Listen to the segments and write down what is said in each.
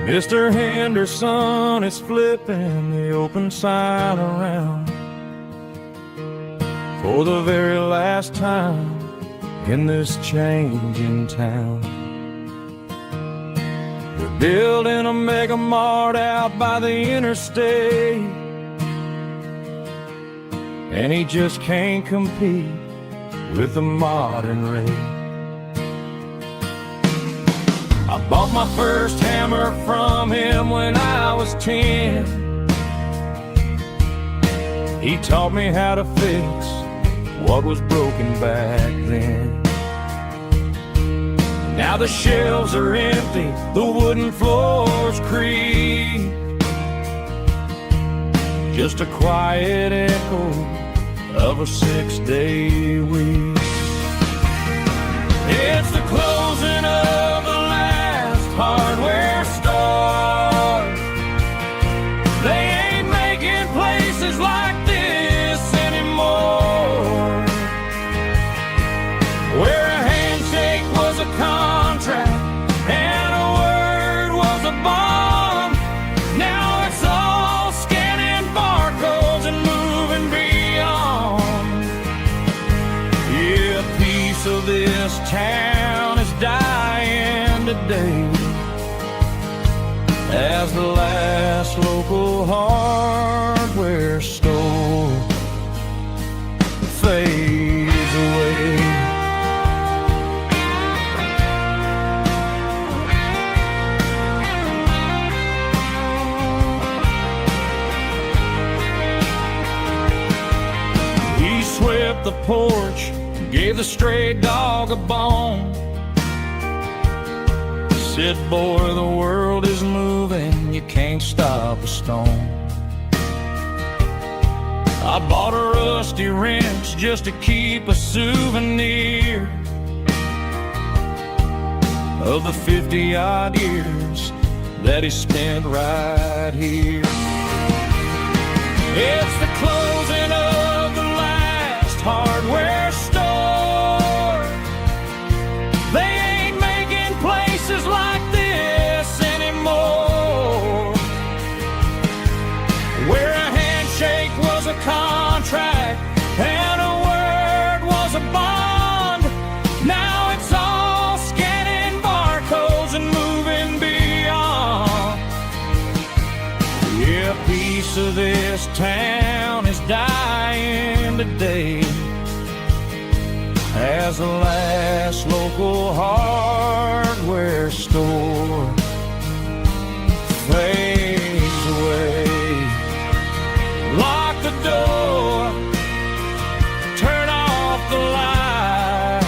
Mr. Henderson is flipping the open sign around for the very last time in this changing town. They're building a mega mart out by the interstate, and he just can't compete with the modern rate. I bought my first hammer from him when I was 10. He taught me how to fix what was broken back then. Now the shelves are empty, the wooden floors creak, just a quiet echo of a 6-day week. It's the closing of the last hardware store. They ain't making places like this anymore, where a handshake was a contract and a word was a bond. Now it's all scanning barcodes and moving beyond. Yeah, a piece of this town is dying today as the last local hardware store fades away. He swept the porch, gave the stray dog a bone, said, boy, the world is moving, you can't stop a stone. I bought a rusty wrench just to keep a souvenir of the 50-odd years that he spent right here. It's the closing of the last hardware store. They ain't making places like this anymore, where a handshake was a contract and a word was a bond. Now it's all scanning barcodes and moving beyond. Yeah, a piece of this town is dying today as the last local hardware store fades away. Lock the door, turn off the light.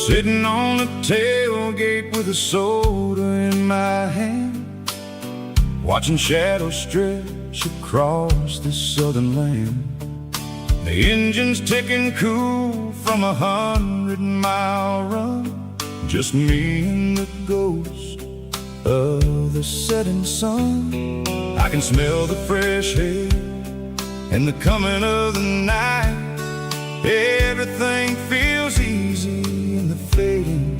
Sitting on the tailgate with a soda in my hand, watching shadows stretch across this southern land. The engine's ticking cool from 100-mile run, just me and the ghost of the setting sun. I can smell the fresh air and the coming of the night. Everything feels easy in the fading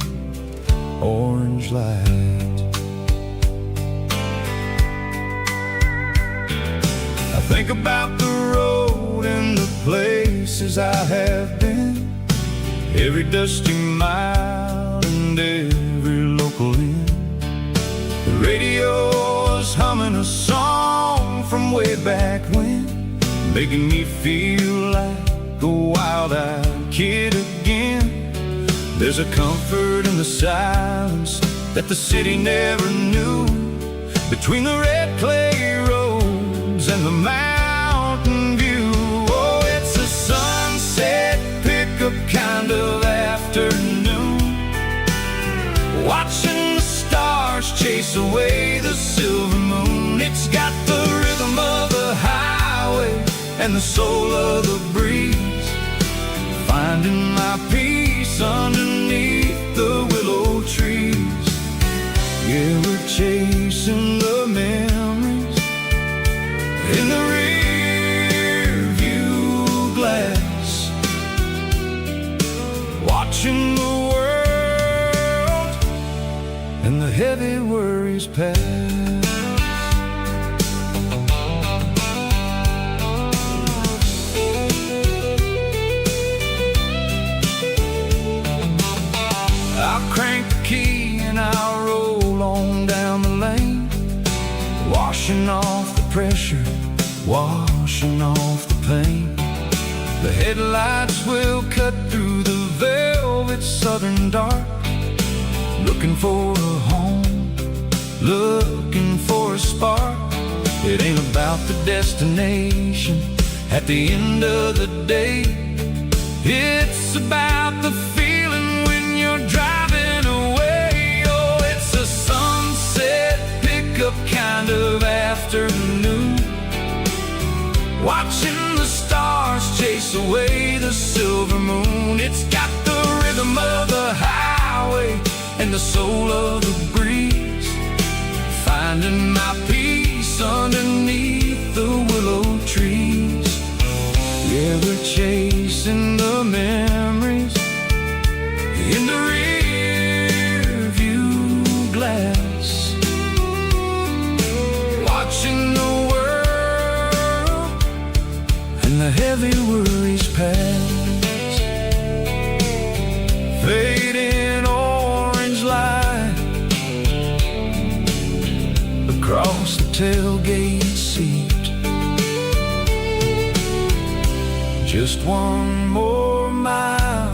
orange light. I think about the road and the places I have been, every dusty mile and every local inn. The radio is humming a song from way back when, making me feel like a wild-eyed kid again. There's a comfort in the silence that the city never knew, between the red clay roads and the mountain view. Oh, it's a sunset chase away the silver moon. It's got the rhythm of the highway and the soul of the breeze, finding my peace underneath the willow trees. Yeah, we're chasing the memories in the rear view glass, watching the world and the heavy worries pass. I'll crank the key and I'll roll on down the lane, washing off the pressure, washing off the pain. The headlights will cut through the velvet southern dark, looking for a home, looking for a spark. It ain't about the destination at the end of the day. It's about the feeling when you're driving away. Oh, it's a sunset pickup kind of afternoon, watching the stars chase away the silver moon. It's got the rhythm of the highway and the soul of the breeze, finding my peace underneath the willow trees. Yeah, we're chasing the memories in the rear view glass, watching the world and the heavy worries pass. Fading orange light across the tailgate seat, just one more mile.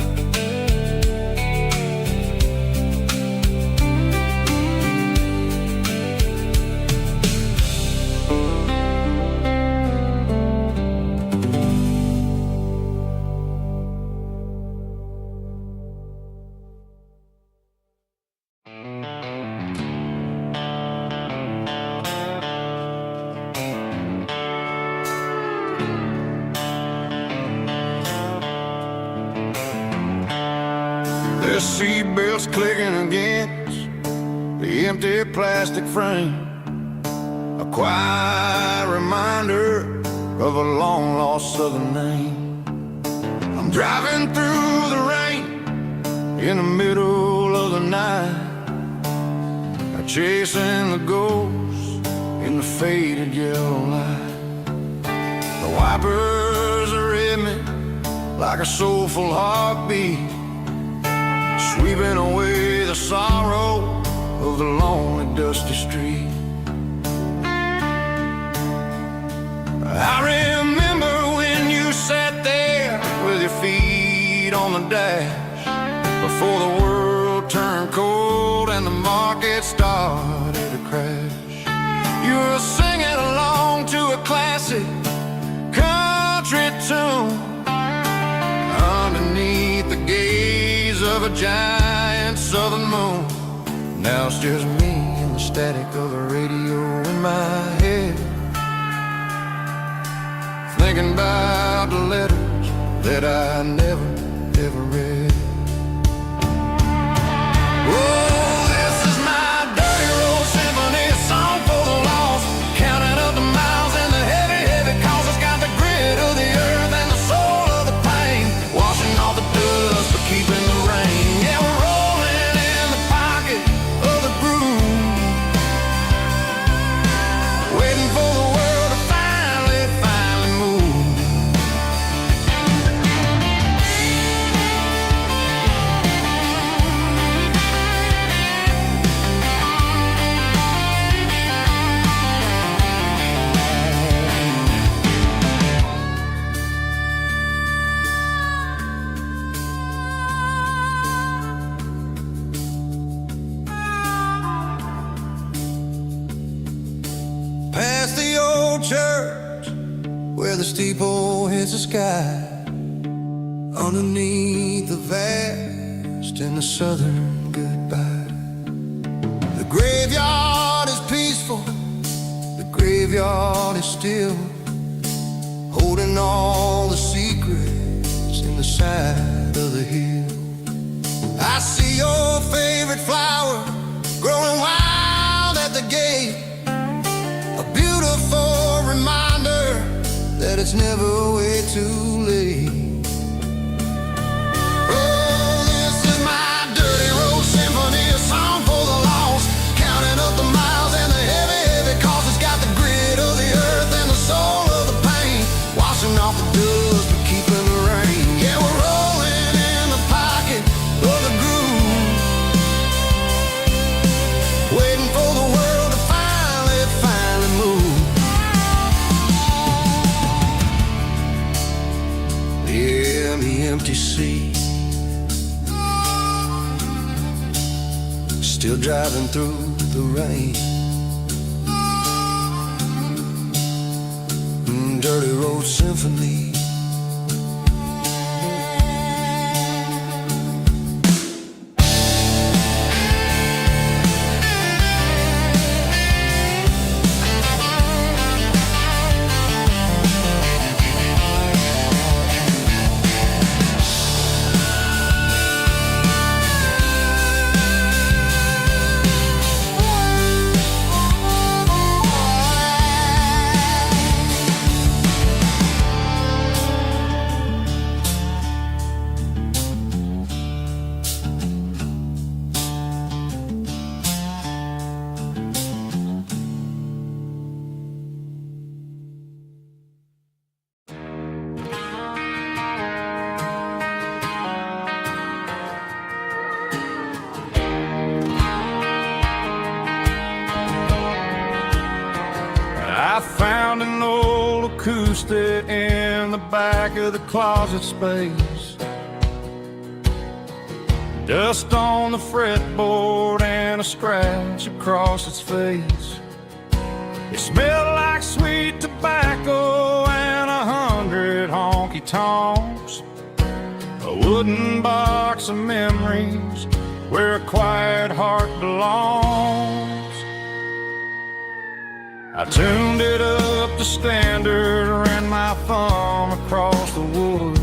The seatbelts clicking against the empty plastic frame, a quiet reminder of a long-lost southern name. I'm driving through the rain in the middle of the night, chasing the ghosts in the faded yellow light. The wipers are in me like a soulful heartbeat, sweeping away the sorrow of the lonely dusty street. I remember when you sat there with your feet on the dash, before the world turned cold and the market started to crash. You were singing along to a classic country tune underneath the gaze of a giant southern moon. Now it's just me and the static of the radio in my head, thinking about the letters that I never, ever read. Oh, this is my dirty road symphony, a song for the lost, counting up the miles and the heavy, heavy calls. It's got the grit of the earth and the soul of the pain, washing off the dust but keeping the rain. Yeah, we're rolling in the pocket of the groove, waiting for the world to finally move. Past the old church where the steeple hits the sky, underneath the vast and the southern goodbye. The graveyard graveyard is still holding all the secrets in the side of the hill. I see your favorite flower growing wild at the gate, a beautiful reminder that it's never way too late. Oh, this is my dirty road symphony, a song for the lost, counting up the miles and the heavy, heavy cost. It's got the grit of the earth and the soul of the pain, washing off the dust but keeping the rain. Yeah, we're rolling in the pocket of the groove, waiting for the world to finally move. Yeah, the empty sea, still driving through the rain. Dirty road symphony. I found an old acoustic in the back of the closet space, dust on the fretboard and a scratch across its face. It smelled like sweet tobacco and 100 honky-tonks, a wooden box of memories where a quiet heart belongs. I tuned it up to standard, ran my thumb across the wood,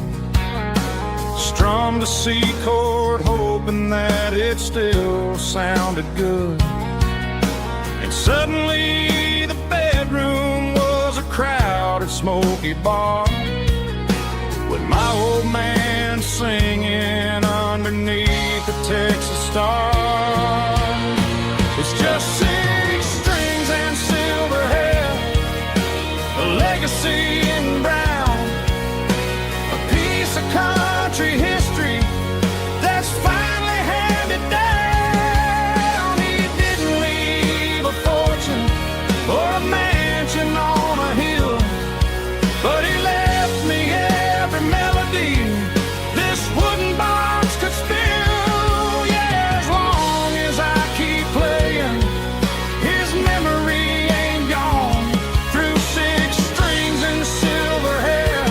strummed a C chord hoping that it still sounded good. And suddenly the bedroom was a crowded smoky bar, with my old man singing underneath the Texas star. It's just 6 strings and silver hair, a legacy in brown, a piece of country history that's finally handed down. He didn't leave a fortune or a mansion on a hill, but he left me every melody this wooden box could spill. Yeah, as long as I keep playing, his memory ain't gone. Through 6 strings and silver hair,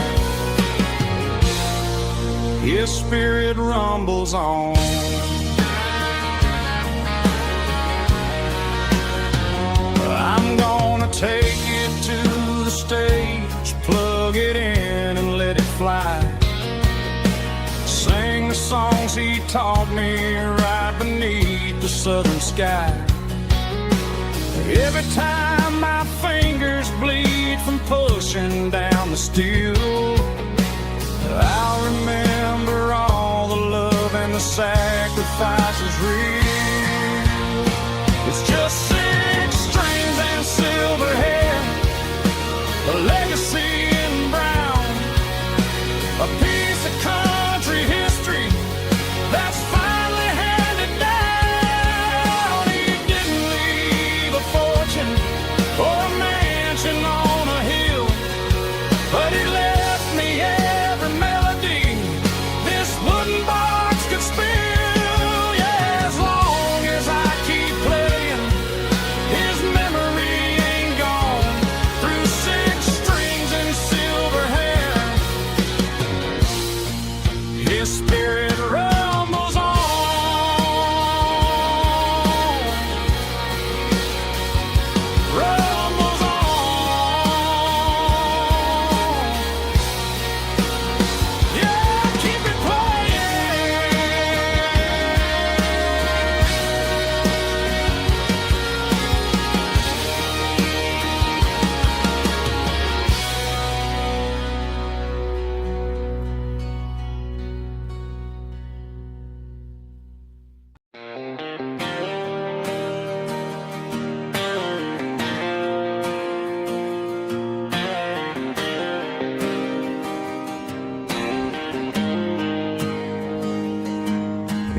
his spirit rumbles on. I'm gonna take it to the stage, plug it in and let it fly, sing the songs he taught me right beneath the southern sky. Every time my fingers bleed from pushing down the steel, I'll remember all the love and the sacrifices real. It's just 6 strings and silver hair, a legacy in brown, a piece of country history that's finally handed down. He didn't leave a fortune or a mansion on a hill, but he left me every melody this wooden box could spill. Yeah, as long as I keep playing, his memory ain't gone. Through 6 strings and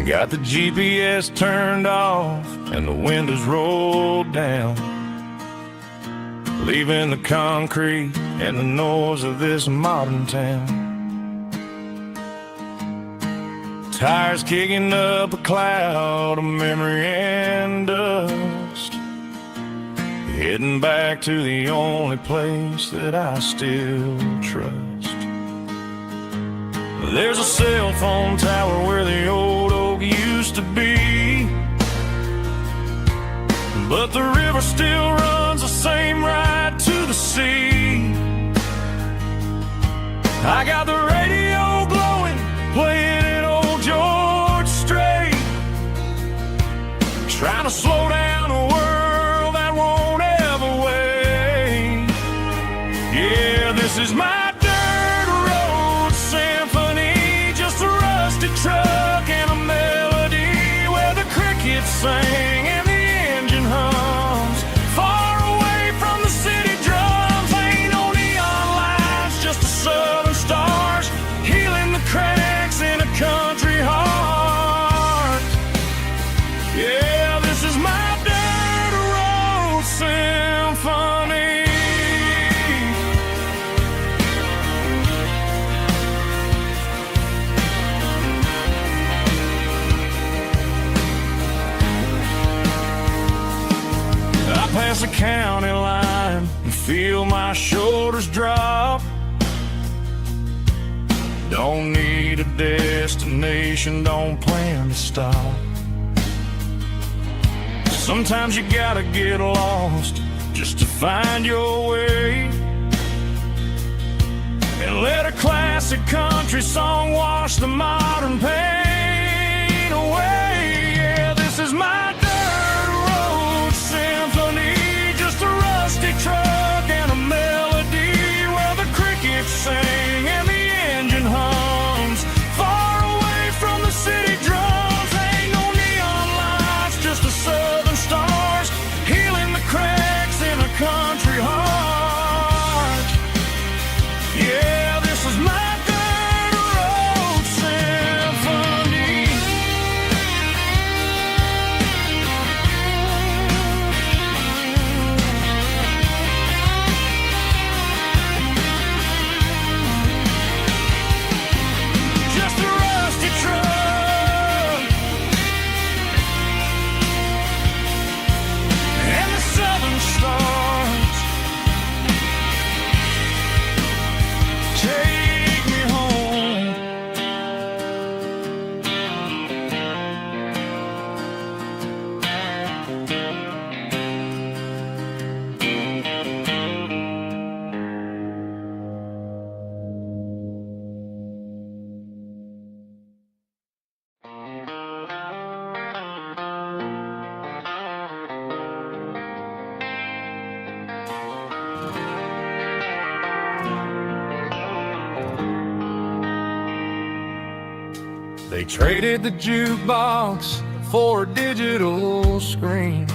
Got the GPS turned off and the windows rolled down, leaving the concrete and the noise of this modern town. Tires kicking up a cloud of memory and dust, heading back to the only place that I still trust. There's a cell phone tower where the old oak used to be, but the river still runs the same right to the sea. I got the radio glowing, playing an old George Strait, trying to slow down a world that won't ever wait. Yeah, this is my dirt road symphony, just a rusty truck and a melody where the crickets sing and the engine hums. Far away from the city drums, ain't no neon lights, just the southern stars healing the cracks in a country heart. Yeah, this is my dirt road symphony. I pass the county line and feel my shoulders drop. Don't need a destination, don't plan to stop. Sometimes you gotta get lost just to find your way, and let a classic country song wash the modern pain away. Yeah, this is my dirt road symphony, just a rusty truck and a melody where the crickets sing and the engine hums. Far away from the city drums, ain't no neon lights, just the southern stars healing the cracks in a country heart. Yeah, this is my dirt road symphony. Just a rusty truck and the southern stars take me home. They traded the jukebox for a digital screen,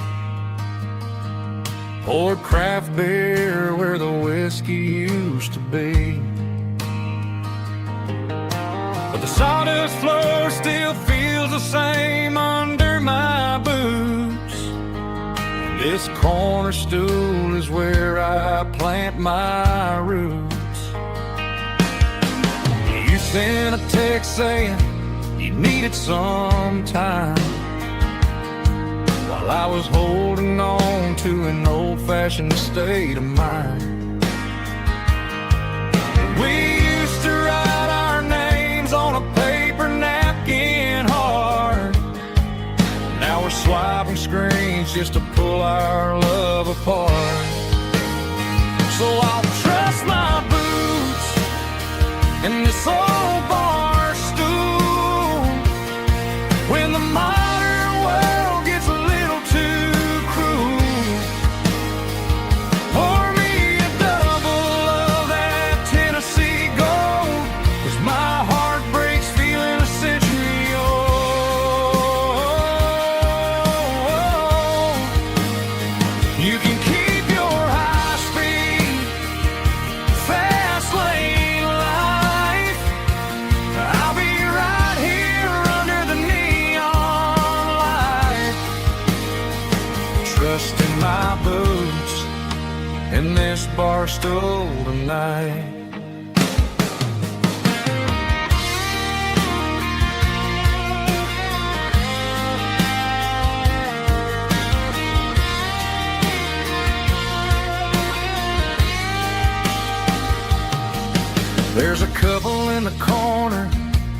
poured craft beer where the whiskey used to be, but the sawdust floor still feels the same under my boots. This corner stool is where I plant my roots. You sent a text saying you needed some time, while I was holding on to an old-fashioned state of mind. We used to write our names on a paper napkin hard. Now we're swiping screens just to pull our love apart. So I'll trust my boots and this old bar stool when the modern world gets a little too cruel. Pour me a double of that Tennessee Gold, 'cause my heart breaks feeling a century old. You can keep bar stool tonight. There's a couple in the corner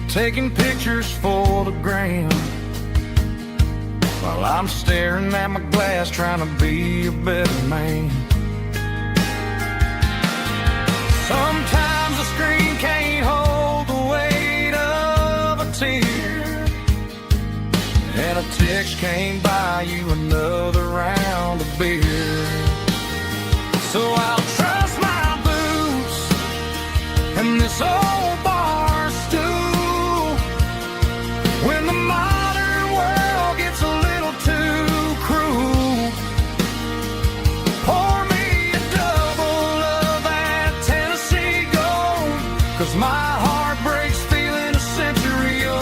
taking pictures for the gram, while I'm staring at my glass trying to be a better man. Sometimes the screen can't hold the weight of a tear, and a text can't buy you another round of beer. So I'll trust my boots and this old bar stool when the modern world gets a little too cruel. Pour me a double of that Tennessee Gold, 'cause my heart breaks feeling a century old.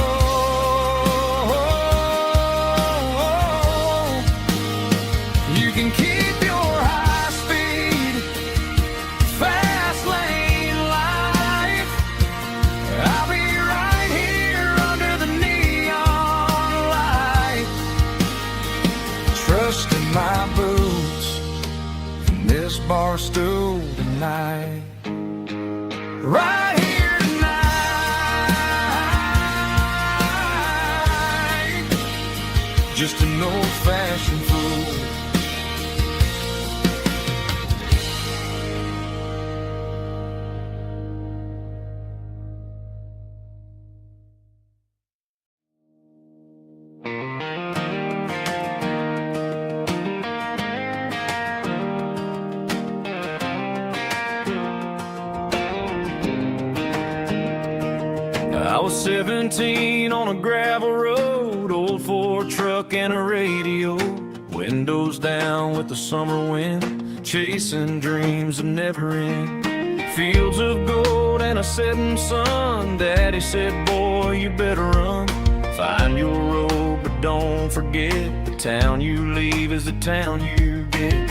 You can keep your high speed, fast lane life. I'll be right here under the neon light, trusting my boots and this bar stool tonight. Right here tonight, just an old-fashioned fool. I was 17 on a gravel road, old Ford truck and a radio, windows down with the summer wind, chasing dreams that never end. Fields of gold and a setting sun. Daddy said, boy, you better run. Find your road, but don't forget, the town you leave is the town you get.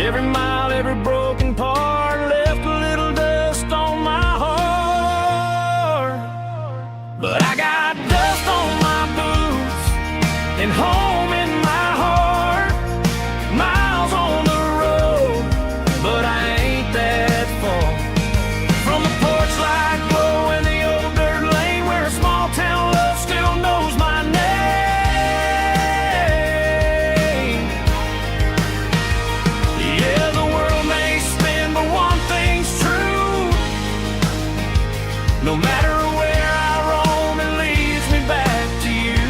Every mile, every broken part left a little dust on my heart. But I got dust on my boots and home in my heart. Miles on the road, but I ain't that far from the porch light glow and the old dirt lane where a small town love still knows my name. Yeah, the world may spin, but one thing's true. No matter where I roam, it leads me back to you.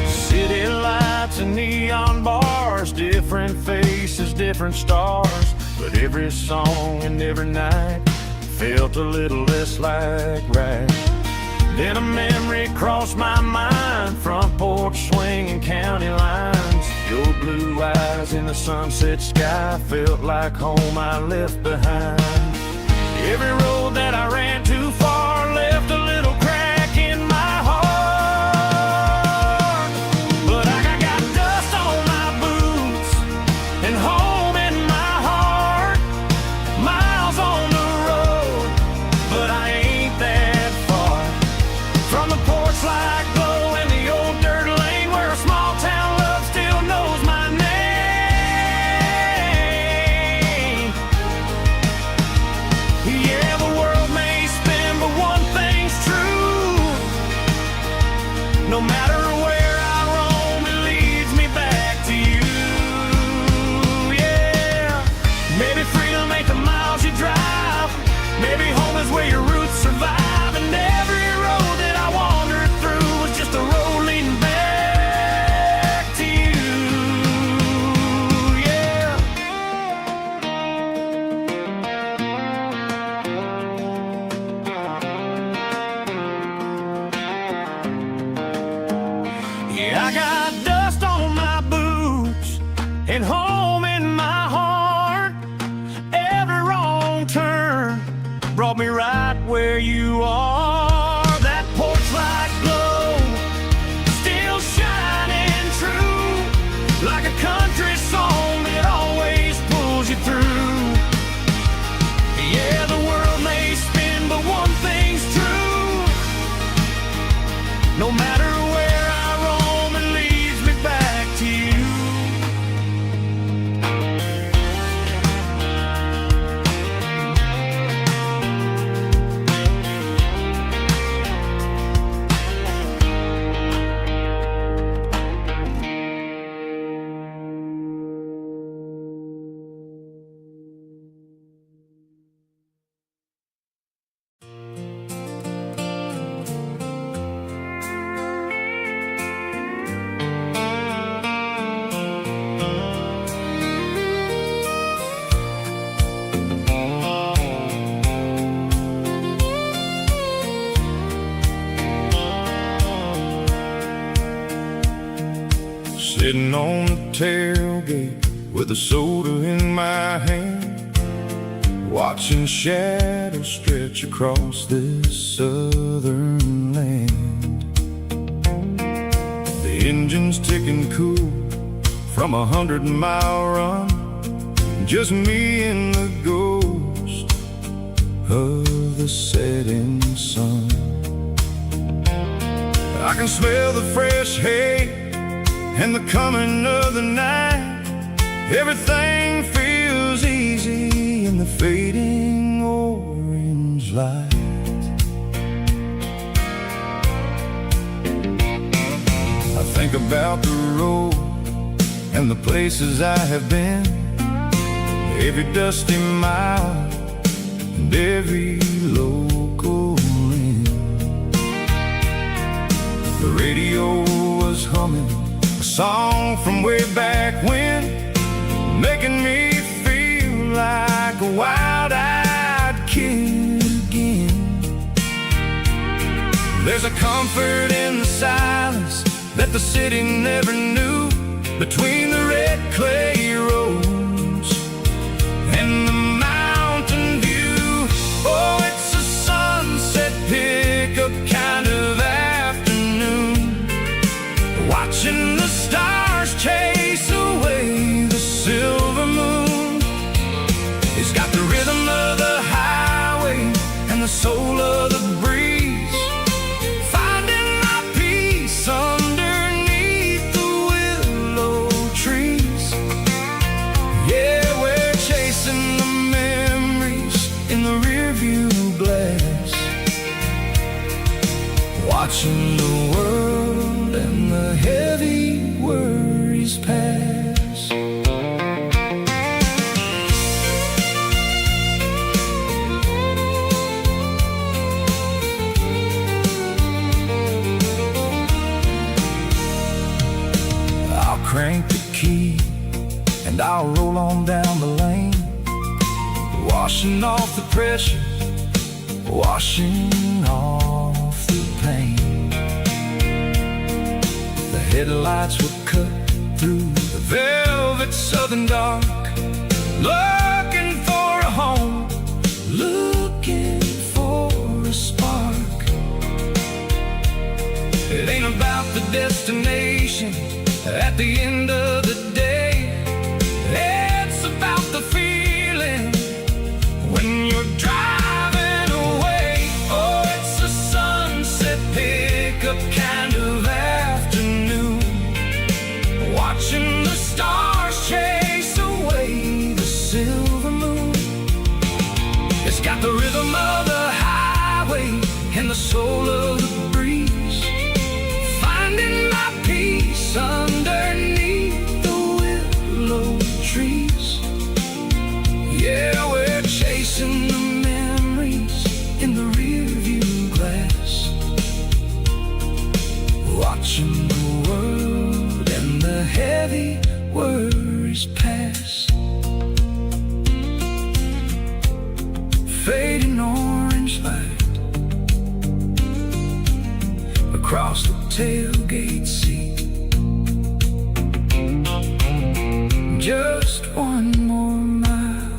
City lights and neon bars, different faces, different stars, but every song and every night felt a little less like right. Then a memory crossed my mind, front porch swinging county lines. Your blue eyes in the sunset sky felt like home I left behind. Every road that I ran too far left a little crack in my heart. But I got dust on my boots and home in my heart. Miles on the road, but I ain't that far from the porch light glow and the old dirt lane where a small town love still knows my name. Yeah, the world may where you are. That porch light glow, still shining true, like a country song that always pulls you through. Yeah, the world may spin, but one thing's true. No matter where I roam, it leads me back to you. Sitting on the tailgate with a soda in my hand, watching shadows stretch across this southern land. The engine's ticking cool from 100-mile run, just me and the ghost of the setting sun. I can smell the fresh hay and the coming of the night. Everything feels easy in the fading orange light. I think about the road and the places I have been, every dusty mile and every local inn. The radio was humming a song from way back when, making me feel like a wild-eyed kid again. There's a comfort in the silence that the city never knew, between the red clay roads and the mountain view. Oh, it's a sunset pickup kind of afternoon, watching the stars chase away the silver moon. It's got the rhythm of the highway and the soul of the breeze, finding my peace underneath the willow trees. Yeah, we're chasing the memories in the rearview glass, watching the world and the heavy worries pass. I'll crank the key and I'll roll on down the lane, washing off the pressure, washing off the pain. The headlights will cut through the velvet southern dark, looking for a home, looking for a spark. It ain't about the destination at the end of the day, it's about the feeling when you're driving away. Oh, it's a sunset pickup kind of afternoon, watching the stars chase away the silver moon. It's got the rhythm of the highway and the soul of the breeze, finding my peace underneath the willow trees. Yeah, we're chasing the memories in the rearview glass, watching the world and the heavy worries pass. Fading orange light across the tailgate seat, just one more mile.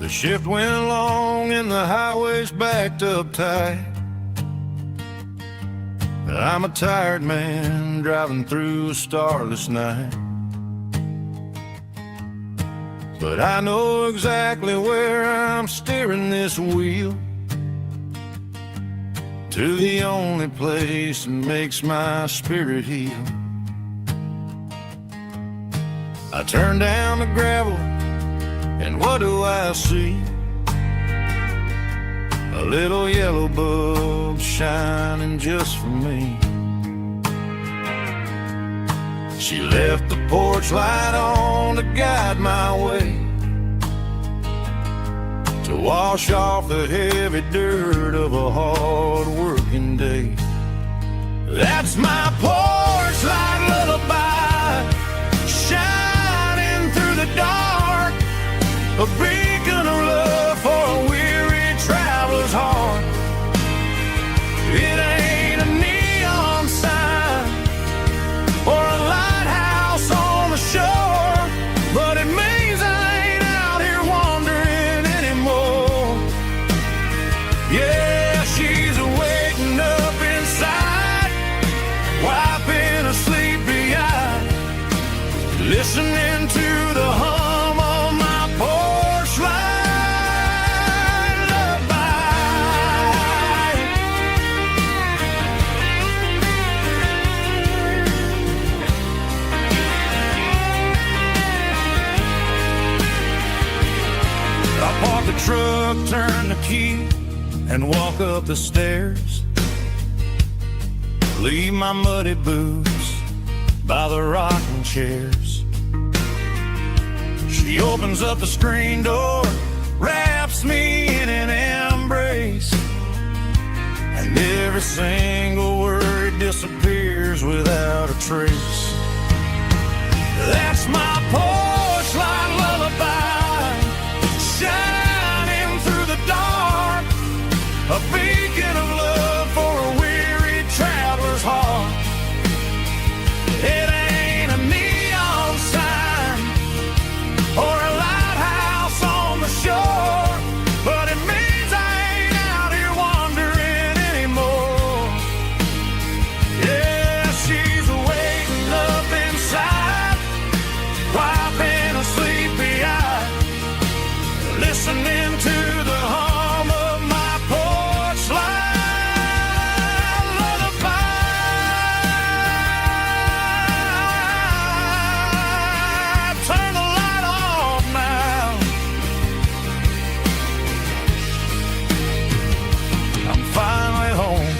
The shift went long and the highway's backed up tight. I'm a tired man driving through a starless night. But I know exactly where I'm steering this wheel, to the only place that makes my spirit heal. I turn down the gravel, and what do I see? A little yellow bulb shining just for me. She left the porch light on to guide my way, to wash off the heavy dirt of a hard-working day. That's my porch light lullaby, shining through the dark, a beacon of love for a weary traveler's heart. It ain't a neon sign or a lighthouse on the shore, but it means I ain't out here wandering anymore. Yeah, she's waiting up inside, wiping a sleepy eye, listening to the hum of my porch light lullaby. I park the truck, turn the key, and walk up the stairs. Leave my muddy boots by the rocking chairs. She opens up the screen door, wraps me in an embrace, and every single word disappears without a trace. That's my porch light lullaby, shining through the dark, a beacon of love for a weary traveler's heart. It ain't a neon sign or a lighthouse on the shore, but it means I ain't out here wandering anymore. Yeah, she's waiting up inside, wiping a sleepy eye, listening to the hum of my porch light lullaby. Turn the light off now. I'm finally home.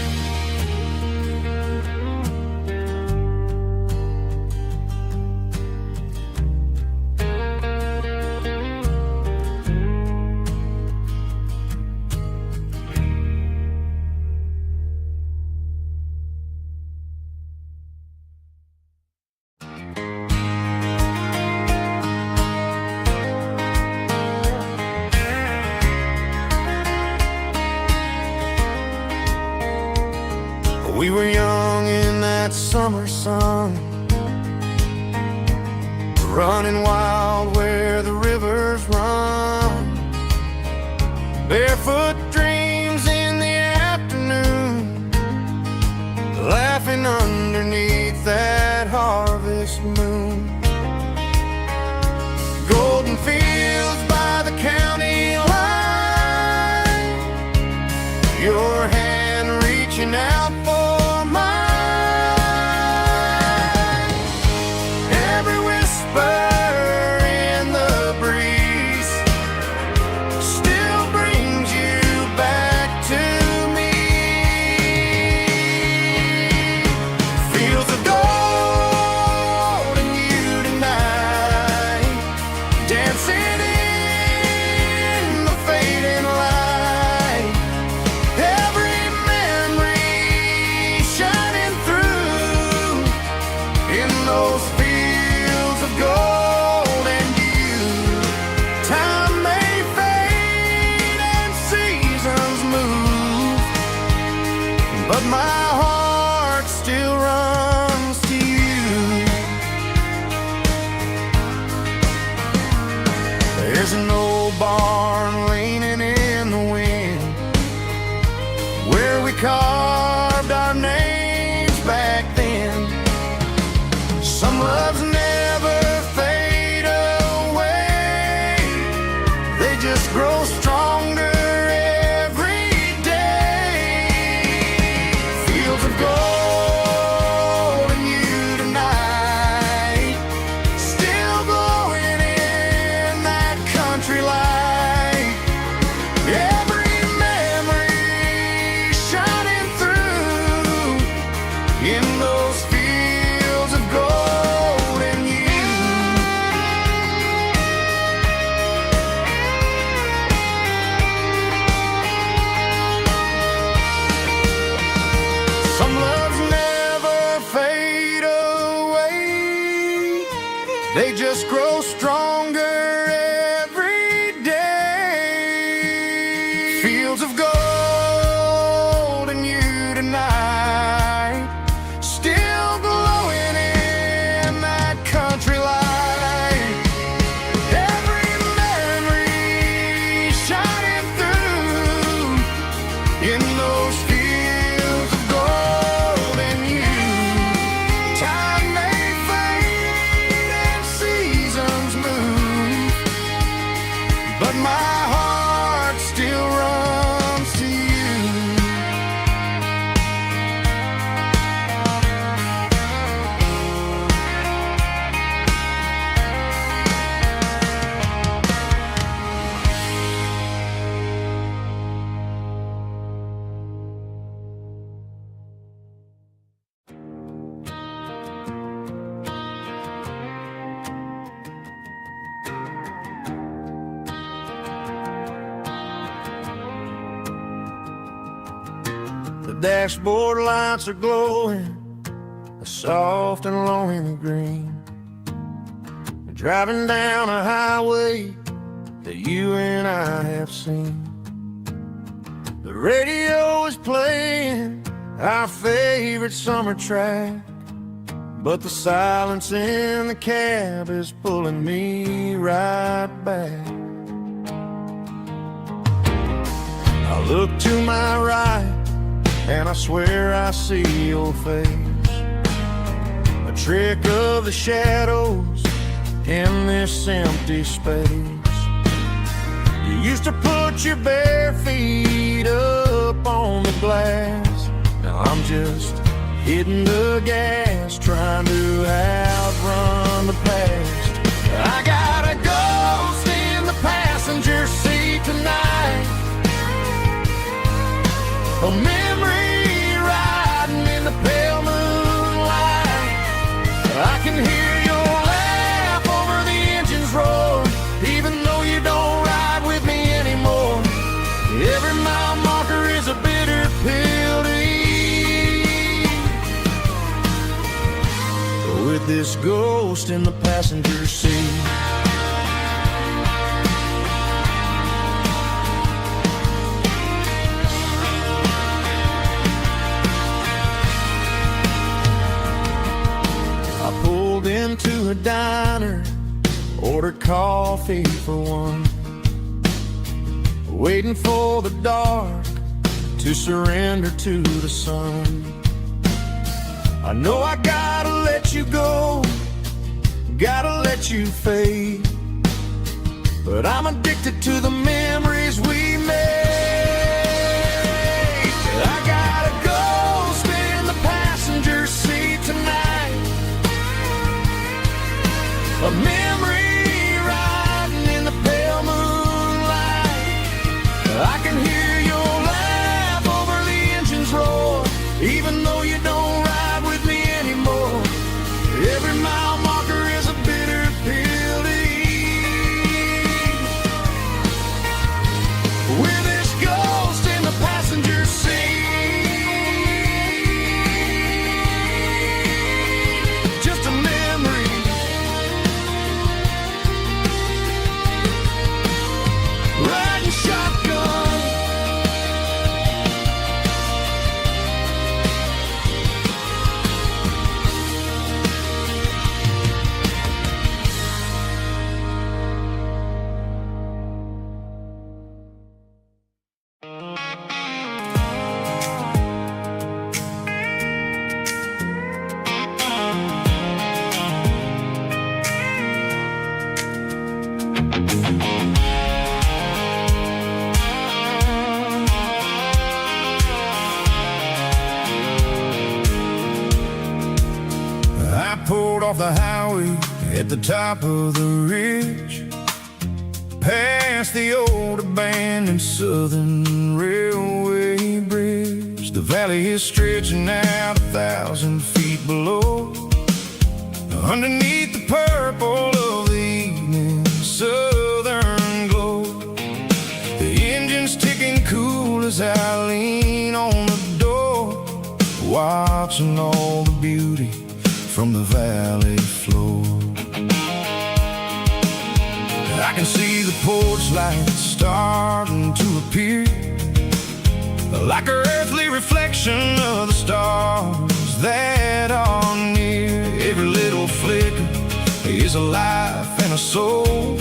We were young in that summer sun, running wild where the rivers run, barefoot dreams in the afternoon, laughing underneath that harvest moon. Golden fields by the county line, your hand reaching out for mine. Every whisper in the breeze still brings you back just grow stronger every day. Fields of gold in you tonight, still glowing in that country light. Every memory shining through in those fields of gold in you. Some loves never fade away, they just grow stronger every day. Fields of gold in you tonight, still glowing in that country light. Every memory shining through in those fields of gold in you. Time may fade and seasons move, but my heart still runs to you. The dashboard lights are glowing a soft and lonely green. We're driving down a highway that you and I have seen. The radio is playing our favorite summer track, but the silence in the cab is pulling me right back. I look to my right and I swear I see your face, a trick of the shadows in this empty space. You used to put your bare feet up on the glass. Now I'm just hitting the gas, trying to outrun the past. I got a ghost in the passenger seat tonight, a memory riding in the pale moonlight. I can hear your laugh over the engine's roar, even though you don't ride with me anymore. Every mile marker is a bitter pill to eat. With this ghost in the passenger seat, into a diner, ordered coffee for one, waiting for the dark to surrender to the sun. I know I gotta let you go, gotta let you fade, but I'm addicted to the memories we made. I got a ghost in the passenger seat tonight, a memory riding in the pale moonlight. I can hear your laugh over the engine's roar, even though you don't ride with me anymore. Every mile marker is a bitter pill to eat. With this ghost in the passenger seat, just a memory. Riding shotgun. off the highway at the top of the ridge, past the old abandoned Southern Railway bridge. The valley is stretching out 1,000 feet below, underneath the purple of the evening southern glow. The engine's ticking cool as I lean on the door, watching all the beauty from the valley floor. I can see the porch lights starting to appear, like an earthly reflection of the stars that are near. Every little flicker is a life and a soul,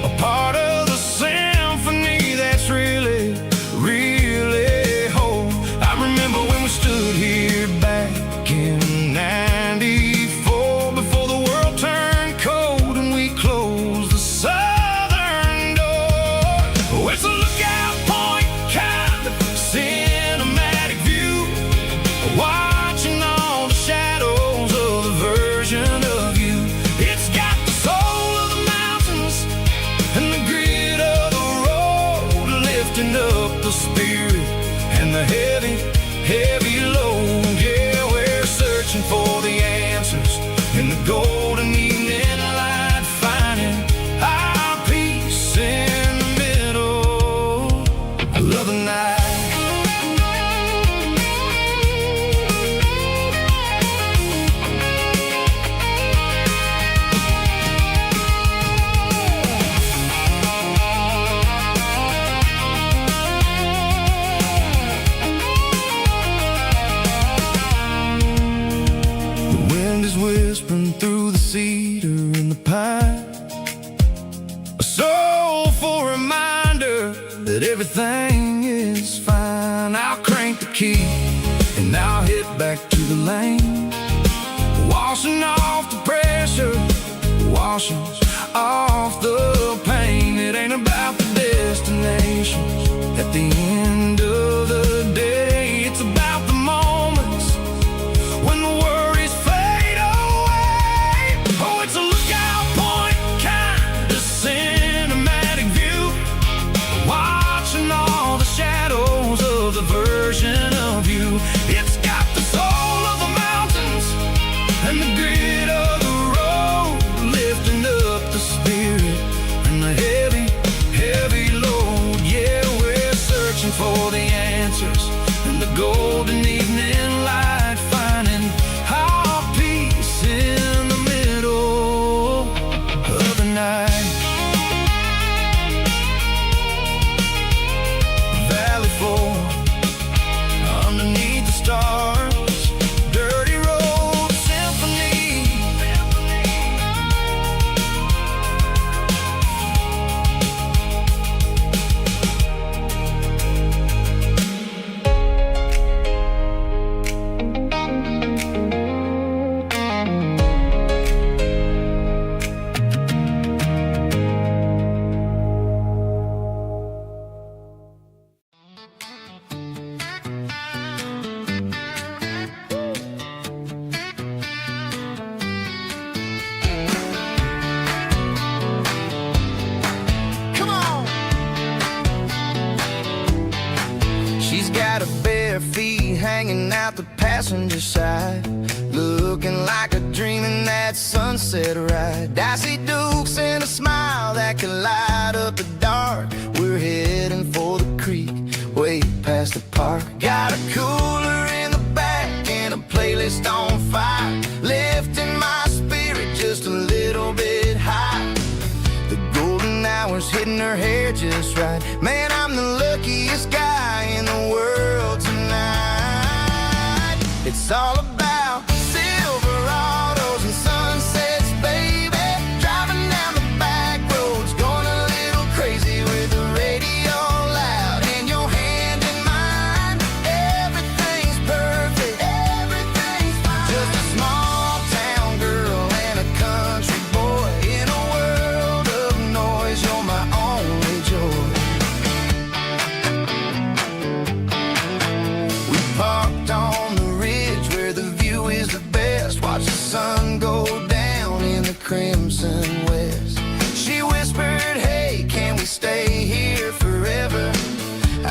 a part of the symphony that's really, really whole. I remember when we stood here back in '94, before the world turned cold and we closed the southern door. Oh, it's a lookout point, kind of cinematic view, watching all the shadows of the version of you. It's got the soul of the mountains and the grit of the road, lifting up the spirit and the heavy, heavy load. Yeah, we're searching for the answers in the golden evening light, finding our peace in the middle of the night. The wind is whispering through the cedar and the pine, a soulful reminder that everything is fine. I'll crank the key and I'll hit back to the lane, washing off the pressure, washing off the pain. It ain't about the destinations at the end of the day, it's about the moments when the worries fade away. Oh, it's a lookout point, kind of cinematic view, watching all the shadows of the version of you. It's got the soul of the mountains and the grit of the road, lifting up the spirit and the heavy, heavy load. Yeah, we're searching for the answers in the golden evening light, finding our peace in the middle of the night. Valley floor, underneath the stars, dirty road symphony. Come on! She's got her bare feet hanging out the passenger side, looking like a dream in that sunset ride. I see Dukes and a smile that can light up the dark. We're heading for the creek, way past the park. Got a cooler in the back and a playlist on fire, lifting my spirit just a little bit high. The golden hours hitting her hair just right. Man, I'm the luckiest guy in the world tonight. It's all about Silverados and sunsets, baby. Driving down the back roads, going a little crazy with the radio loud and your hand in mine. Everything's perfect, everything's fine. Just a small town girl and a country boy in a world of noise. You're my only joy. We parked on the ridge where the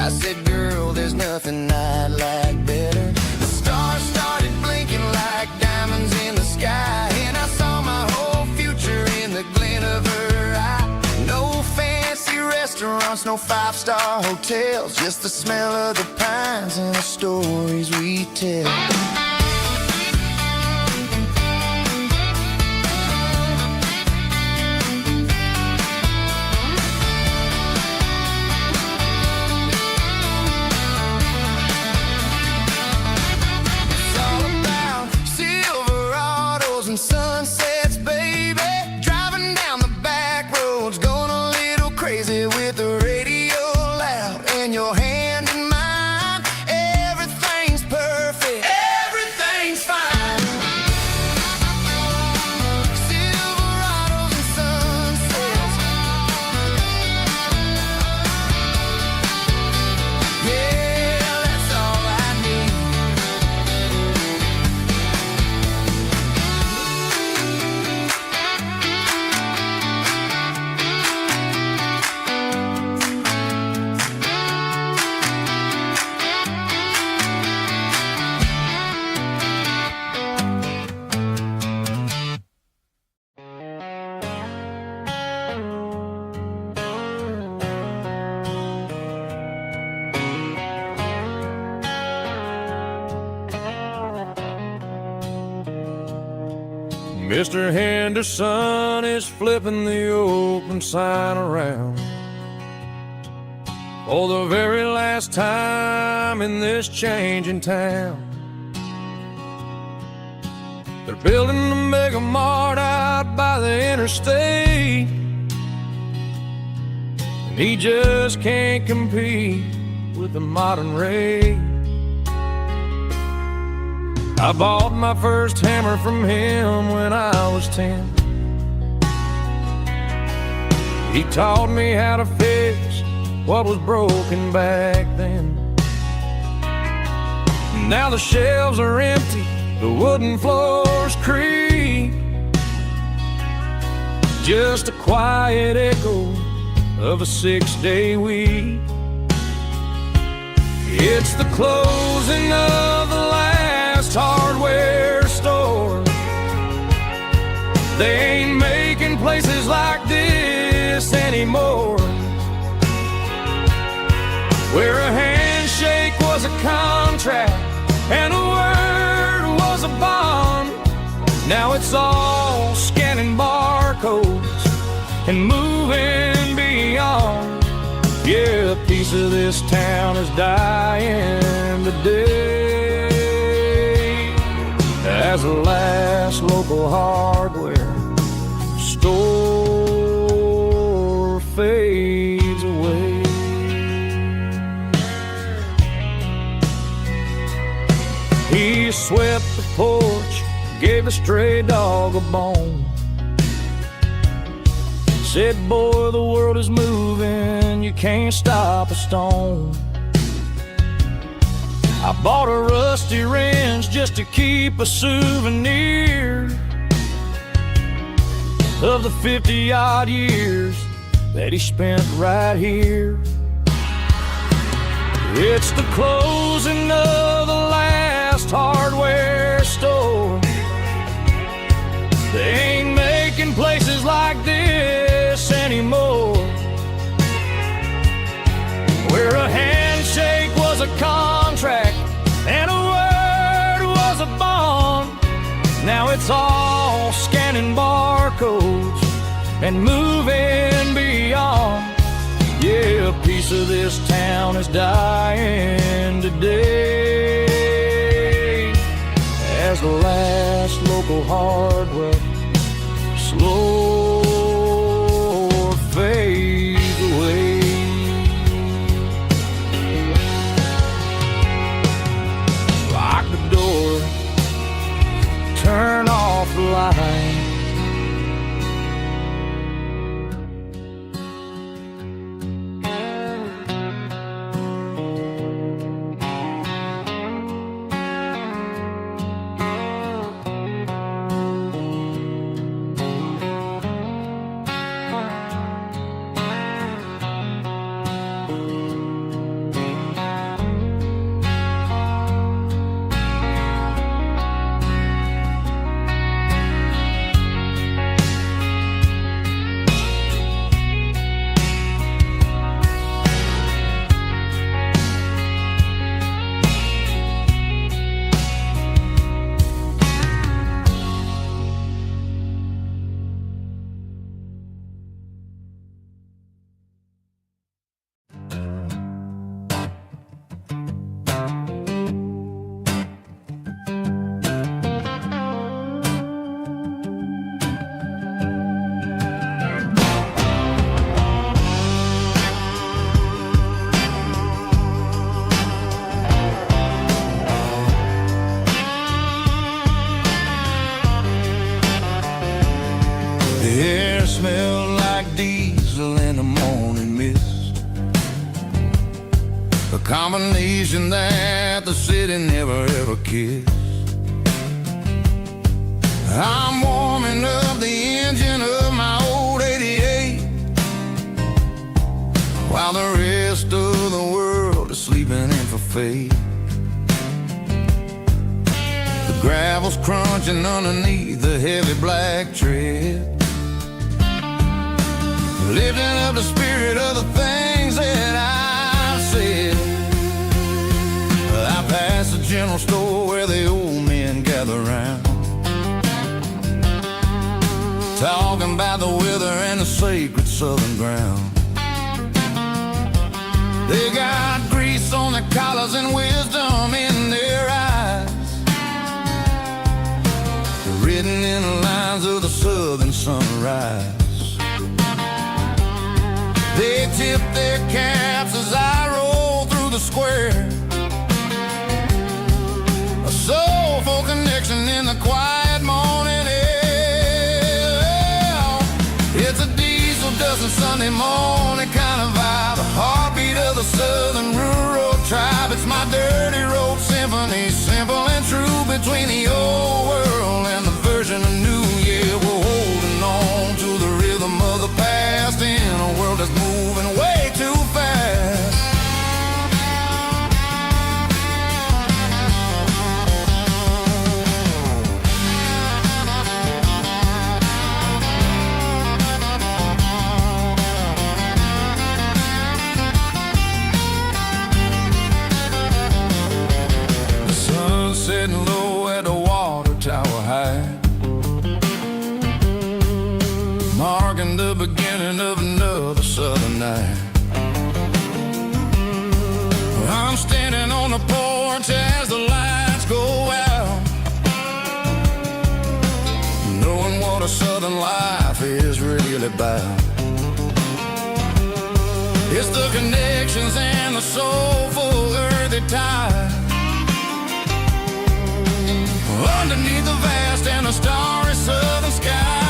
I said, girl, there's nothing I'd like better. The stars started blinking like diamonds in the sky, and I saw my whole future in the glint of her eye. No fancy restaurants, no five-star hotels, just the smell of the pines and the stories we tell. Sunsets, baby, driving down the back roads, going a little crazy with the radio loud, and your hand in mine. Everything's perfect, everything's fine. Silverados and sunsets, yeah, that's all I need. Mr. Henderson is flipping the open sign around for the very last time in this changing town. They're building a mega mart out by the interstate, and he just can't compete with the modern rate. I bought my first hammer from him when I was 10. He taught me how to fix what was broken back then. Now the shelves are empty, the wooden floors creak, just a quiet echo of a 6-day week. It's the closing of the last hardware store. They ain't making places like this anymore, where a handshake was a contract and a word was a bond. Now it's all scanning barcodes and moving beyond. Yeah, a piece of this town is dying today as the last local hardware store fades away. He swept the porch, gave the stray dog a bone, said, boy, the world is moving, you can't stop a stone. I bought a rusty wrench just to keep a souvenir of the 50-odd years that he spent right here. It's the closing of the last hardware store. They ain't making places like this anymore, where a handshake was a contract and a word was a bond. Now it's all scanning barcodes and moving beyond. Yeah, a piece of this town is dying today as the last local hardware slow fades away. Lock the door, turn off the light. a combination that the city never ever kissed. I'm warming up the engine of my old 88, while the rest of the world is sleeping in for fate. The gravel's crunching underneath the heavy black tread, lifting up the spirit of the things that I said. I passed the general store where the old men gather round, talking about the weather and the sacred southern ground. They got grease on their collars and wisdom in their eyes, written in the lines of the southern sunrise. They tip their caps as I roll through the square, a soulful connection in the quiet morning air. It's a diesel dusting Sunday morning kind of vibe, the heartbeat of the southern rural tribe. It's my dirty road symphony, simple and true, between the old world and the version of new. Yeah, we're holding on to the rhythm of the past in a world that's moving way too fast. The sun's setting low at the water tower high, marking the beginning of another southern night. I'm standing on the porch as the lights go out, knowing what a southern life is really about. It's the connections and the soulful earthy tide, underneath the vast and the starry southern skies.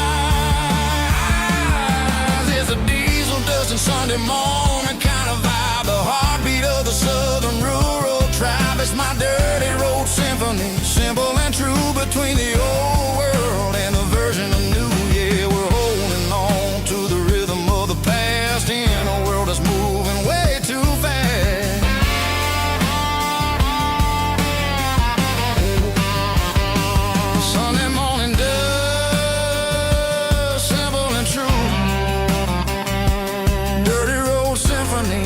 It's a diesel dusting Sunday morning kind of vibe, the heartbeat of the southern rural tribe. It's my dirty road symphony, simple and true, between the old world and the version of new. Yeah, we're holding on to the rhythm of the past in a world that's moving way too fast. Sunday morning dust, simple and true, dirty road symphony.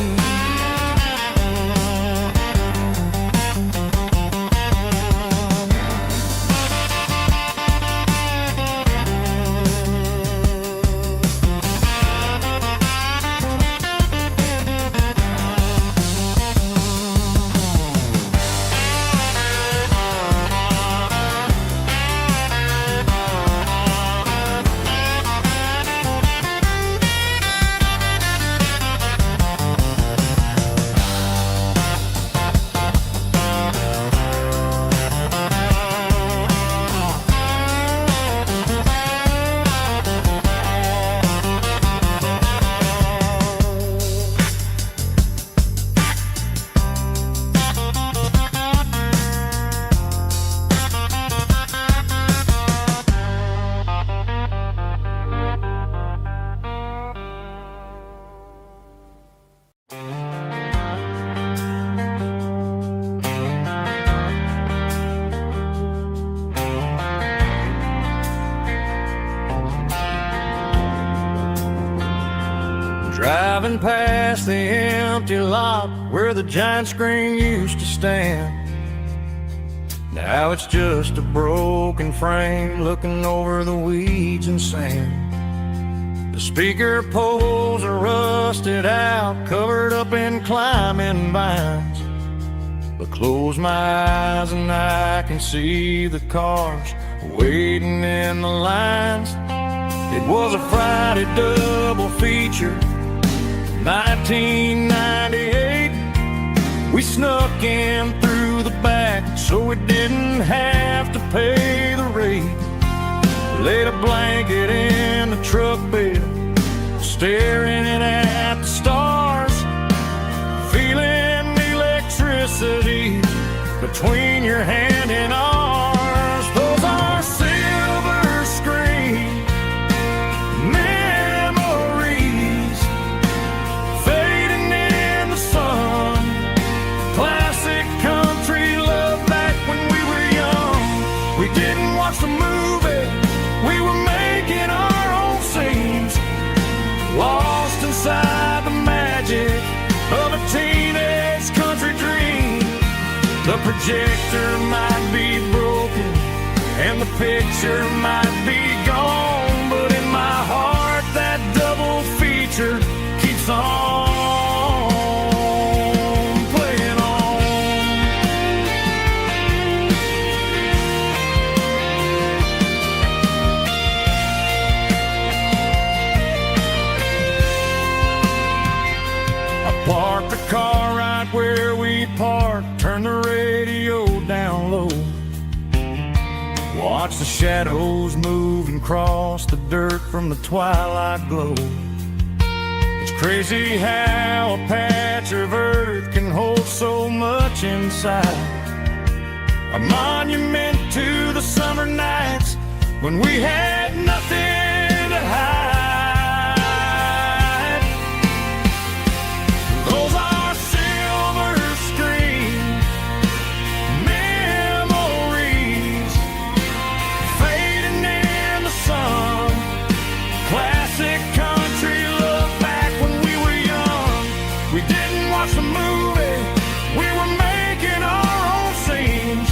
Driving past the empty lot where the giant screen used to stand, now it's just a broken frame looking over the weeds and sand. The speaker poles are rusted out, covered up in climbing vines, but close my eyes and I can see the cars waiting in the lines. It was a Friday double feature, 1998. We snuck in through the back so we didn't have to pay the rate. Laid a blanket in the truck bed, staring at the stars, feeling between your hand and ours. Those are silver screen memories fading in the sun. Classic country love back when we were young. We didn't watch the movie, we were making our own scenes, lost inside the magic of a teenage country dream. The projector might be broken and the picture might be gone, but in my heart that double feature keeps on playing on. I parked the car right where we parked, turned the radio down low, watch the shadows move and cross the dirt from the twilight glow. It's crazy how a patch of earth can hold so much inside, a monument to the summer nights when we had nothing to hide. Those are silver screen memories fading in the sun. Classic country love back when we were young. We didn't watch the movie, we were making our own scenes,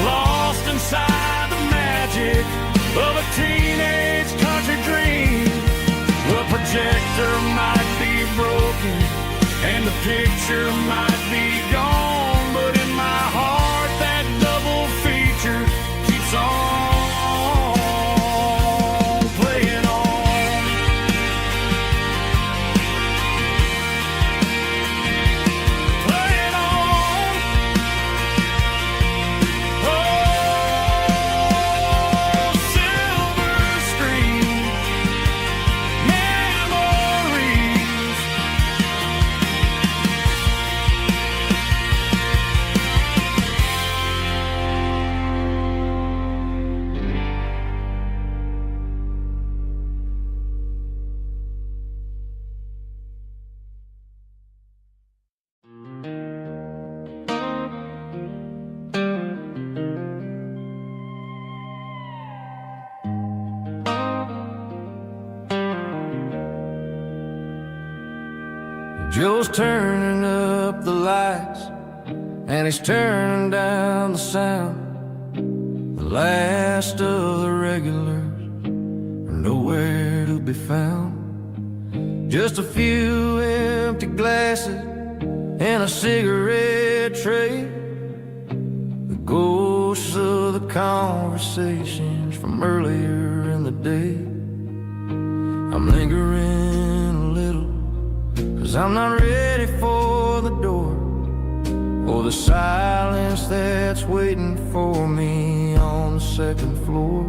lost inside the magic of a teenage country dream. The projector might be broken and the picture might be gone, but in my heart that double feature keeps on playing on. Playing on. Oh, silver screen memories. Joe's turning up the lights and he's turning down the sound. The last of the regulars are nowhere to be found. Just a few empty glasses and a cigarette tray, the ghosts of the conversations from earlier in the day. I'm lingering a little, 'cause I'm not ready for the door, or the silence that's waiting for me on the second floor.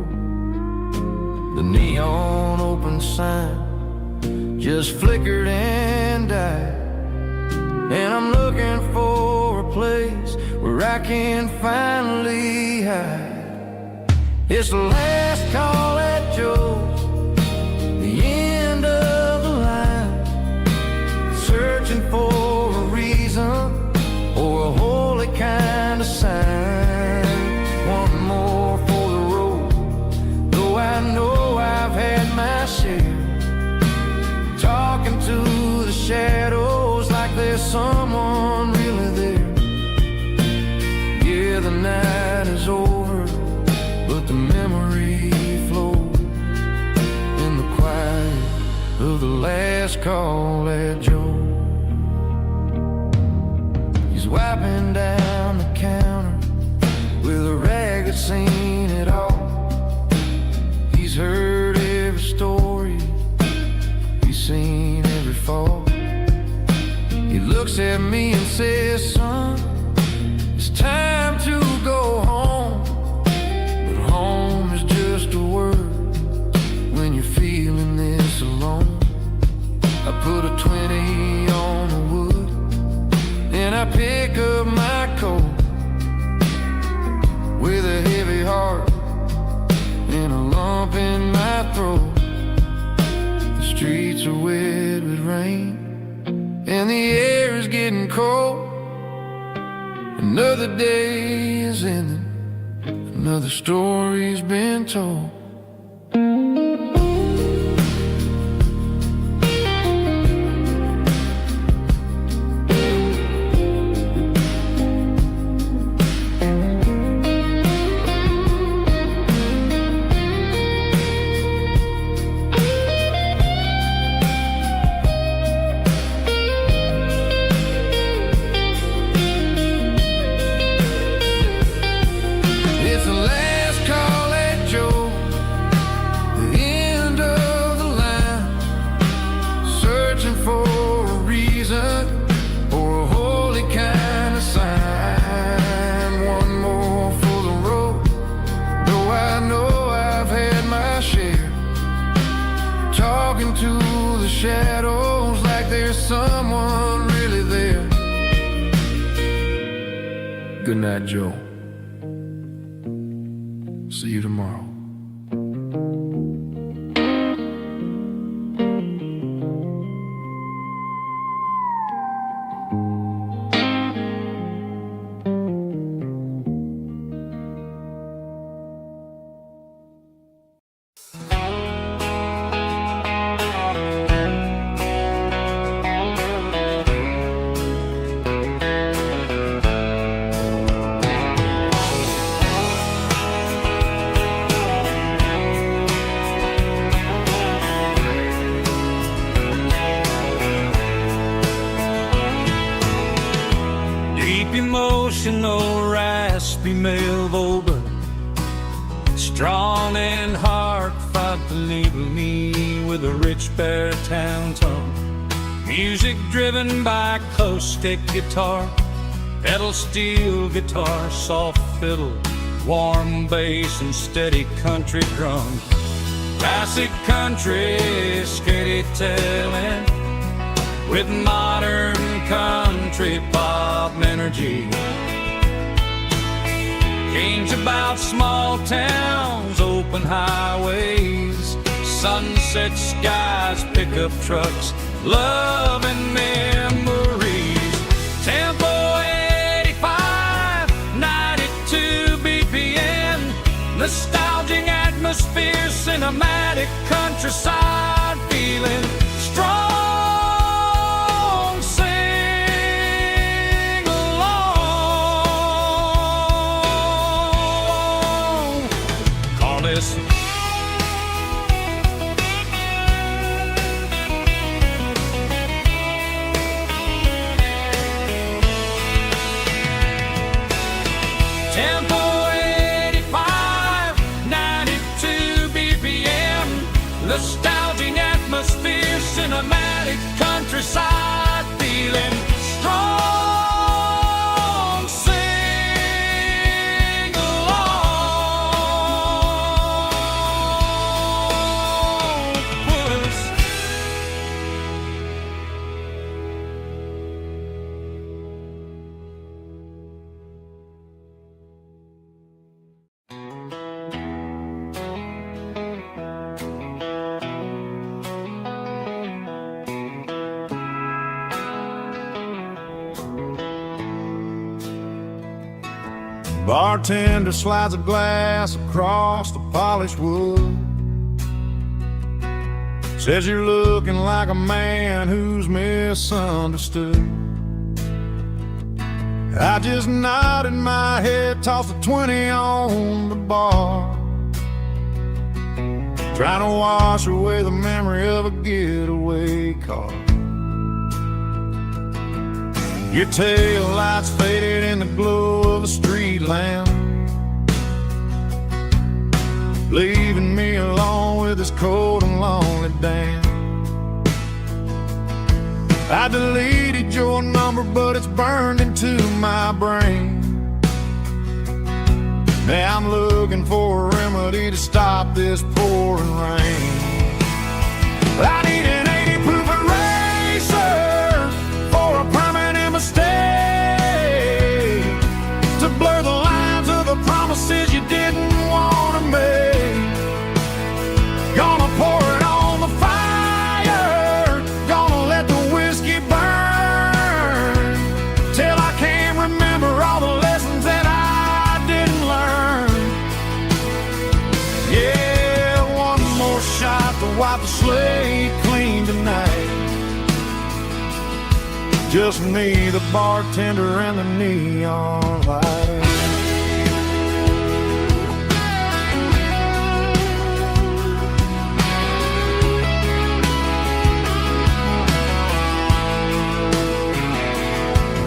The neon open sign just flickered and died, and I'm looking for a place where I can finally hide. It's the last call at Joe's, the end of the line, searching for a reason or a holy kind of sign. One more for the road, though I know I've had my share, talking to the shadows like there's someone really there. Yeah, the night is over, but the memory flows in the quiet of the last call at Joe. He's wiping down the counter with a rag that's seen it all. He's heard every story, he's seen every fall. He looks at me and says, son, it's time to go home. But home is just a word when you're feeling this alone. I put a 20 on the wood, and I pick up my coat streets are wet with rain, and the air is getting cold. Another day is ending, another story's been told. To the shadows like there's someone really there. Good night, Joe. See you tomorrow. Emotional, raspy male vocal, strong and heartfelt, deliver me with a rich baritone tone. Music driven by acoustic guitar, pedal steel guitar, soft fiddle, warm bass and steady country drums. Classic country storytelling with modern country pop energy. Games about small towns, open highways, sunset skies, pickup trucks, love and memories. Tempo 85, 92 BPM, nostalgic atmosphere, cinematic countryside feeling strong. Tempo 85, 92 BPM, nostalgic atmosphere, cinematic countryside feeling strong. Sing along with us. Bartender slides a glass across the polished wood. Says you're looking like a man who's misunderstood. I just nodded my head, tossed a 20 on the bar, trying to wash away the memory of a getaway car. Your tail lights faded in the glow of a street lamp, leaving me alone with this cold and lonely damn. I deleted your number, but it's burned into my brain. Now I'm looking for a remedy to stop this pouring rain. I need an 80-proof eraser for a permanent mistake, to blur the lines of the promises you didn't want to make. Gonna pour it on the fire Just me, the bartender, and the neon light.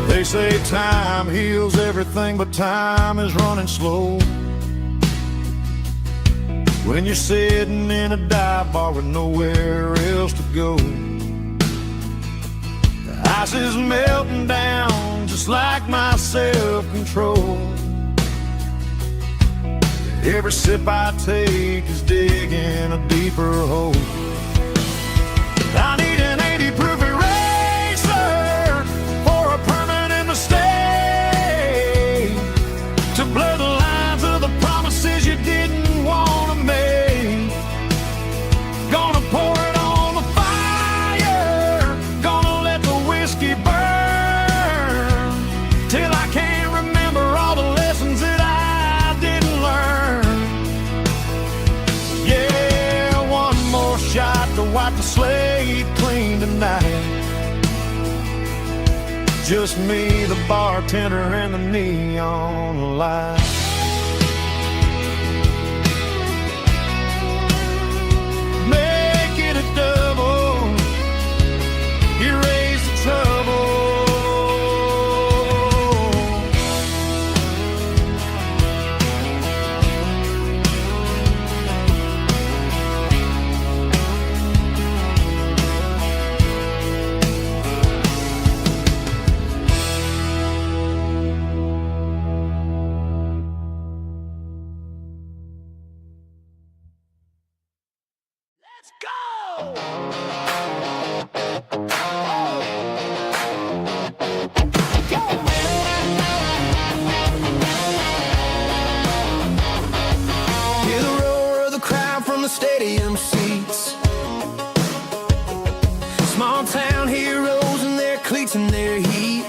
They say time heals everything, but time is running slow. When you're sitting in a dive bar with nowhere else to go, the ice is melting down just like my self-control. Every sip I take is digging a deeper hole. I need an 80 proof eraser for a permanent mistake, to blur the lines of the promises you didn't want to make. Gonna pour it on the fire, gonna let the whiskey burn, till I can't remember all the lessons that I didn't learn. Yeah, one more shot to wipe the slate clean tonight. Just me, the bartender, and the neon light. Make it a double, erase the trouble. Let's go! Hear the roar of the crowd from the stadium seats. Small town heroes in their cleats and their heat.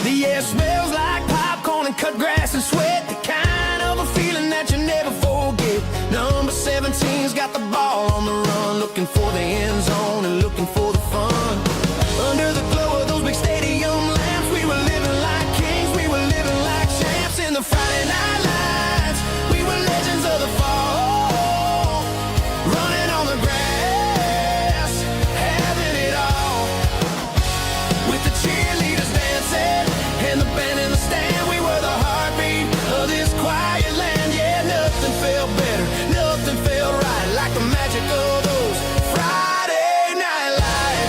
The air smells like popcorn and cut grass and sweat, the kind of a feeling that you never forget. Number 17's got the ball on the run, looking for the end zone and looking for the fun. Under the glow of those big stadium lamps, we were living like kings, we were living like champs in the Friday night lights. We were legends of the fall, running on the grass, having it all. With the cheerleaders dancing and the band in the stand, we were the heartbeat of this quiet land. Yeah, nothing felt better, nothing felt right like the magic of those Friday night lights.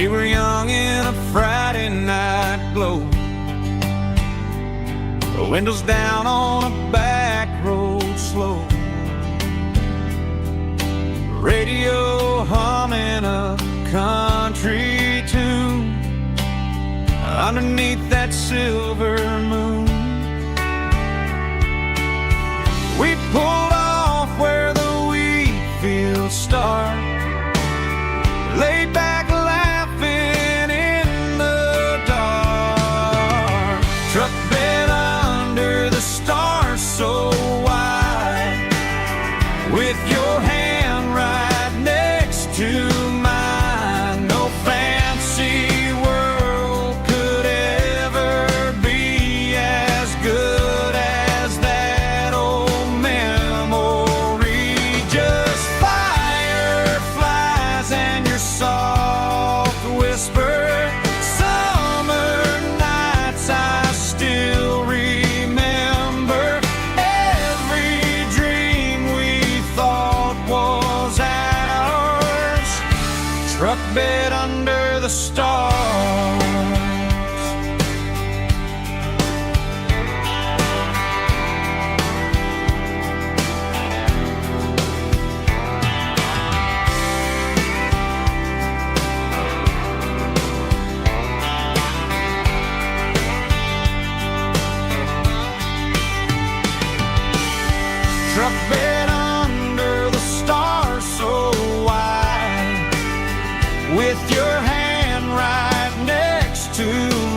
We were young in a Friday night glow, the windows down on a back road slow, radio humming a country tune underneath that silver moon. We pulled off where the wheat fields start, laid back laughing in the dark. Truck bed under the stars so wide, with your hand right next to mine. No fancy world could ever be as good as that old memory. Just fireflies and your soft whisper. Summer nights I still remember. Every dream we thought was ours. Truck bed under the stars. Truck bed under the stars so wide, with your hand right next to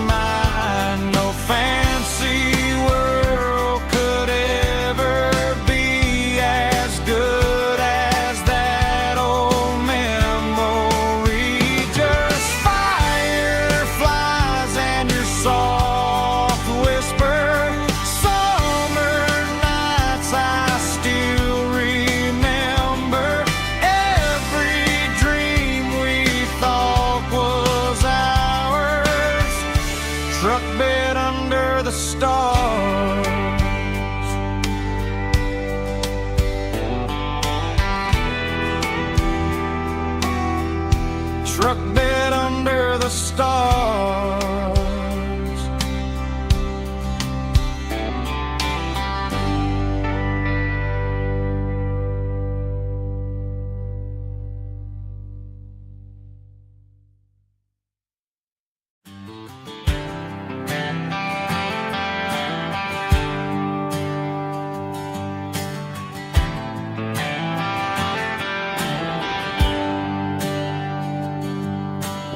mine. No fancy world could ever be as good as that old memory. Just fireflies and your soft whisper. Summer nights I still remember. Every dream we thought was ours. Truck bed under the stars. Truck bed under the stars.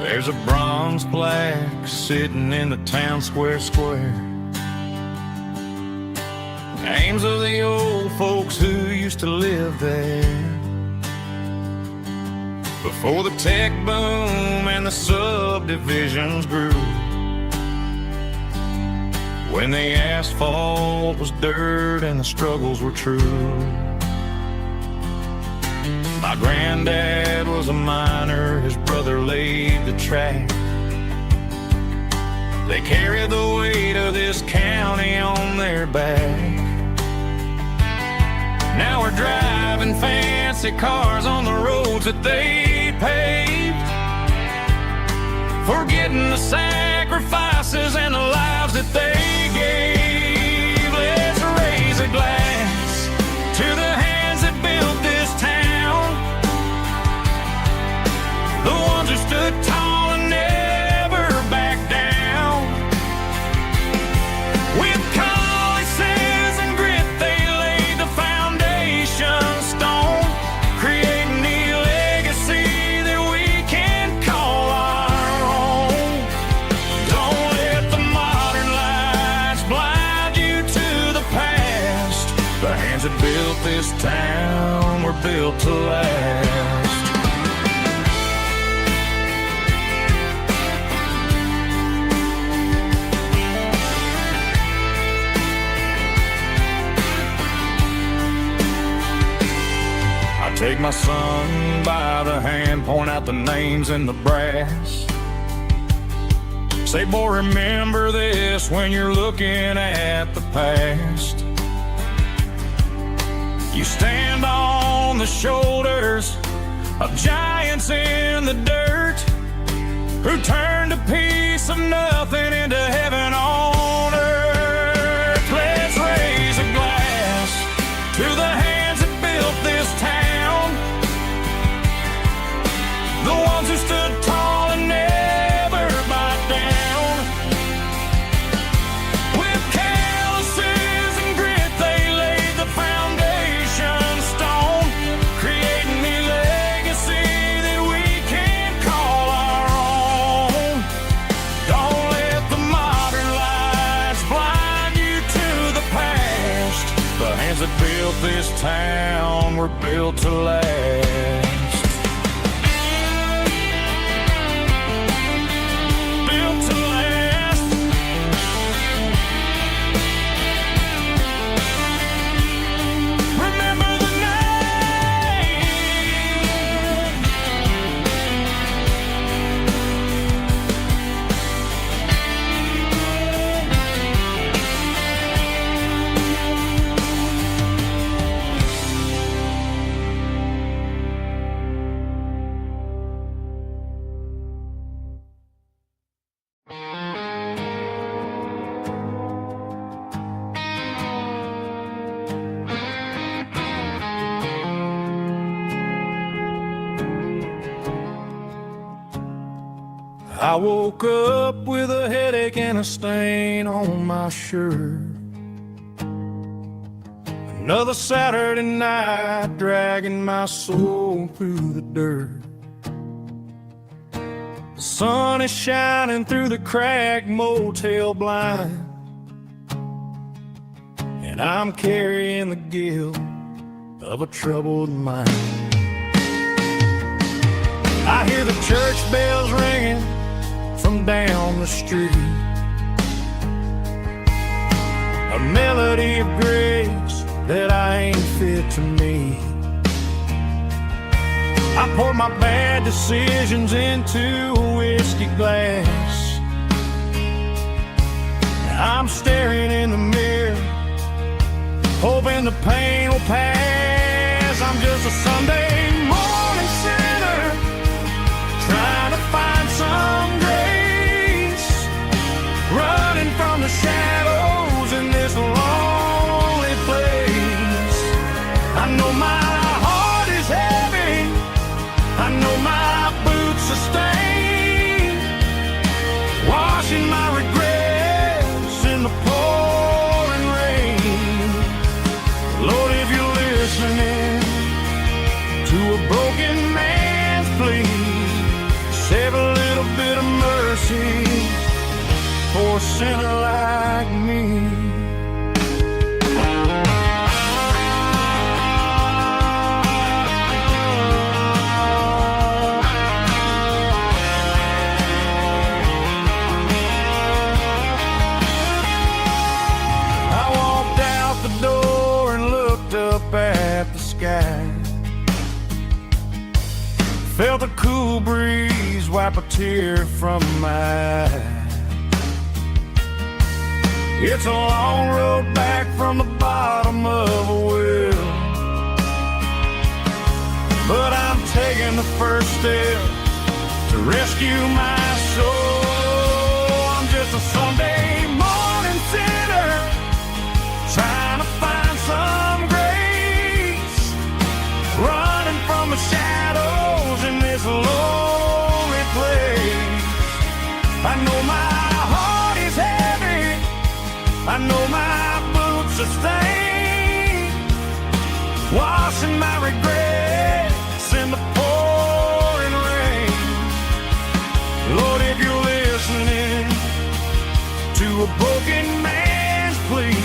There's a bronze plaque sitting in the town square. Names of the old folks who used to live there before the tech boom and the subdivisions grew, when the asphalt was dirt and the struggles were true. My granddad was a miner, his brother laid the track. They carried the weight of this county on their back. Now we're driving fancy cars on the roads that they paved, forgetting the sacrifices and the lives that they gave. Let's raise a glass to the hands that built this town, the ones who stood tall and never backed down. With calluses and grit, they laid the foundation stone, creating a legacy that we can call our own. Don't let the modern lights blind you to the past. The hands that built this town were built to last. Take my son by the hand, point out the names in the brass. Say, boy, remember this when you're looking at the past. You stand on the shoulders of giants in the dirt, who turned a piece of nothing into heaven on earth. Let's raise a glass to the hands that built this town, the ones who stood tall and never bowed down. With calluses and grit they laid the foundation stone, creating a legacy that we can call our own. Don't let the modern lies blind you to the past. The hands that built this town were built to last. Built to last. Remember the name. I woke up with a headache and a stain on my shirt. Another Saturday night dragging my soul through the dirt. The sun is shining through the cracked motel blind, and I'm carrying the guilt of a troubled mind. I hear the church bells ringing from down the street, a melody of grace that I ain't fit to meet. I pour my bad decisions into a whiskey glass. I'm staring in the mirror, hoping the pain will pass. I'm just a Sunday morning sinner, trying to find some grace, running from the shadows in this lonely place. I know my heart is heavy, I know my boots are stained, washing my regrets in the pouring rain. Lord, if you're listening to a broken man's plea, save a little bit of mercy for a sinner like me. I walked out the door and looked up at the sky, felt a cool breeze wipe a tear from my eye. It's a long road back from the bottom of a well, but I'm taking the first step to rescue my soul. I'm just a Sunday morning sinner, trying to find some grace, running from the shadows in this lonely place. I know my heart is heavy, I know my boots are stained, washing my regrets in the pouring rain. Lord, if you're listening to a broken man's plea,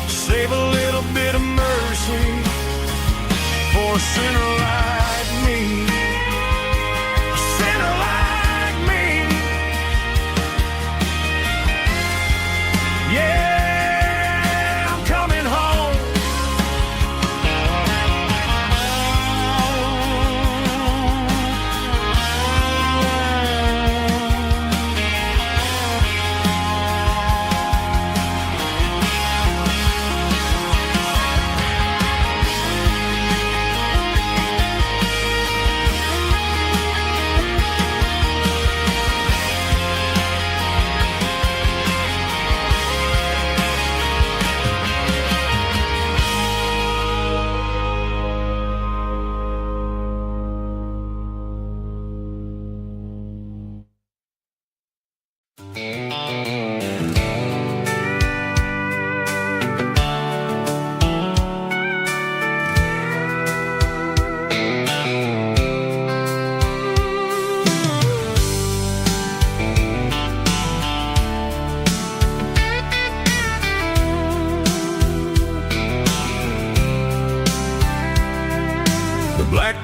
save a little bit of mercy for a sinner like me. A sinner like me. Yeah, I'm coming home.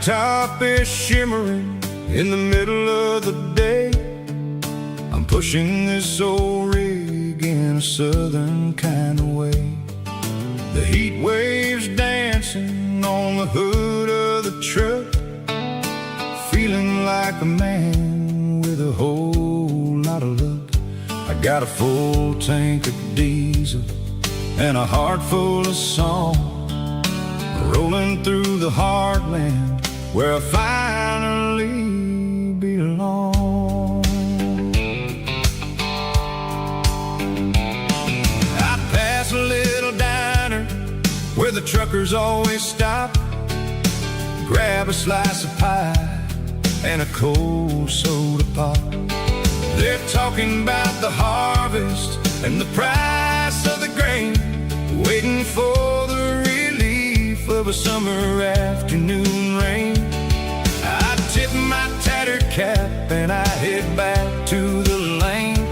blacktop is shimmering in the middle of the day. I'm pushing this old rig in a southern kind of way. The heat waves dancing on the hood of the truck, feeling like a man with a whole lot of luck. I got a full tank of diesel and a heart full of song, rolling through the heartland where I finally belong. I pass a little diner where the truckers always stop, grab a slice of pie and a cold soda pop. They're talking about the harvest and the price of the grain, waiting for the relief of a summer afternoon rain. I tip my tattered cap and I head back to the lane,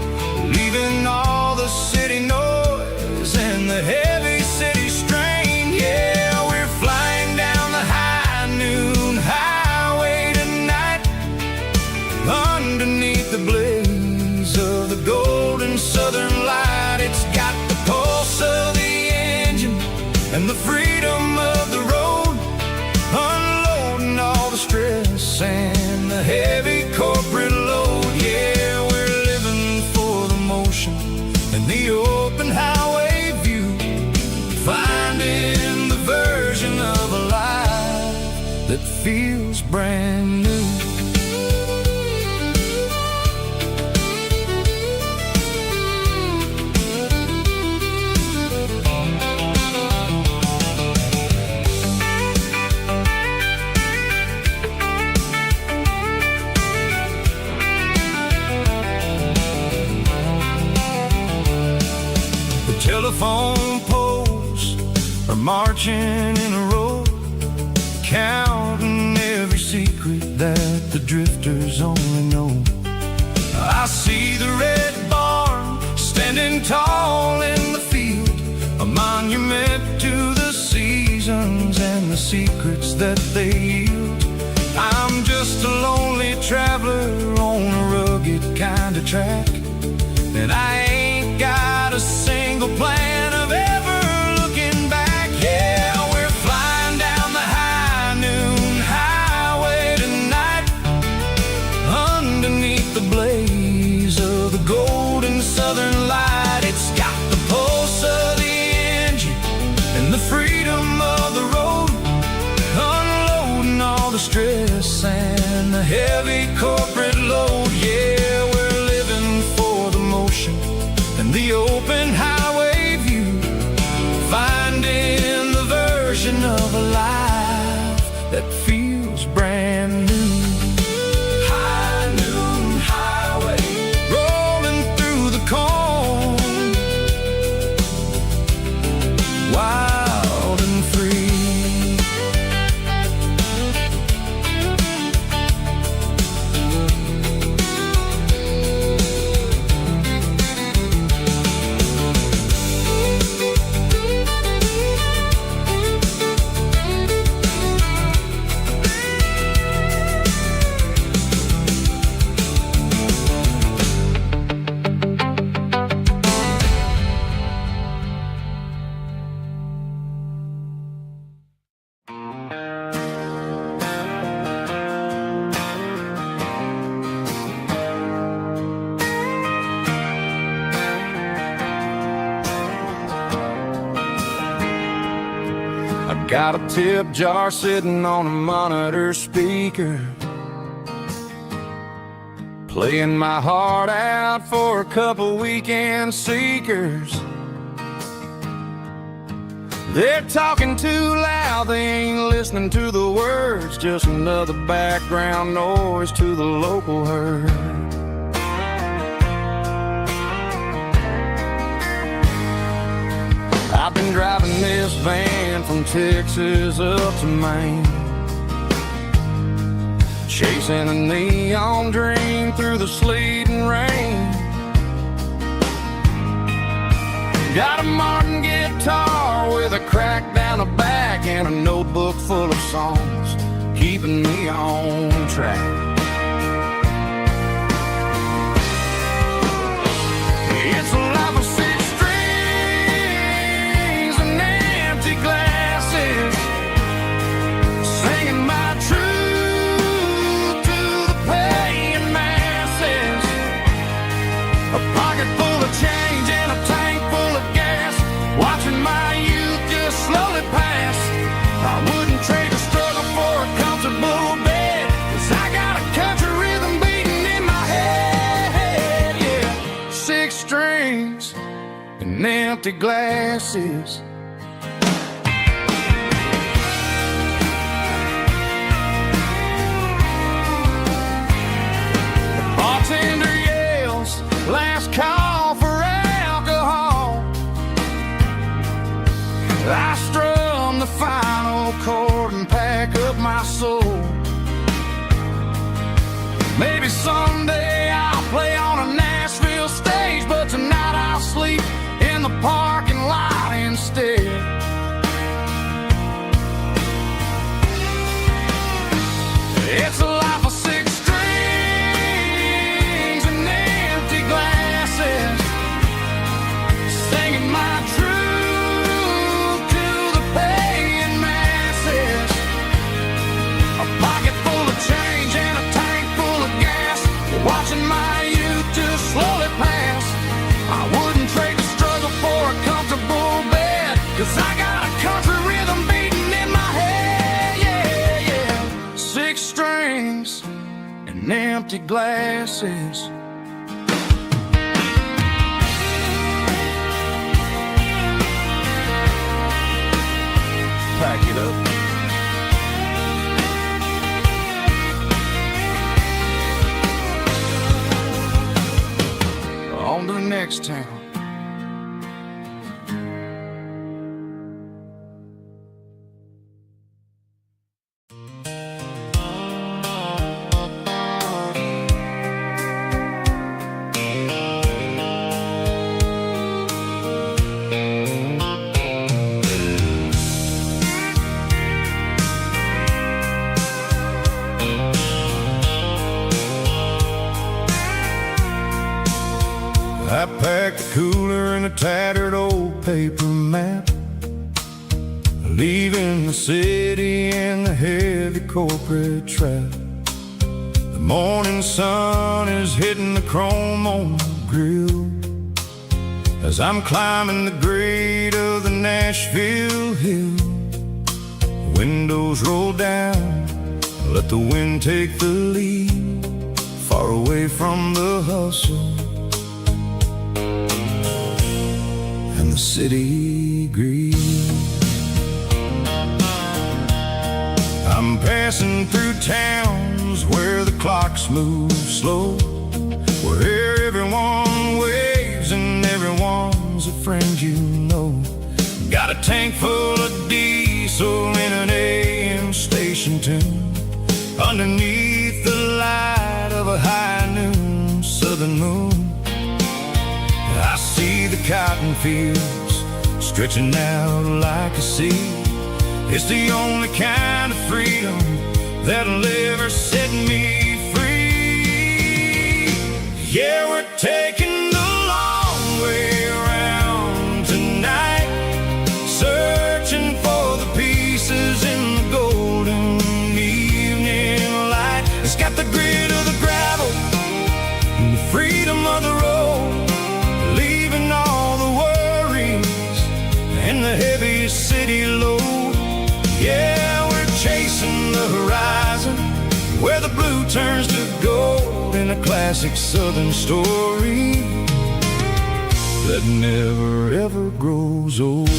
leaving all the city noise and the heavy city strain. Yeah, we're flying down the high noon highway tonight, underneath the blaze of the golden southern light. It's got the pulse of the engine and the freedom of the road, unloading all the stress and the heavy corporate load. Yeah, we're living for the motion and the open highway view, finding the version of a life that feels brand new. Telephone poles are marching in a row, counting every secret that the drifters only know. I see the red barn standing tall in the field, a monument to the seasons and the secrets that they yield. I'm just a lonely traveler on a rugged kind of track, and I ain't got a single plan of ever looking back. Yeah, we're flying down the high noon highway tonight, underneath the blaze of the golden southern light. It's got the pulse of the engine and the freedom of the road, unloading all the stress and the heavy corporate load. Yeah, we're living for the motion and the open highway view, finding the version of a life that feels brand new. High noon highway, rolling through the corn, wild and free. Got a tip jar sitting on a monitor speaker, playing my heart out for a couple weekend seekers. They're talking too loud, they ain't listening to the words, just another background noise to the local herd. I've been driving this van from Texas up to Maine, chasing a neon dream through the sleet and rain. Got a Martin guitar with a crack down the back and a notebook full of songs. Keep keeping me on track. It's a life of six strings and empty glasses, singing my truth to the paying masses. A pocket full of change and a tank full of gas, watching my youth just slowly pass. I wouldn't trade the struggle for a comfortable bed, 'cause I got a country rhythm beating in my head. Yeah, six strings and empty glasses. The bartender yells, last call for alcohol. I strum the final chord and pack up my soul. Maybe someday I'll play on a Nashville stage, but tonight I'll sleep in the parking lot instead. It's a life of six strings and empty glasses, singing my truth to the paying masses. A pocket full of change and a tank full of gas, watching my youth just slowly pass. I wouldn't trade the struggle for a comfortable bed, 'cause I got a country rhythm beating in my head. Yeah, yeah. Six strings and empty glasses. Pack it up. On to the next town. I packed a cooler and a tattered old paper map, leaving the city and the heavy corporate trap. The morning sun is hitting the chrome on the grill as I'm climbing the grade of the Nashville hill. The windows roll down, let the wind take the lead, far away from the hustle and the city green. I'm passing through towns where the clocks move slow, where everyone waves and everyone's a friend you know. Got a tank full of diesel in an AM station tune, underneath the light of a high noon southern moon. I see the cotton fields stretching out like a sea. It's the only kind of freedom that'll ever set me free. Yeah, we're taking the long way around tonight, searching for the pieces in the golden evening light. It's got the grit of the gravel and the freedom of the road, leaving all the worries and the heavy city load. Yeah, we're chasing the horizon, where the blue turns to gold, in a classic southern story that never ever grows old.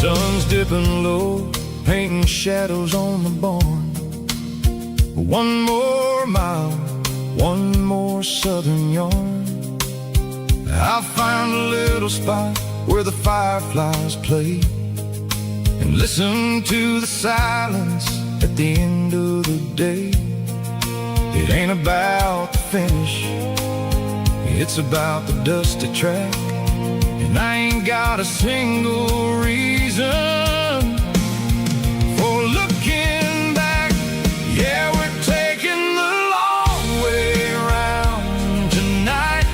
Sun's dipping low, painting shadows on the barn. One more mile, one more southern yarn. I'll find a little spot where the fireflies play, and listen to the silence at the end of the day. It ain't about the finish, it's about the dusty track. And I ain't got a single reason for looking back. Yeah, we're taking the long way around tonight,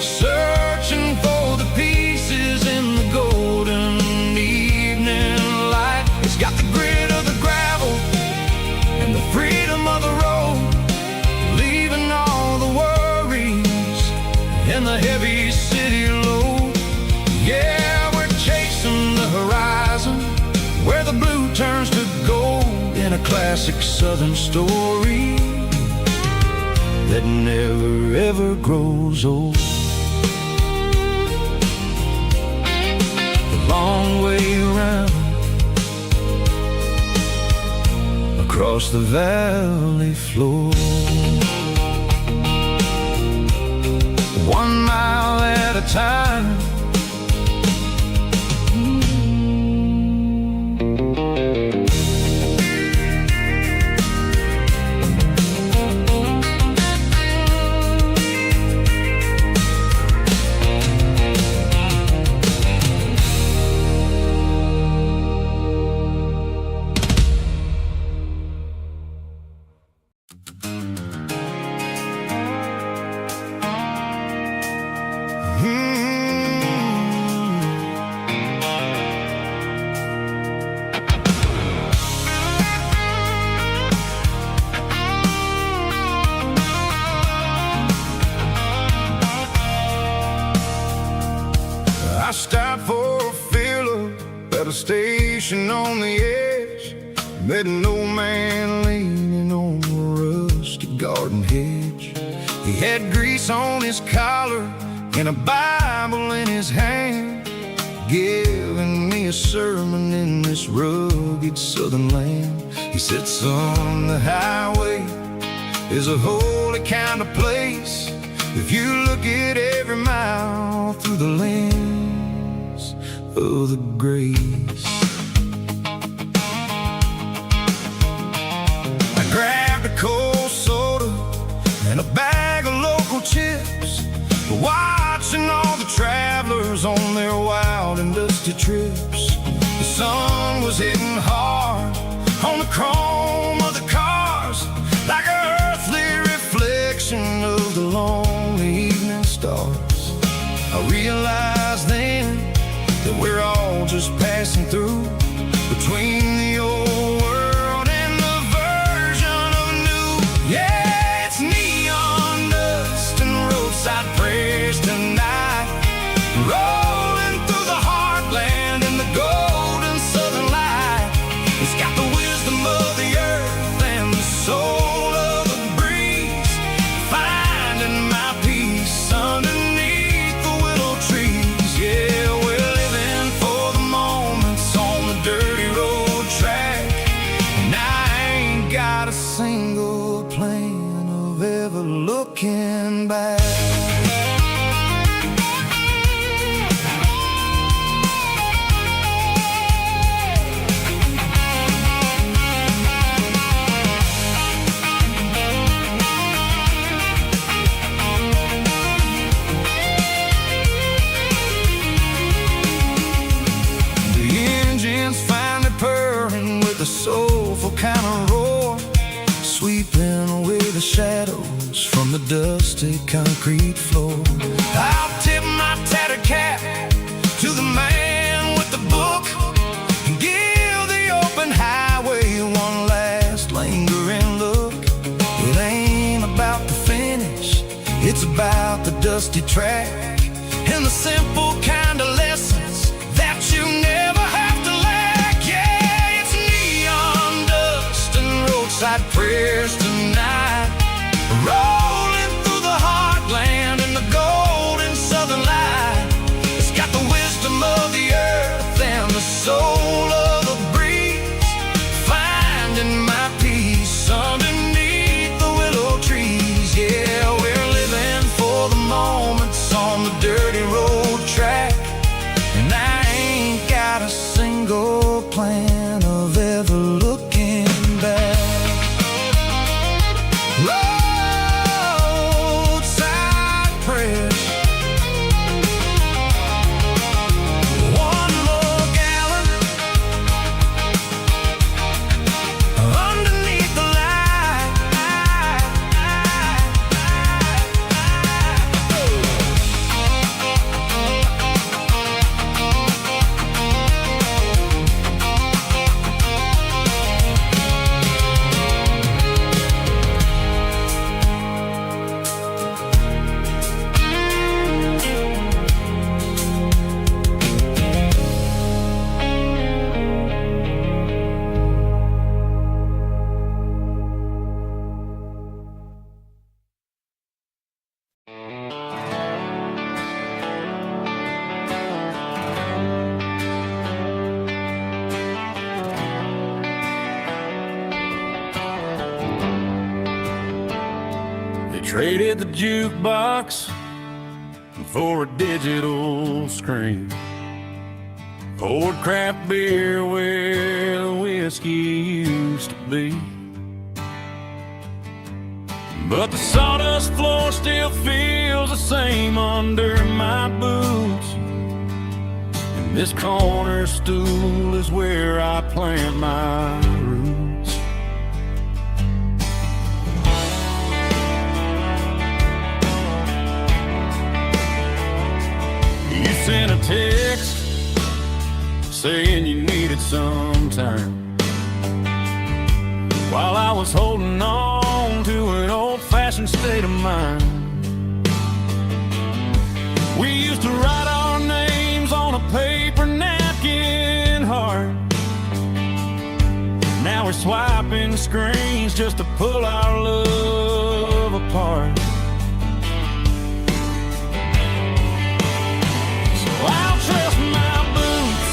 searching for the pieces in the golden evening light. It's got the grit of the gravel and the freedom of the road, leaving all the worries and the heavy city load. Yeah, we're chasing the horizon, where the blue turns to gold, in a classic southern story that never ever grows old. The long way around, across the valley floor, 1 mile at a time. I stopped for a fill-up at a station on the edge, met an old man leaning on a rusty garden hedge. He had grease on his collar and a Bible in his hand, giving me a sermon in this rugged southern land. He said, son, the highway is a holy kind of place if you look at every mile through the lens of the grace. I grabbed a cold soda and a bag of local chips, watching all the travelers on their wild and dusty trips. The sun was hitting hard on the chrome of the cars, like an earthly reflection of the lonely evening stars. I realized then that we're all just passing through, between the old world and the version of new. Yeah, it's neon dust and roadside prayers tonight, rolling through the heartland in the golden southern light. It's got the wisdom of the earth and the soul of the breeze, finding my peace underneath the willow trees. Yeah, we're living for the moments on the dirty road track, and I ain't got a single plan of ever looking back. Finally purring with a soulful kind of roar, sweeping away the shadows from the dusty concrete floor. I'll tip my tattered cap to the man with the book and give the open highway one last lingering look. It ain't about the finish, it's about the dusty track and the simple kind of lessons that you never have to lack. Yeah, it's neon dust and roadside prayers tonight, rolling through the heartland in the golden southern light. It's got the wisdom of the earth and the soul of the breeze, finding my peace underneath the willow trees. Yeah, we're living for the moments on the dirty road track, press. One more gallon underneath the light. Traded the jukebox for a digital screen. Poured craft beer where the whiskey used to be. But the sawdust floor still feels the same under my boots. And this corner stool is where I plant my roots. Sent a text saying you needed some time, while I was holding on to an old-fashioned state of mind. We used to write our names on a paper napkin heart. Now we're swiping screens just to pull our love apart. I'll trust my boots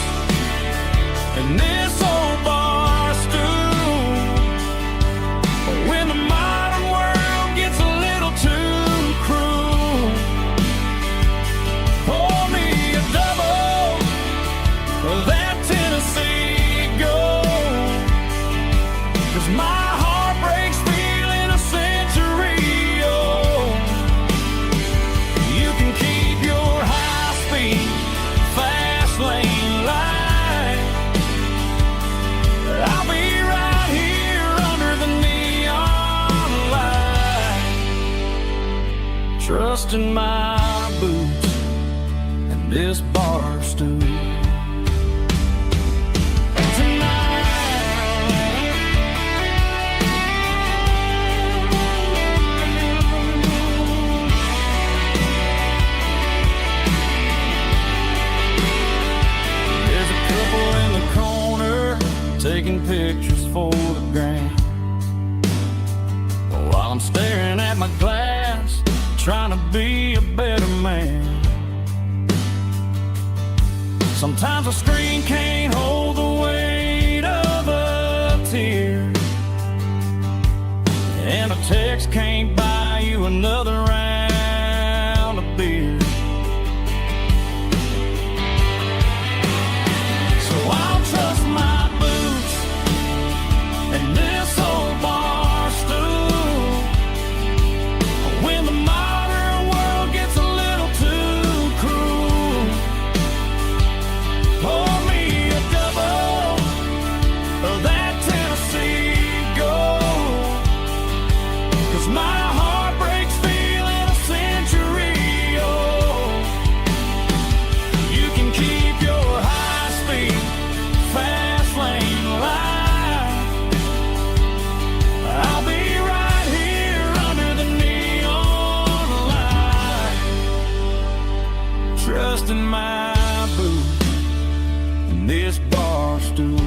and this old bar stool. When the modern world gets a little too cruel, pour me a double of that Tennessee Gold. 'Cause my heart breaks feeling a century old. You can keep your high-speed fast lane light. I'll be right here under the neon light, trusting my boots and this bar stool. Taking pictures for the gram, while I'm staring at my glass, trying to be a better man. Sometimes a screen can't hold the weight of a tear, and a text can't buy you another round of beer. So I'll trust my and this old bar stool. When the modern world gets a little too cruel, pour me a double of that Tennessee Gold. 'Cause my heart breaks feeling a century old. You can keep your high-speed fast lane light. I'll be right here under the neon light, trusting my boots and this bar stool.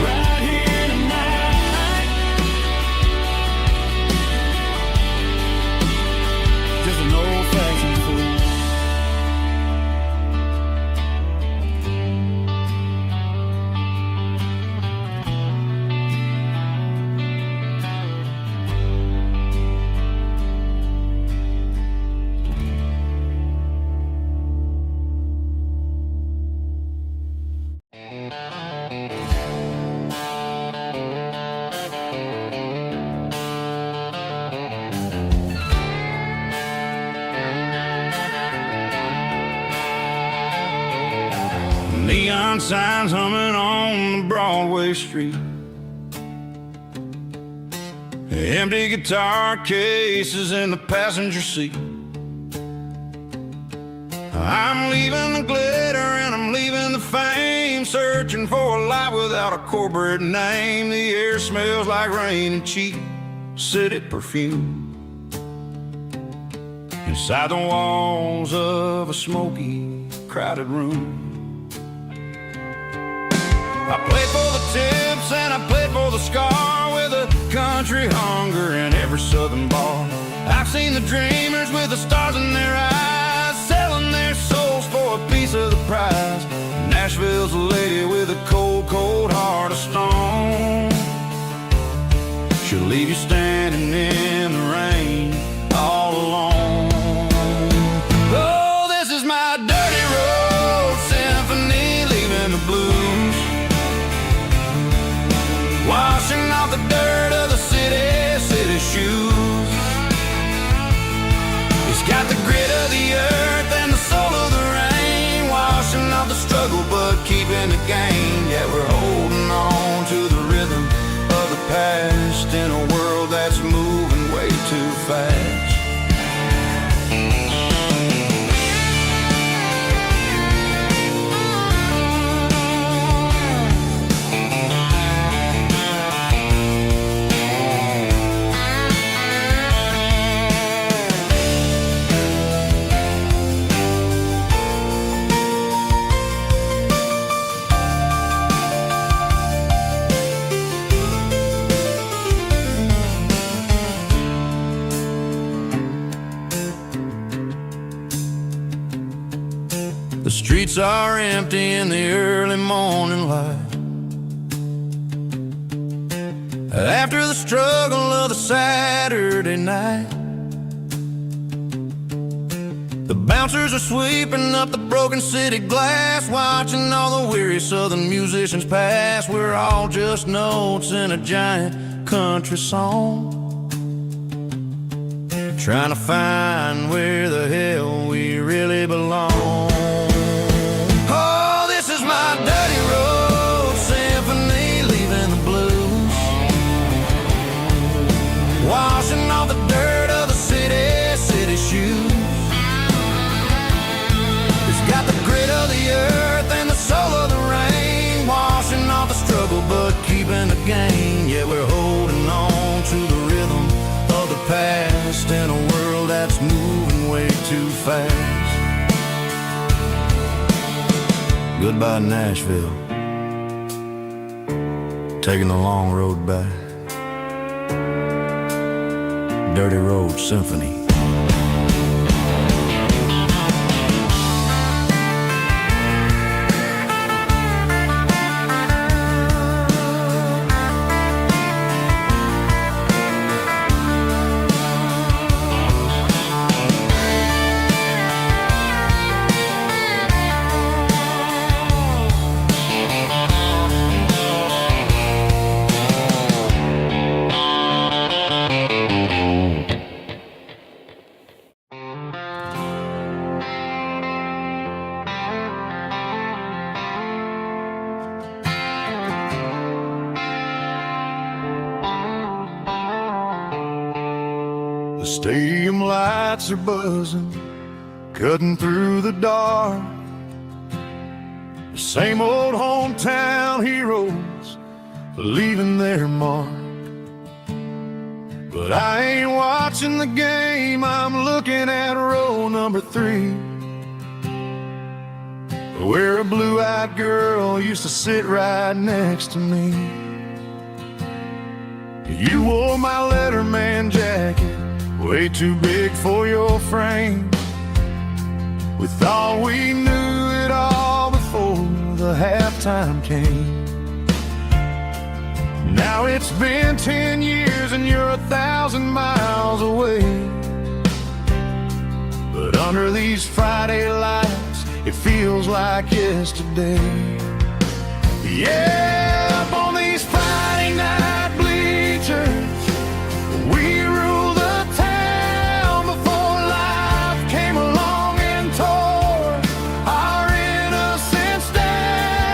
Right here tonight, just an old-fashioned fool. neon signs humming on the Broadway street. Empty guitar cases in the passenger seat. I'm leaving the glitter and I'm leaving the fame, searching for a life without a corporate name. The air smells like rain and cheap city perfume. Inside the walls of a smoky, crowded room. I played for the tips and I played for the scar, with a country hunger in every southern bar. I've seen the dreamers with the stars in their eyes, selling their souls for a piece of the prize. Nashville's a lady with a cold, cold heart of stone. She'll leave you standing in the rain all alone. Oh, this is my dirty road symphony, leaving the blues, washing off the dirt of the city shoes. It's got the grit of the earth and the soul of the rain, washing off the struggle but keeping the gain. Yeah, we're holding on to the rhythm of the past in a world that's moving way too fast. The streets are empty in the early morning light, after the struggle of the Saturday night. The bouncers are sweeping up the broken city glass, watching all the weary southern musicians pass. We're all just notes in a giant country song, trying to find where the hell we really belong. My dirty road symphony, leaving the blues, washing off the dirt of the city shoes. It's got the grit of the earth and the soul of the rain, washing off the struggle but keeping the gain. Yeah, we're holding on to the rhythm of the past in a world that's moving way too fast. Goodbye, Nashville, taking the long road back. Dirty Road Symphony. The stadium lights are buzzing, cutting through the dark. The same old hometown heroes leaving their mark. But I ain't watching the game, I'm looking at row number 3, where a blue-eyed girl used to sit right next to me. You wore my Letterman jacket, way too big for your frame. We thought we knew it all before the halftime came. Now it's been 10 years and you're 1,000 miles away. But under these Friday lights, it feels like yesterday. Yeah, up on these Friday night bleachers, we rule the town before life came along and tore our innocence down.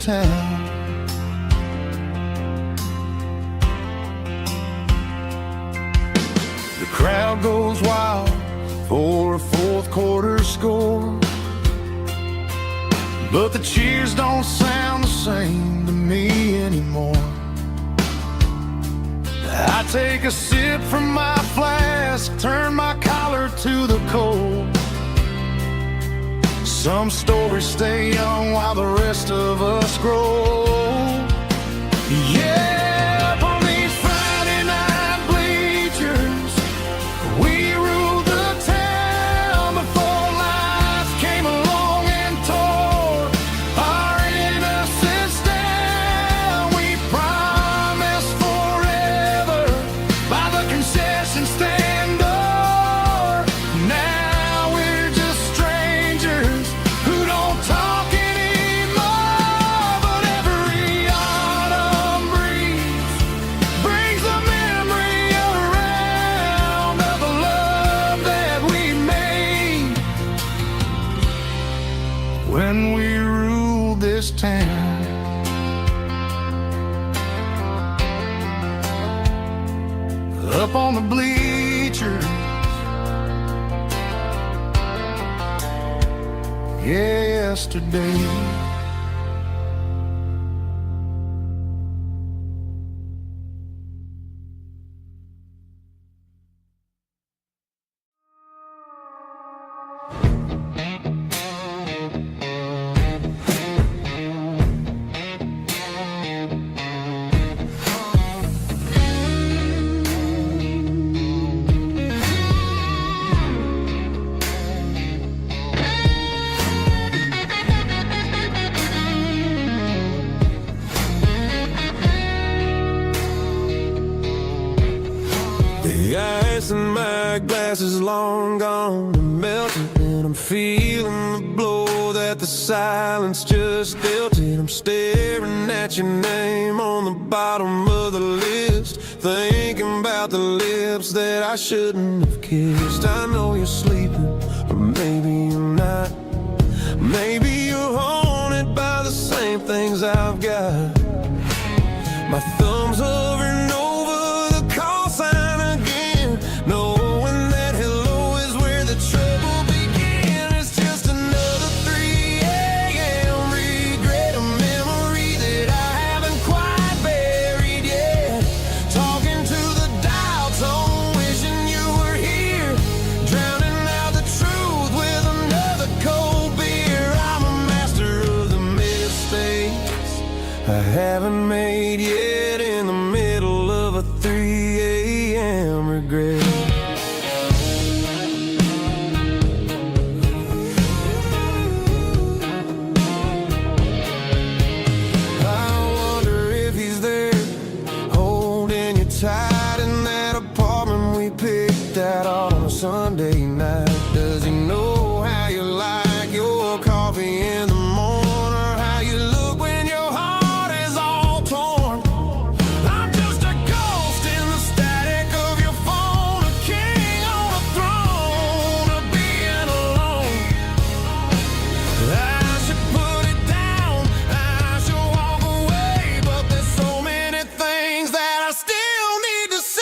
town. The crowd goes wild for a fourth quarter score, but the cheers don't sound the same to me anymore. I take a sip from my flask, turn my collar to the cold. Some stories stay young while the rest of us grow. Yeah, up on these Friday night bleachers, we ruled the town before life came along and tore our innocence down. We promised forever by the concession stand door. Now we're just strangers who don't talk anymore. But every autumn breeze brings the memory around of the love that we made when we ruled this town. Up on the bleachers, yesterday. The ice in my glass is long gone and melted, and I'm feeling the blow that the silence just dealt it. I'm staring at your name on the bottom of the list, thinking about the lips that I shouldn't have kissed. I know you're sleeping, but maybe you're not. Maybe you're haunted by the same things I've got. My thumb's hovering over the call sign again, knowing that hello is where the trouble began. It's just another 3 a.m. regret, a memory that I haven't quite buried yet. Talking to the dial tone, wishing you were here, drowning out the truth with another cold beer. I'm a master of the mistakes I haven't made yet, in the middle of a 3 a.m. regret. I wonder if he's there, holding you tight in that apartment we picked out on a Sunday night. Does he know how you like your coffee in the morning, or how you look when your heart is all torn? I'm just a ghost in the static of your phone, a king on a throne of being alone. I should put it down, I should walk away, but there's so many things that I still need to say.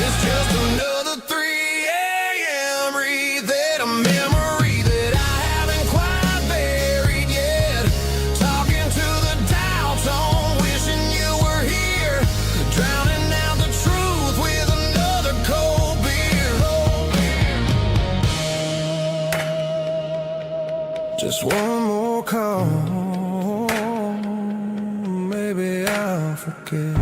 It's just another 3 a.m. reset, a memory that I haven't quite buried yet. Talking to the dial tone, wishing you were here, drowning out the truth with another cold beer. Just one more call, maybe I'll forget.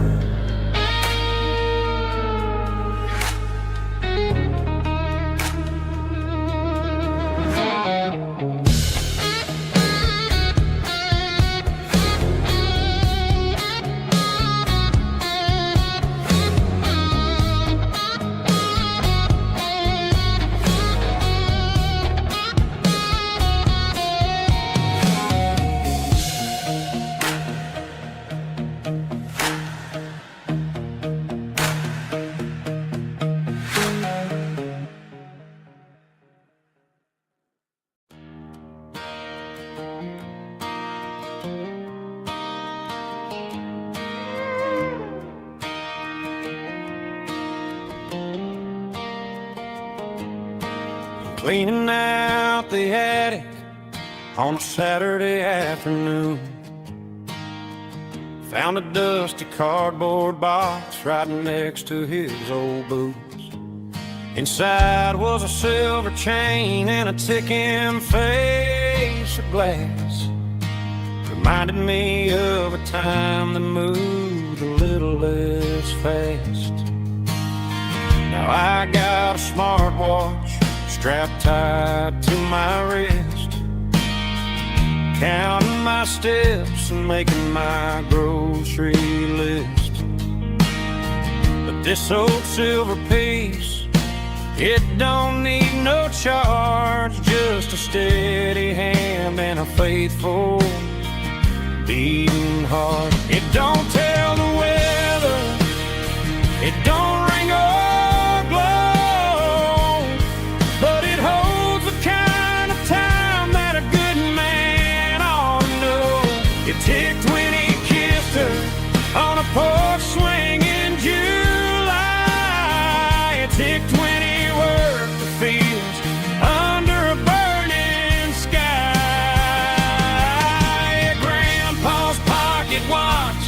cleaning out the attic on a Saturday afternoon. Found a dusty cardboard box right next to his old boots. Inside was a silver chain and a ticking face of glass. Reminded me of a time that moved a little less fast. Now I got a smartwatch strapped tight to my wrist, counting my steps and making my grocery list. But this old silver piece, it don't need no charge, just a steady hand and a faithful beating heart. It don't tell the weather, it don't ring or glow, but it holds the kind of time that a good man ought to know. It ticked when he kissed her on a porch swing in July. It ticked when he worked the fields under a burning sky. Grandpa's pocket watch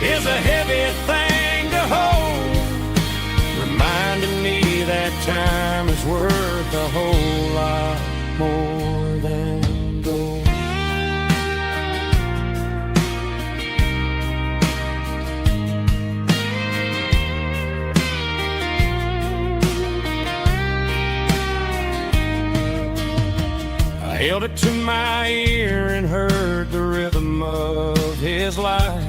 is a heavy thing to hold, reminding me that time is worth a whole lot more than gold. I held it to my ear and heard the rhythm of his life,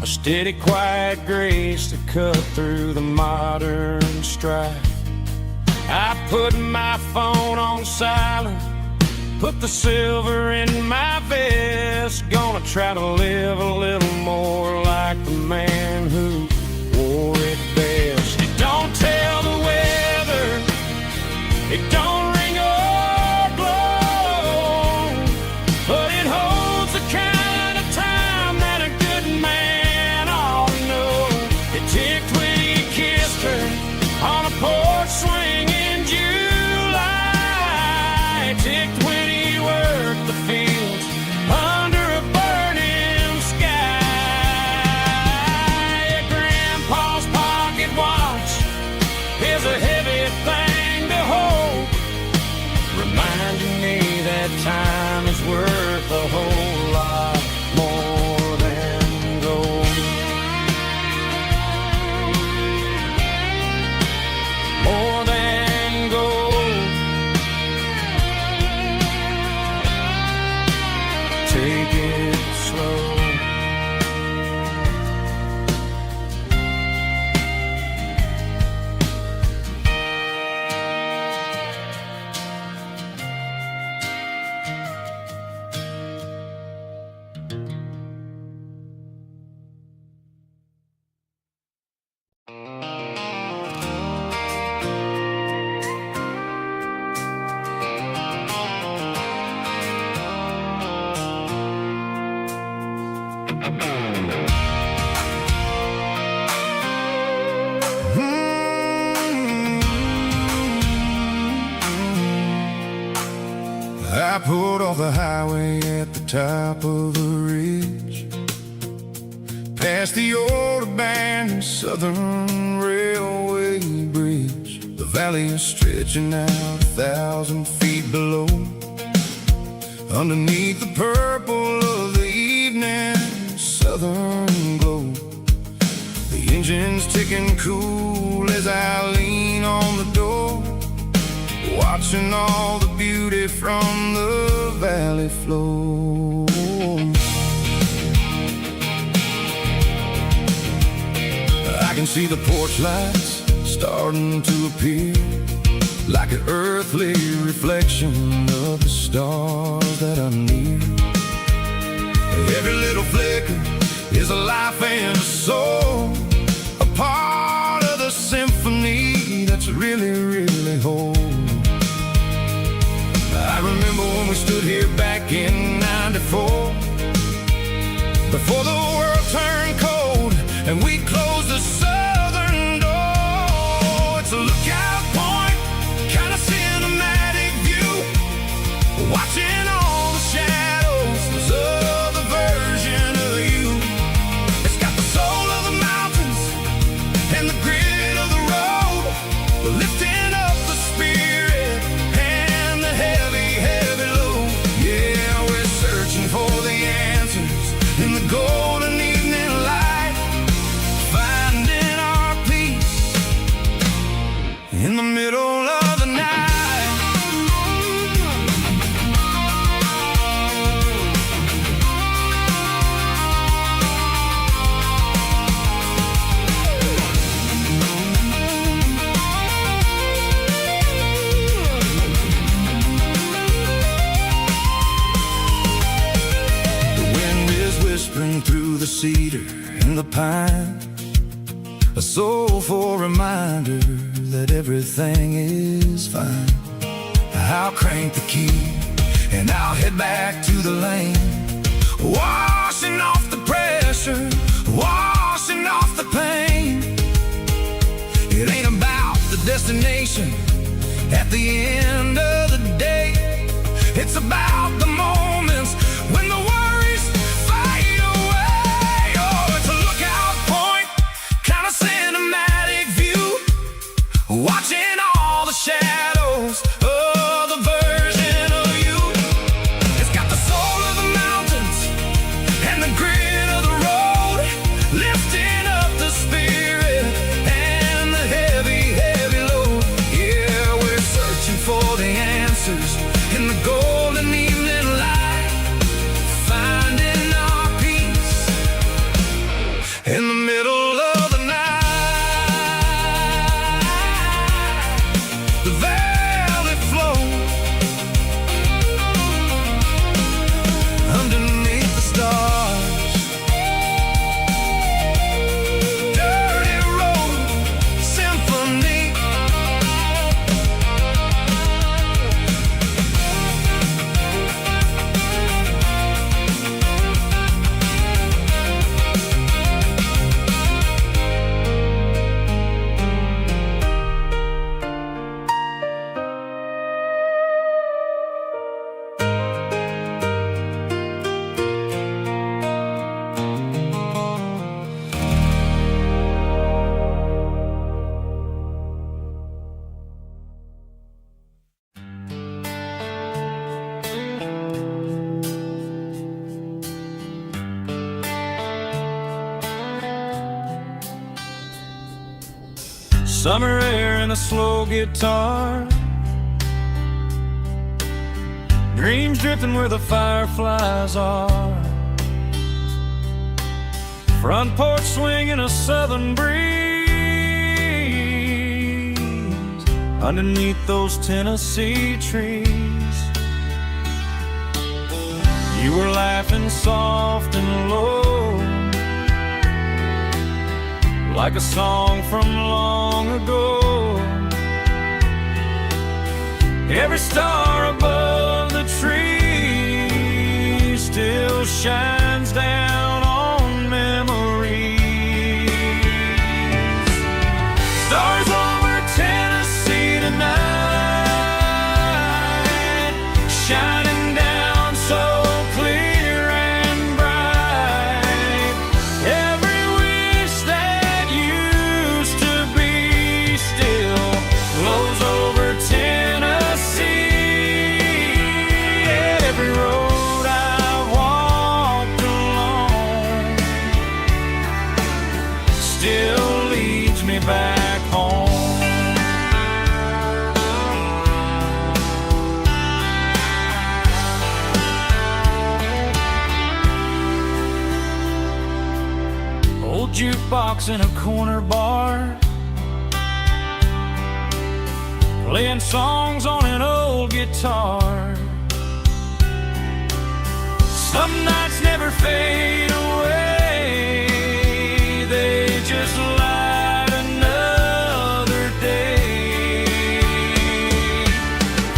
a steady, quiet grace that cut through the modern strife. I put my phone on silent, put the silver in my vest. Gonna try to live a little more like the man who wore it best. It don't tell the weather, it don't ring or glow, but it holds the kind of time that a good man ought to know. It ticked when he kissed her on a porch swing in July. It ticked when he worked the fields under a burning sky. Grandpa's pocket watch is a heavy thing to hold, reminding me that time is worth a whole lot more than gold. More than gold. Take it slow. I pulled off the highway at the top of the ridge, past the old abandoned Southern Railway bridge. The valley is stretching out 1,000 feet below, underneath the purple of the evening southern glow. The engine's ticking cool as I lean on the door, watching all the beauty from the valley flow. I can see the porch lights starting to appear, like an earthly reflection of the stars that are near. Every little flicker is a life and a soul, a part of the symphony that's really, really whole. I remember when we stood here back in '94, before the world turned cold and we closed the southern door. It's a lookout point, kind of in the pine, a soulful reminder that everything is fine. I'll crank the key and I'll head back to the lane, washing off the pressure, washing off the pain. It ain't about the destination at the end of the day. It's about the moments when the worries fade away. Oh, it's a lookout point, kind of cinematic view, watching all the shadows of the version of you. It's got the soul of the mountains and the grit of the road, lifting up the spirit and the heavy, heavy load. Yeah, we're searching for the answers in the golden evening light, finding our peace in the middle of the night. The valley flows underneath the stars. Dirty road symphony. Summer air and a slow guitar, dreams drifting where the fireflies are. Front porch swinging a southern breeze underneath those Tennessee trees. You were laughing soft and low, like a song from long ago. Every star above the tree still shines down on memories. Stars over Tennessee tonight, shining down so clear and bright. Every wish that used to be still glows over Tennessee. Every road I walked along still leads me back home. Old jukebox in a corner bar, playing songs on an old guitar. Some nights never fade away, they just light another day.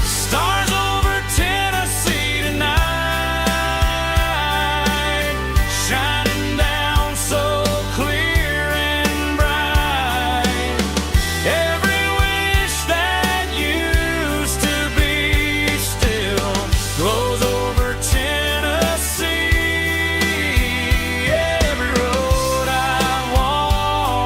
Stars over Tennessee tonight, shining down so clear and bright. Every wish that used to be still glows over Tennessee. Every road I walk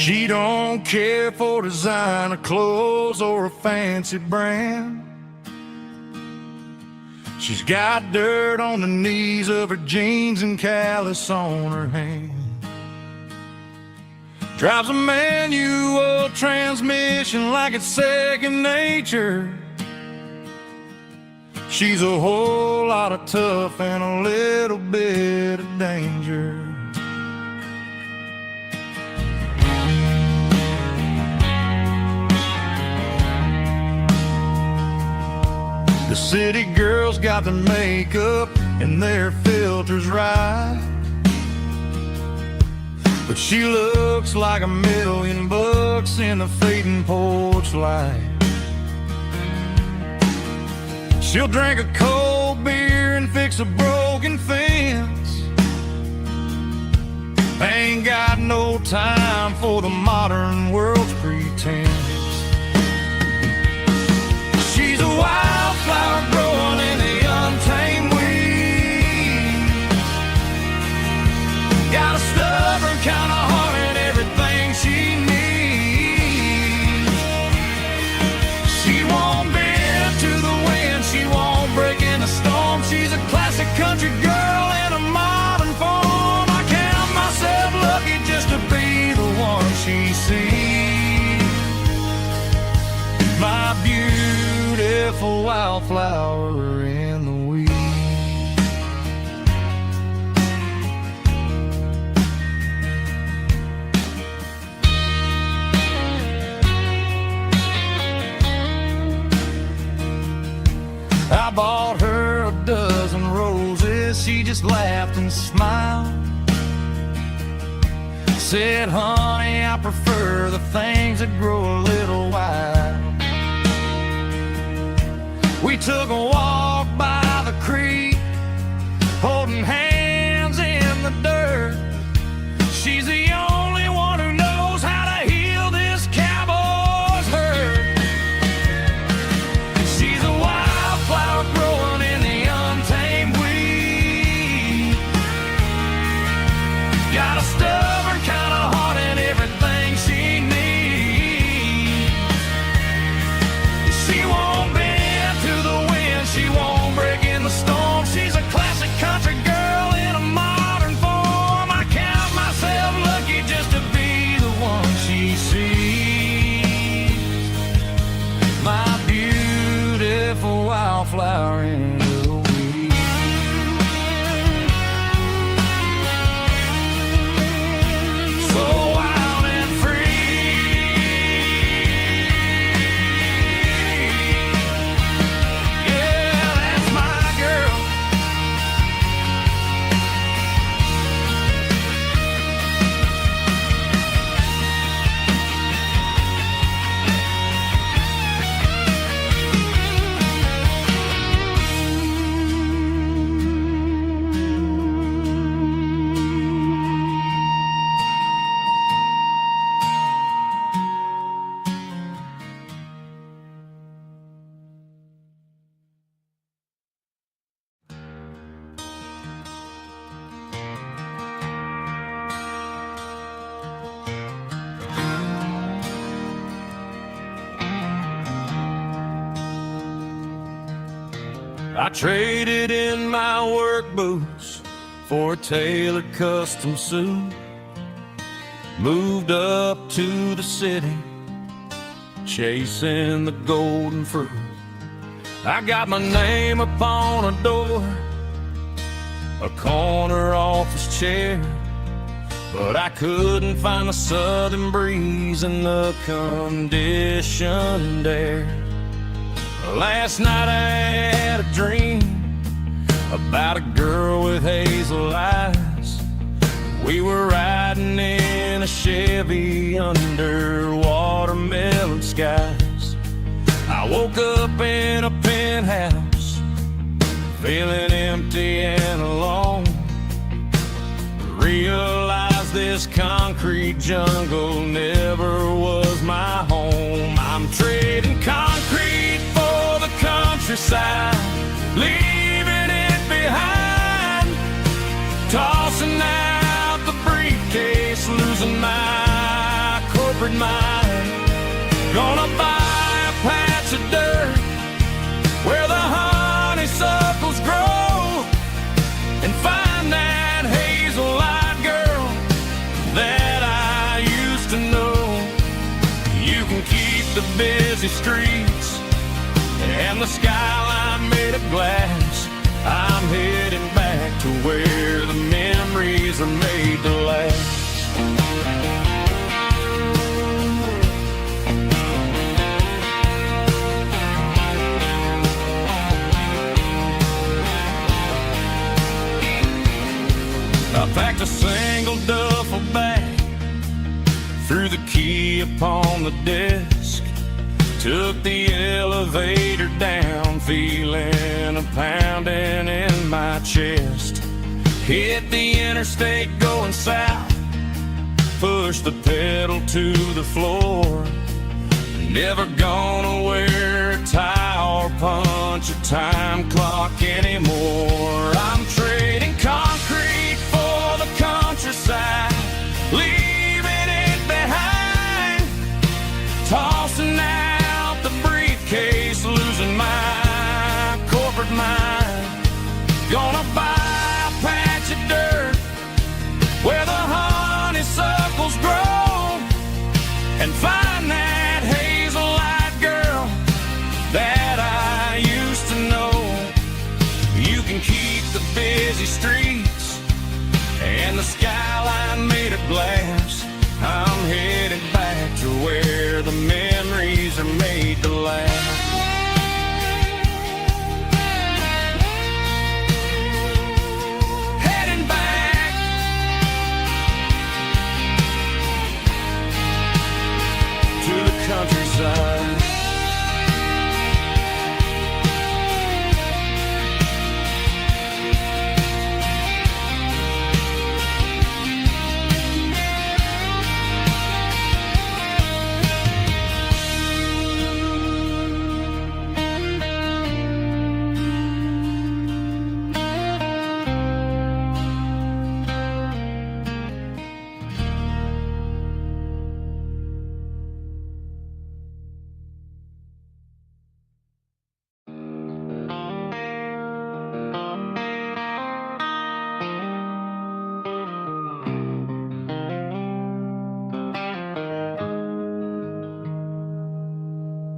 She don't care for designer clothes or a fancy brand. She's got dirt on the knees of her jeans and callus on her hand. Drives a manual transmission like it's second nature. She's a whole lot of tough and a little bit of danger. The city girls got their makeup and their filters right, but she looks like $1,000,000 in the fading porch light. She'll drink a cold beer and fix a broken fence. Ain't got no time for the modern world's pretense. She's a wildflower growing in the untamed weeds. Got a stubborn kind of heart and everything she needs. She won't bend to the wind, she won't break in the storm. She's a classic country girl in a modern form. I count myself lucky just to be the one she sees. My beautiful wildflower in the weeds. I bought her a dozen roses, she just laughed and smiled. Said, honey, I prefer the things that grow a little wild. We took a walk by the creek, holding hands in the dirt. She's the only one who knows how to heal this cowboy's hurt. She's a wildflower growing in the untamed weed. Got a stubborn kind of heart and everything she needs. She won't bend to the wind, she won't break in the storm. She's a classic country girl in a modern form. I count myself lucky just to be the one she sees. My beautiful wildflower in the weeds. So wild and free. Yeah, that's my girl. I traded in my work boots for a tailored custom suit. Moved up to the city, chasing the golden fruit. I got my name upon a door, a corner office chair, but I couldn't find the southern breeze in the conditioned air. Last night I had a dream about a girl with hazel eyes. We were riding in a Chevy under watermelon skies. I woke up in a penthouse, feeling empty and alone. Realized this concrete jungle never was my home. I'm trading concrete for the countryside, leaving it behind, tossing out the briefcase, losing my cool. mine. Gonna buy a patch of dirt where the honeysuckles grow and find that hazel-eyed girl that I used to know. You can keep the busy streets and the skyline made of glass. I'm heading back to where the memories are made to last. I packed a single duffel bag, threw the key upon the desk, took the elevator down, feeling a pounding in my chest. Hit the interstate going south, pushed the pedal to the floor. Never gonna wear a tie or punch a time clock anymore. I'm trading concrete for the countryside, leaving it behind, tossing out the briefcase, losing my corporate mind. Gonna buy a patch of dirt where the honeysuckles grow and find that hazel-eyed girl that I used to know. You can keep the busy streets and the skyline made of glass. I'm headed back to where the memories are made to last. Heading back to the countryside.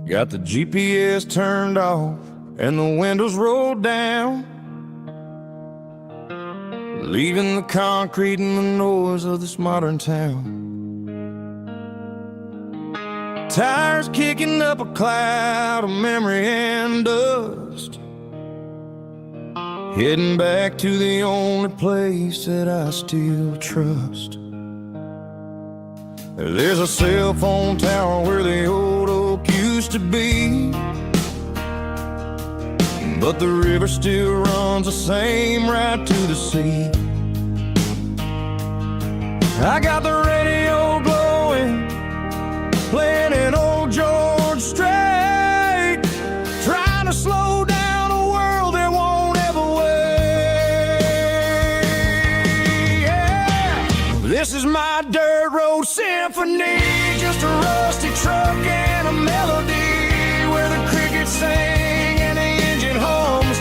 Got the GPS turned off and the windows rolled down, leaving the concrete and the noise of this modern town. Tires kicking up a cloud of memory and dust, heading back to the only place that I still trust. There's a cell phone tower where the old oak used to be, but the river still runs the same right to the sea. I got the radio glowing, playing an old George Strait, trying to slow down a world that won't ever wait. Yeah. This is my dirt road symphony, just a rusty truck and a melody where the crickets sing and the engine hums,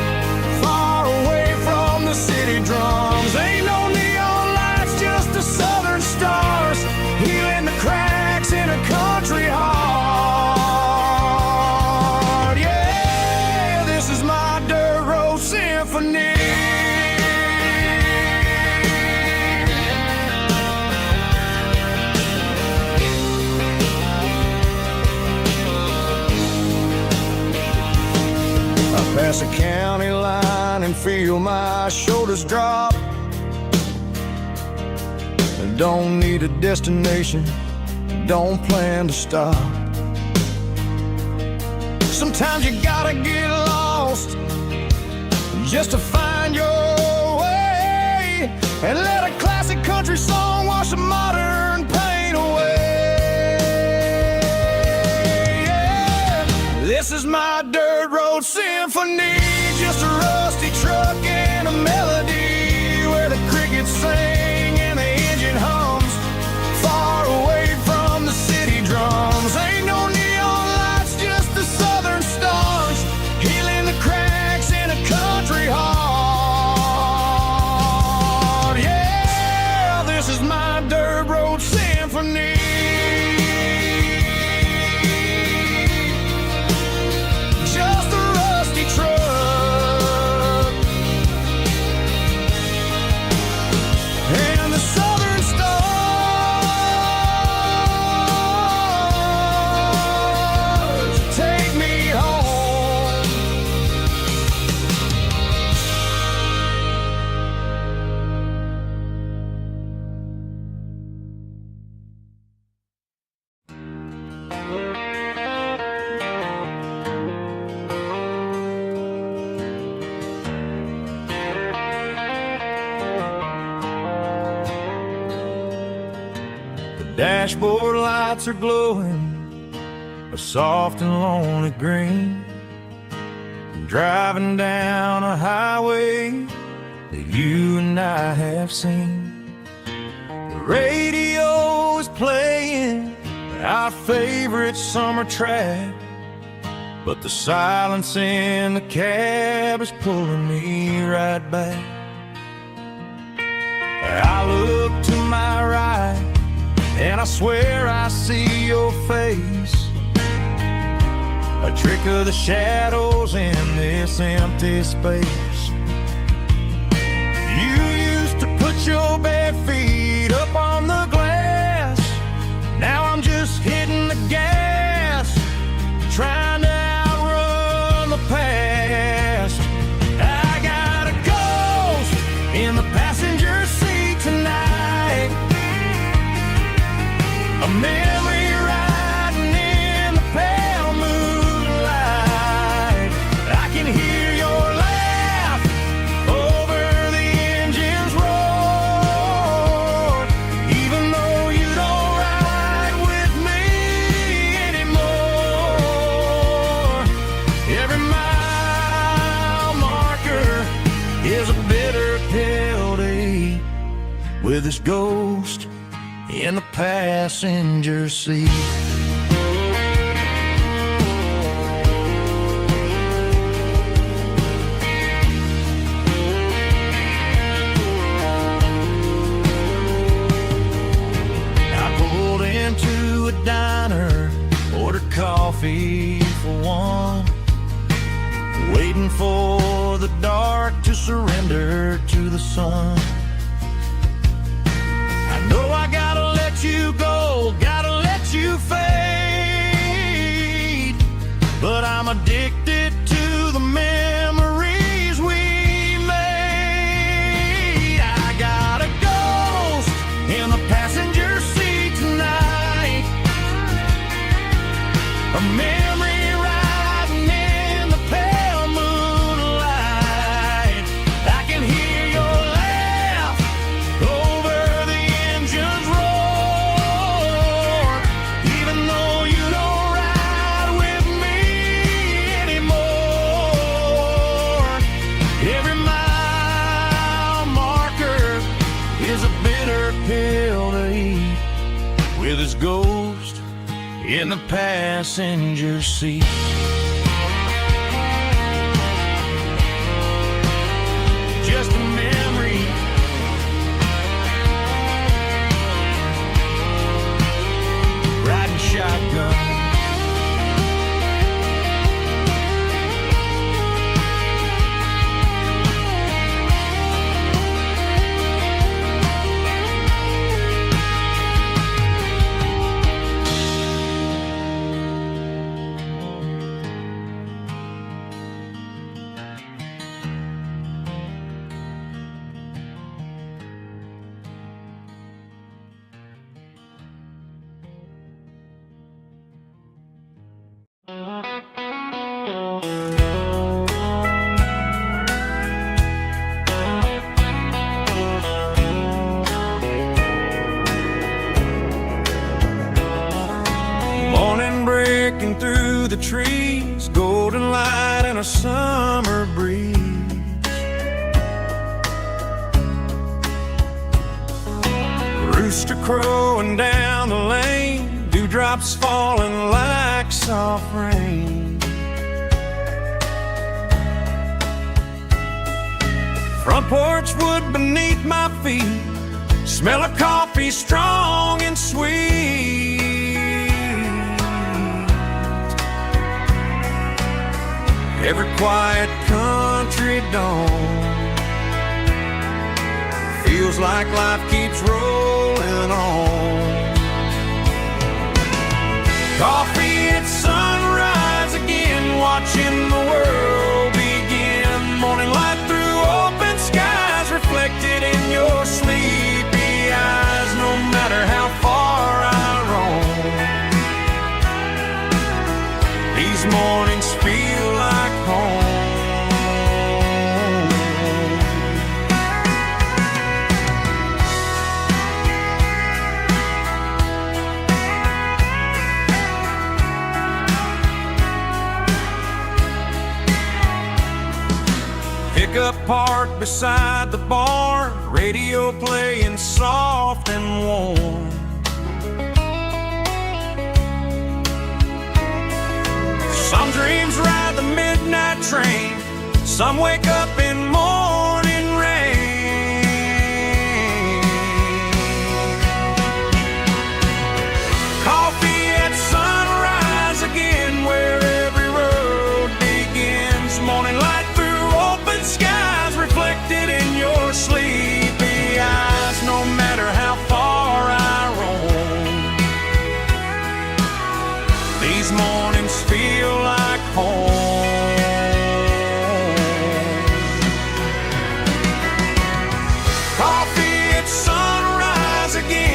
far away from the city drums. Ain't no neon lights, just the southern stars, healing the cracks in a country heart. Yeah, this is my dirt road symphony. Pass a county line and feel my shoulders drop. Don't need a destination, don't plan to stop. Sometimes you gotta get lost just to find your way, and let a classic country song wash a modern pain away. Yeah. This is my dirt road symphony, just a rusty truck and a melody where the crickets sing and the engine hums, far away from the city Dashboard lights are glowing a soft and lonely green. I'm driving down a highway that you and I have seen. The radio is playing our favorite summer track, but the silence in the cab is pulling me right back. I look to my right and I swear I see your face, a trick of the shadows in this empty space. You used to put your bare feet up on the glass. Now I'm just hitting the gas, trying to outrun the past. I got a ghost in the passenger seat tonight, a memory riding in the pale moonlight. I can hear your laugh over the engine's roar, even though you don't ride with me anymore. Every mile marker is a bitter pill to eat, with this ghost in the passenger seat. I pulled into a diner, ordered coffee for one, waiting for the dark to surrender to the sun. I know I gotta let you go, gotta let you fade, but I'm addicted to the memories we made. I got a ghost in the passenger seat tonight, a memory riding in the pale moonlight. I can hear your laugh over the engine's roar, even though you don't ride with me anymore. Every mile marker is a bitter pill to eat, with his ghost in the passenger seat. Just a memory, riding shotgun. Morning breaking through the trees, golden light and a summer breeze. Rooster crowing down the lane, dewdrops falling like soft rain. Front porch wood beneath my feet, smell of coffee strong and sweet. Every quiet country dawn feels like life keeps rolling on. Coffee at sunrise again, watching the world begin. Morning light through open skies, reflected in your sleepy eyes. No matter how far I roam, these mornings feel like home. Pickup parked beside the bar, radio playing soft and warm. Some dreams ride the midnight train, some wake up in morning rain. Coffee at sunrise again, where every road begins. Morning light through open skies, reflected in your sleepy eyes. No matter how far I roam, these mornings feel like home. Coffee at sunrise again,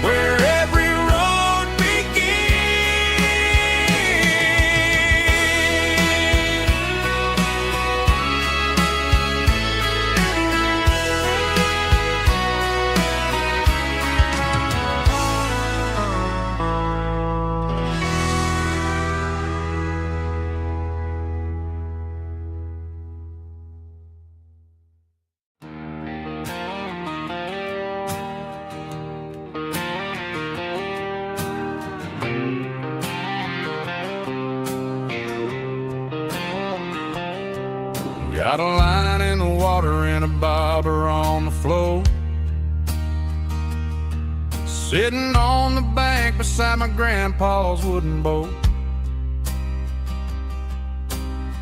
where every road got a line in the water and a bobber on the floor. Sitting on the bank beside my grandpa's wooden boat.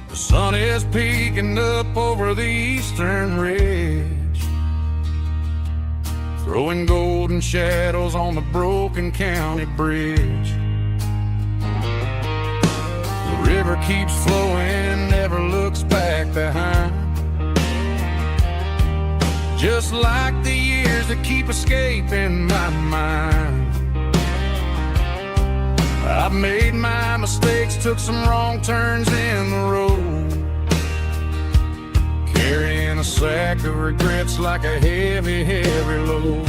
The sun is peeking up over the eastern ridge, throwing golden shadows on the broken county bridge. The river keeps flowing, never looks back behind, just like the years that keep escaping my mind. I've made my mistakes, took some wrong turns in the road, carrying a sack of regrets like a heavy, heavy load.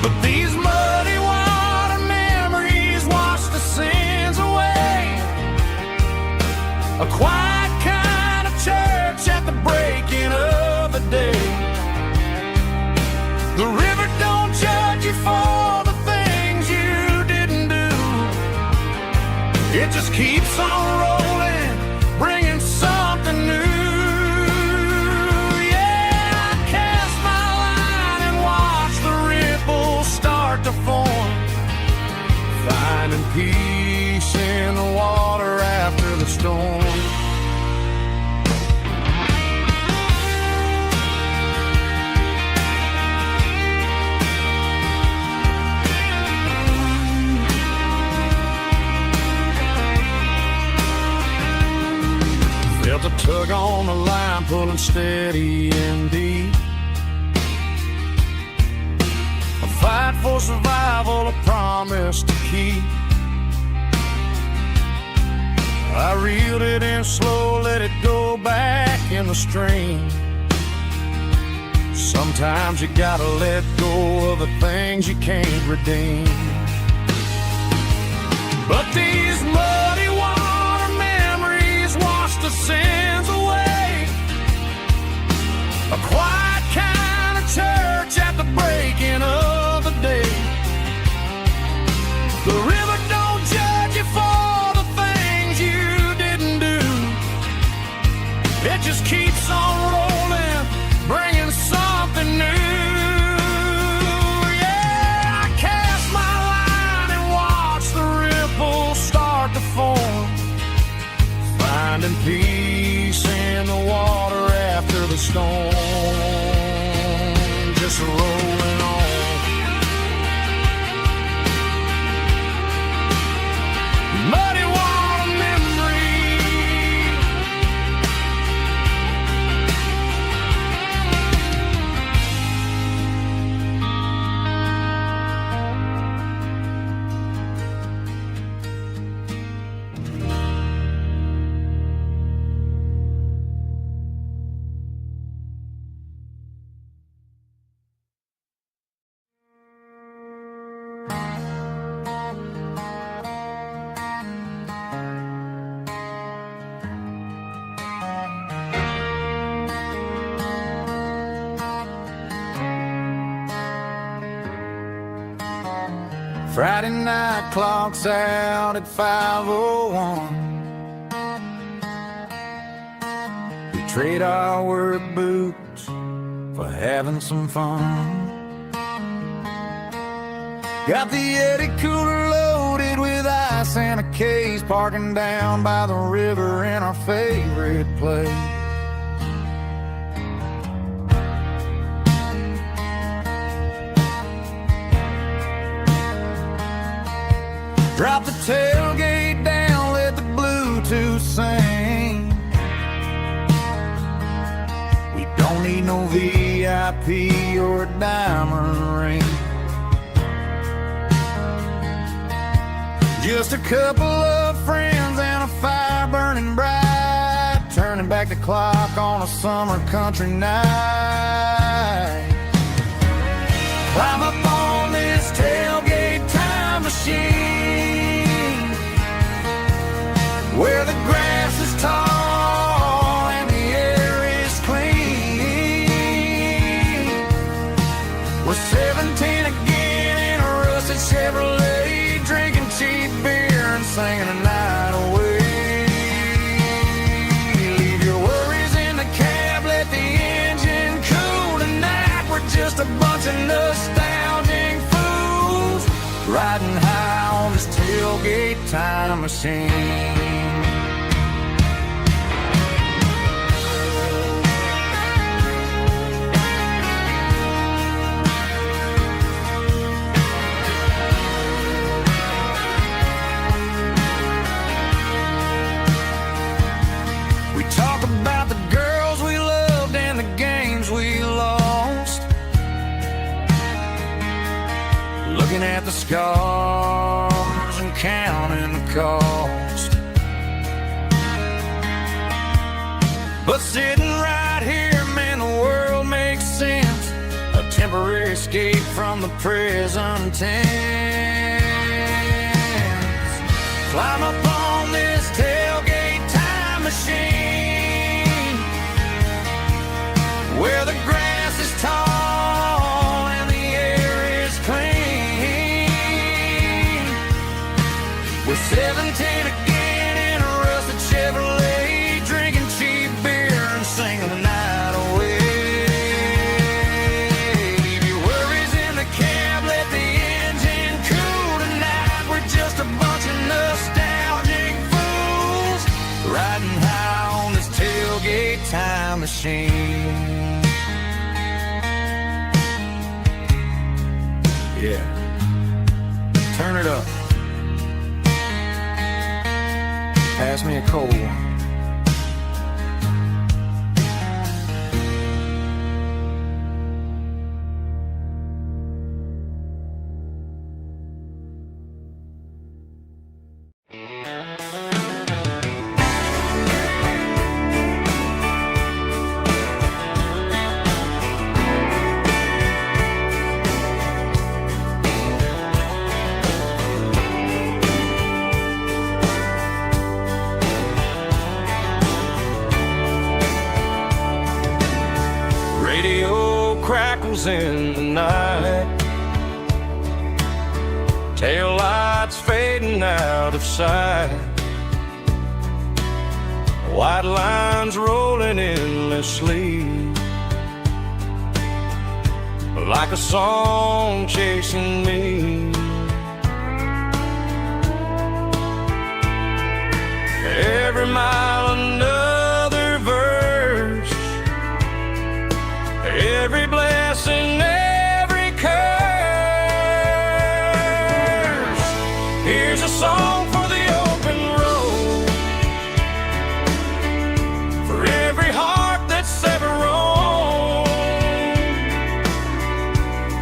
But these muddy water memories wash the sins away. A quiet kind of church at the breaking of the day. The river don't judge you for the things you didn't do. It just keeps on rolling, bringing something new. Yeah, I cast my line and watch the ripples start to form, finding peace in the water after the storm. Felt a tug on the line, pulling steady and deep. A fight for survival, a promise to keep. I reeled it in slow, let it go back in the stream. Sometimes you gotta let go of the things you can't redeem. But these muddy water memories wash the sins away. A quiet kind of church at the breaking of the day. The river don't judge you for the things you didn't do. It just keeps on rolling, bringing something new. Yeah, I cast my line and watch the ripples start to form, finding peace in the water after the storm. Just rolling on. Muddy water memory. Friday night clocks out at 5:01. We trade our work boots for having some fun. Got the Yeti cooler loaded with ice and a case, parking down by the river in our favorite place. Drop the tailgate down, let the Bluetooth sing. We don't need no VIP or a diamond ring. Just a couple of friends and a fire burning bright, turning back the clock on a summer country night. Climb up on this tailgate time machine, where the grass is tall and the air is clean. We're 17 again in a rusted Chevrolet, drinking cheap beer and singing the night away. Leave your worries in the cab, let the engine cool tonight. We're just a bunch of nostalgic fools, riding high on this tailgate time machine. Talk about the girls we loved and the games we lost, looking at the scars and counting the cost. But sitting right here, man, the world makes sense, a temporary escape from the present tense. Climb up on this tailgate time machine, where the grass is tall and the air is clean. We're 17 again in a rusted Chevrolet, drinking cheap beer and singing the night away. Leave your worries in the cab, let the engine cool tonight. We're just a bunch of nostalgic fools, riding high on this tailgate time machine. Yeah, turn it up. Pass me a cold one. Crackles in the night, tail lights fading out of sight, white lines rolling endlessly, like a song chasing me. Every mile another verse, every blessing, every curse. Here's a song for the open road, for every heart that's ever roamed,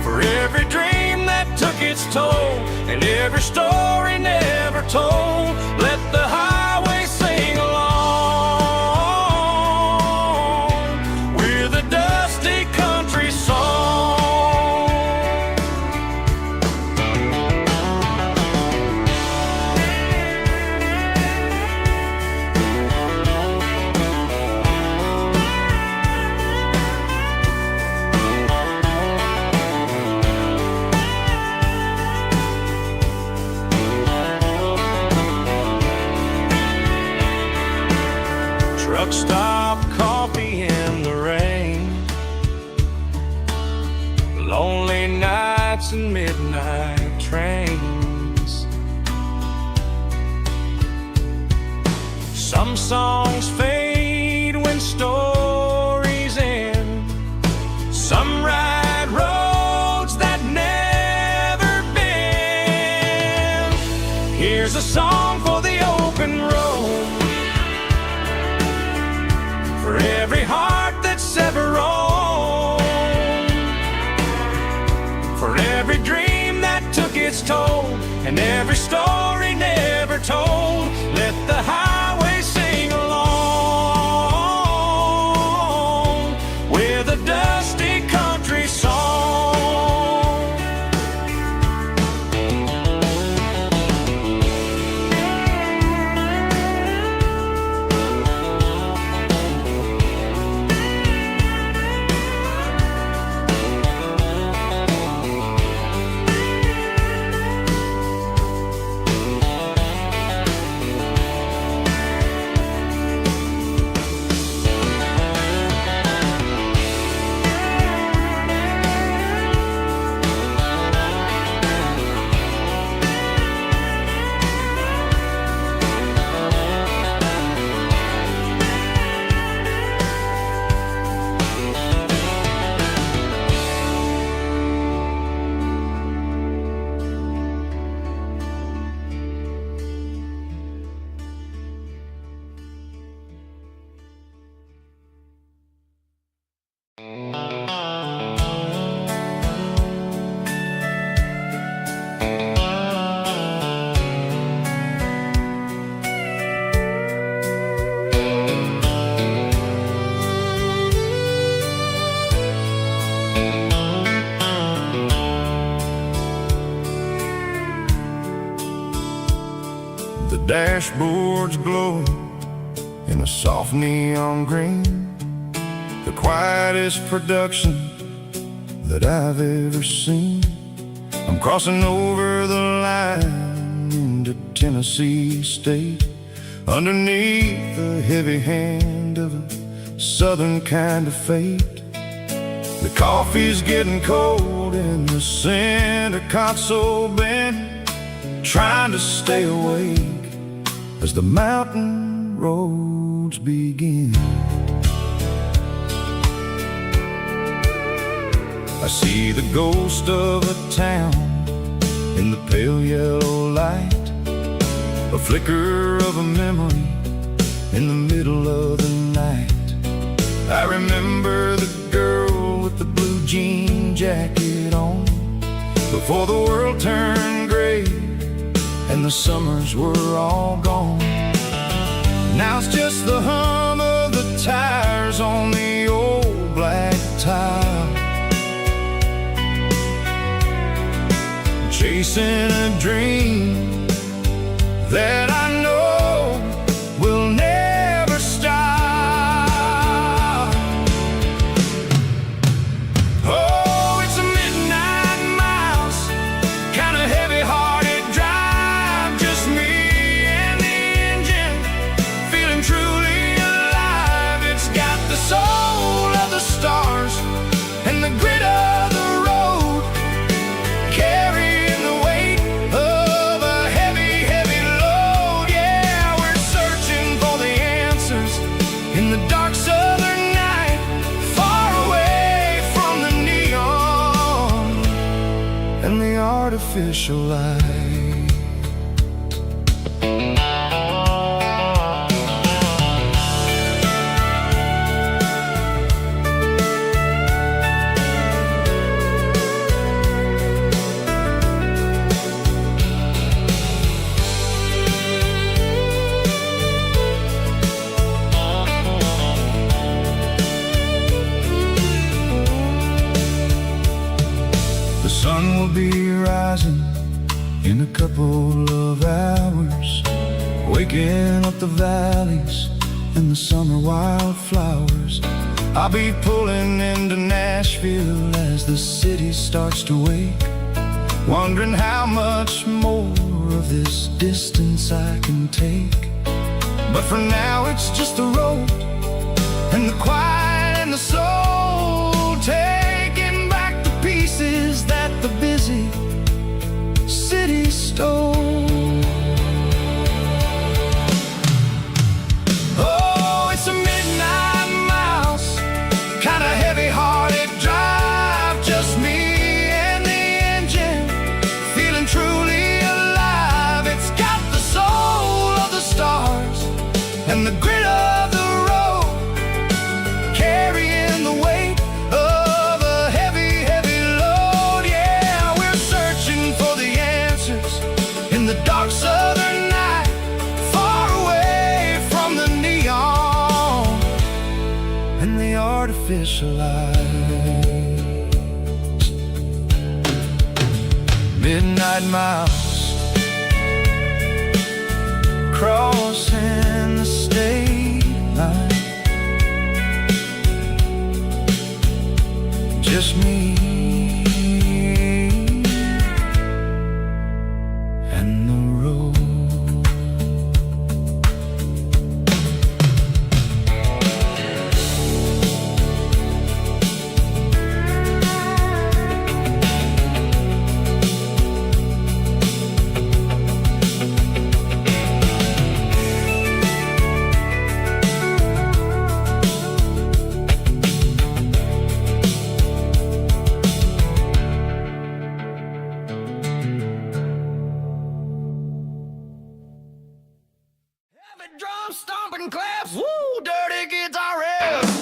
for every dream that took its toll, and every story never told. Let the highway sing along with a dusty country song. Truck stop coffee in the rain, lonely nights and midnight trains. Some songs fade when stories end. Some ride roads that never bend. Here's a song for the open road, for every heart that's ever roamed, for every dream that took its toll, and every story never told. Let the highway sing along with a dusty country song. The dashboard's glowing in a soft neon green, the quietest production that I've ever seen. I'm crossing over the line into Tennessee State, underneath the heavy hand of a southern kind of fate. The coffee's getting cold in the center console bin, trying to stay awake as the mountain roads begin. I see the ghost of a town in the pale yellow light, a flicker of a memory in the middle of the night. I remember the girl with the blue jean jacket on, before the world turned gray and the summers were all gone. Now it's just the hum of the tires on the old black tile, chasing a dream that I know will never stop. Oh, it's a midnight miles, kind of heavy-hearted drive, just me and the engine, feeling truly alive. It's got the soul of the stars and the grit of the road, carrying the weight of a heavy, heavy load. Yeah, we're searching for the answers in the dark southern night, far away from the neon and the artificial light. The sun will be rising in a couple of hours, waking up the valleys and the summer wildflowers. I'll be pulling into Nashville as the city starts to wake, wondering how much more of this distance I can take. But for now it's just the road and the quiet and the soul, taking back the pieces that the busy city stole. Oh, it's a midnight mouse, kinda heavy-hearted drive, just me and the engine, feeling truly alive. It's got the soul of the stars and the grit of the road, carrying the weight of a heavy, heavy load. Yeah, we're searching for the answers in the dark southern night, far away from the neon and the artificial lights. Midnight mouse, crossing the state line, just me and the road. Heavy drum stomping claps, woo, dirty guitar riffs.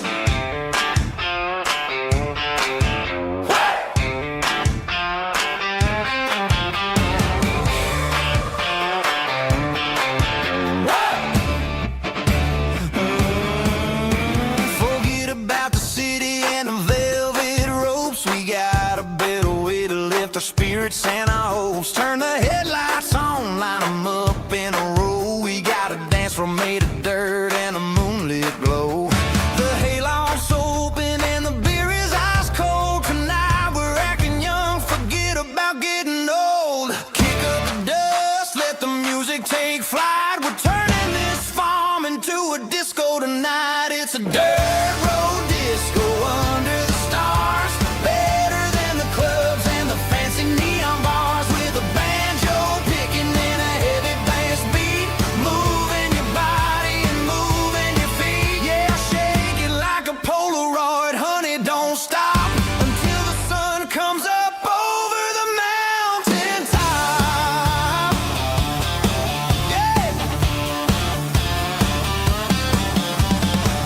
Forget about the city and the velvet ropes. We got a better way to lift our spirits and our hopes. Turn the headlights on, line them up in a row. We got a dance floor made of dirt and a moonlit glow. The hayloft's open and the beer is ice cold. Tonight we're acting young, forget about getting old. Kick up the dust, let the music take flight. We're turning this farm into a disco tonight. It's a dirt road disco under the stars, better than the clubs and the fancy neon bars. With a banjo picking in a heavy bass beat, moving your body and moving your feet. Yeah, shake it like a Polaroid, honey, don't stop until the sun comes up over the mountain top. Yeah.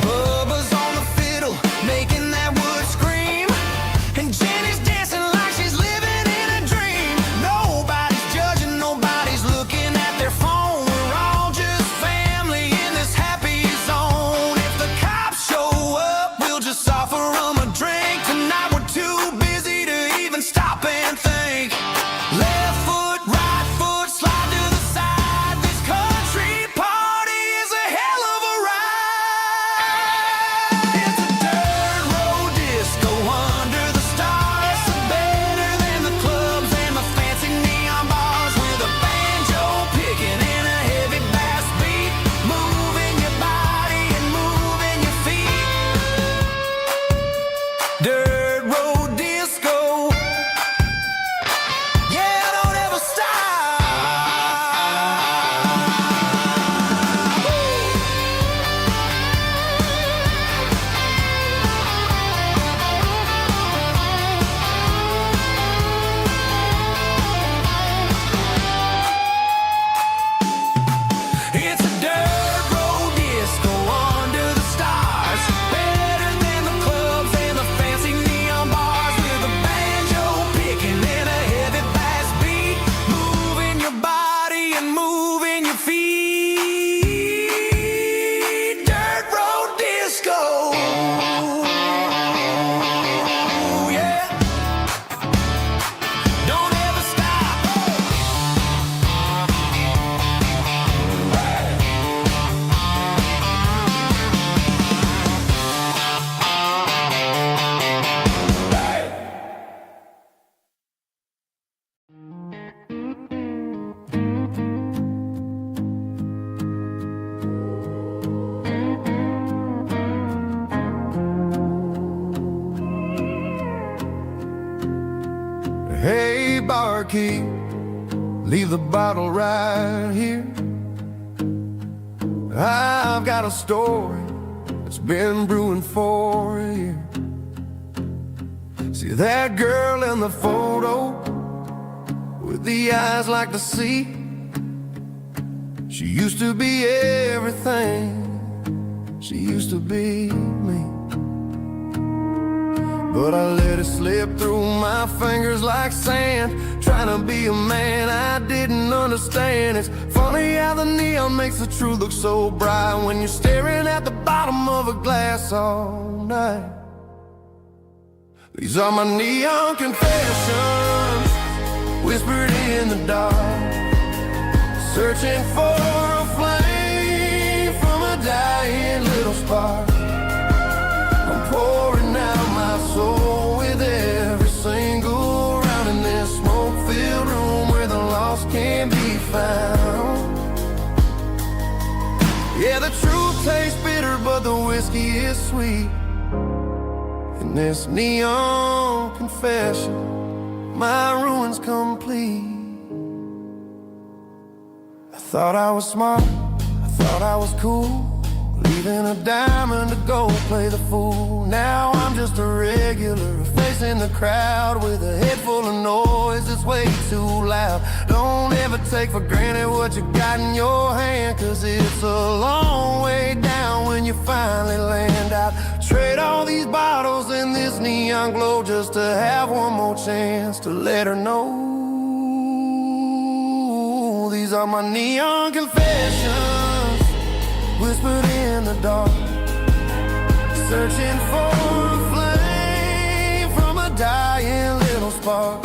Bubba's on the fiddle, car key, leave the bottle right here. I've got a story that's been brewing for a year. See that girl in the photo with the eyes like the sea? She used to be everything, she used to be me. But I let it slip through my fingers like sand, trying to be a man I didn't understand. It's funny how the neon makes the truth look so bright when you're staring at the bottom of a glass all night. These are my neon confessions, whispered in the dark, searching for a flame from a dying little spark. I'm pouring out my soul with every single round in this smoke-filled room where the lost can be found. Yeah, the truth tastes bitter, but the whiskey is sweet. In this neon confession, my ruin's complete. I thought I was smart, I thought I was cool, leaving a diamond to go play the fool. Now I'm just a regular, facing the crowd with a head full of noise that's way too loud. Don't ever take for granted what you got in your hand, cause it's a long way down when you finally land out. Trade all these bottles and this neon glow just to have one more chance to let her know. These are my neon confessions, whispered in the dark, searching for a flame from a dying little spark.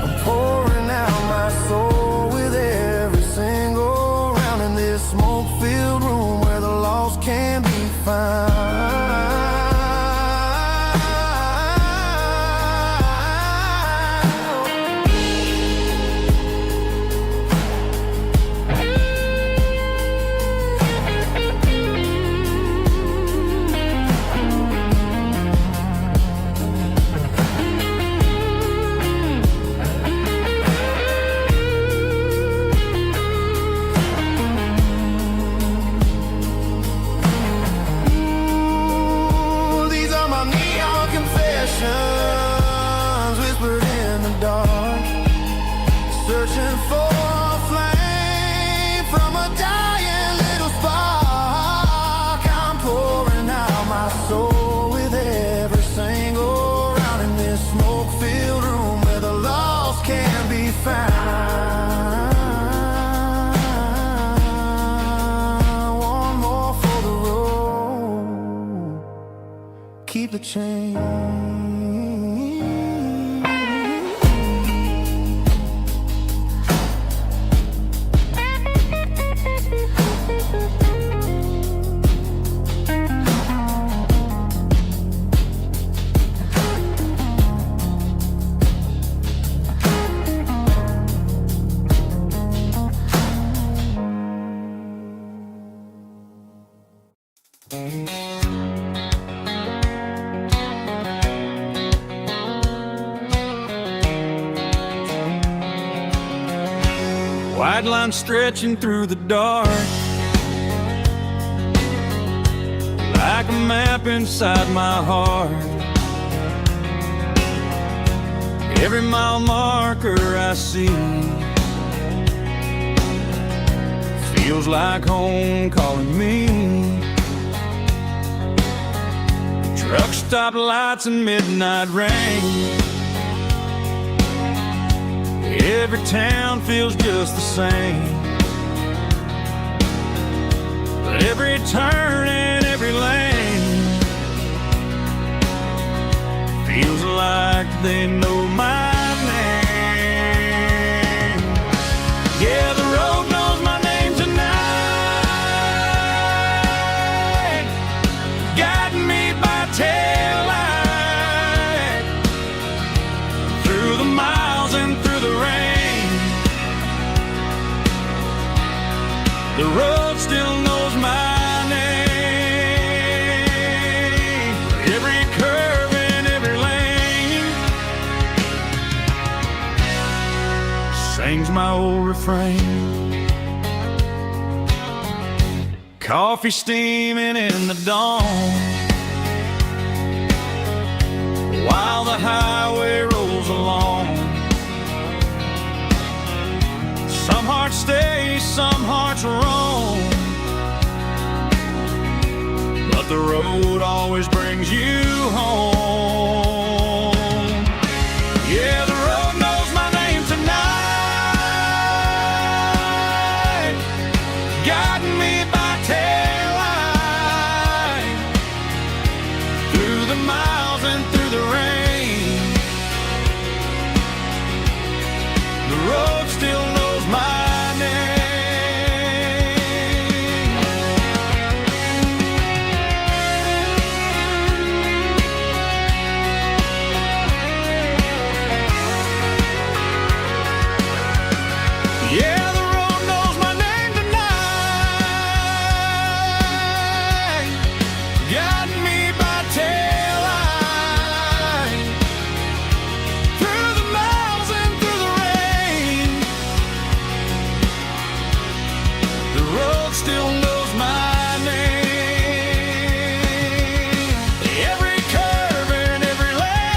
I'm pouring out my soul with every single round in this smoke-filled room where the lost can be found. Whispered in the dark, searching for a flame from a dying little spark. I'm pouring out my soul with every single round in this smoke-filled room where the lost can be found. One more for the road, keep the change. White line stretching through the dark, like a map inside my heart. Every mile marker I see feels like home calling me. Truck stop lights and midnight rain, every town feels just the same. But every turn and every lane feels like they know my name. Yeah, the road knows my name tonight, guiding me by taillight through the miles and through the rain. The road still knows my name. Every curve and every lane my old refrain. Coffee steaming in the dawn, while the highway rolls along. Some hearts stay, some hearts roam, but the road always brings you home. Yeah, the road knows my name tonight, guiding me by taillight, through the miles and through the rain. The road still knows my name. Yeah, the road knows my name tonight, guiding me by taillight, through the miles and through the rain. The road still knows my name. Every curve and every lane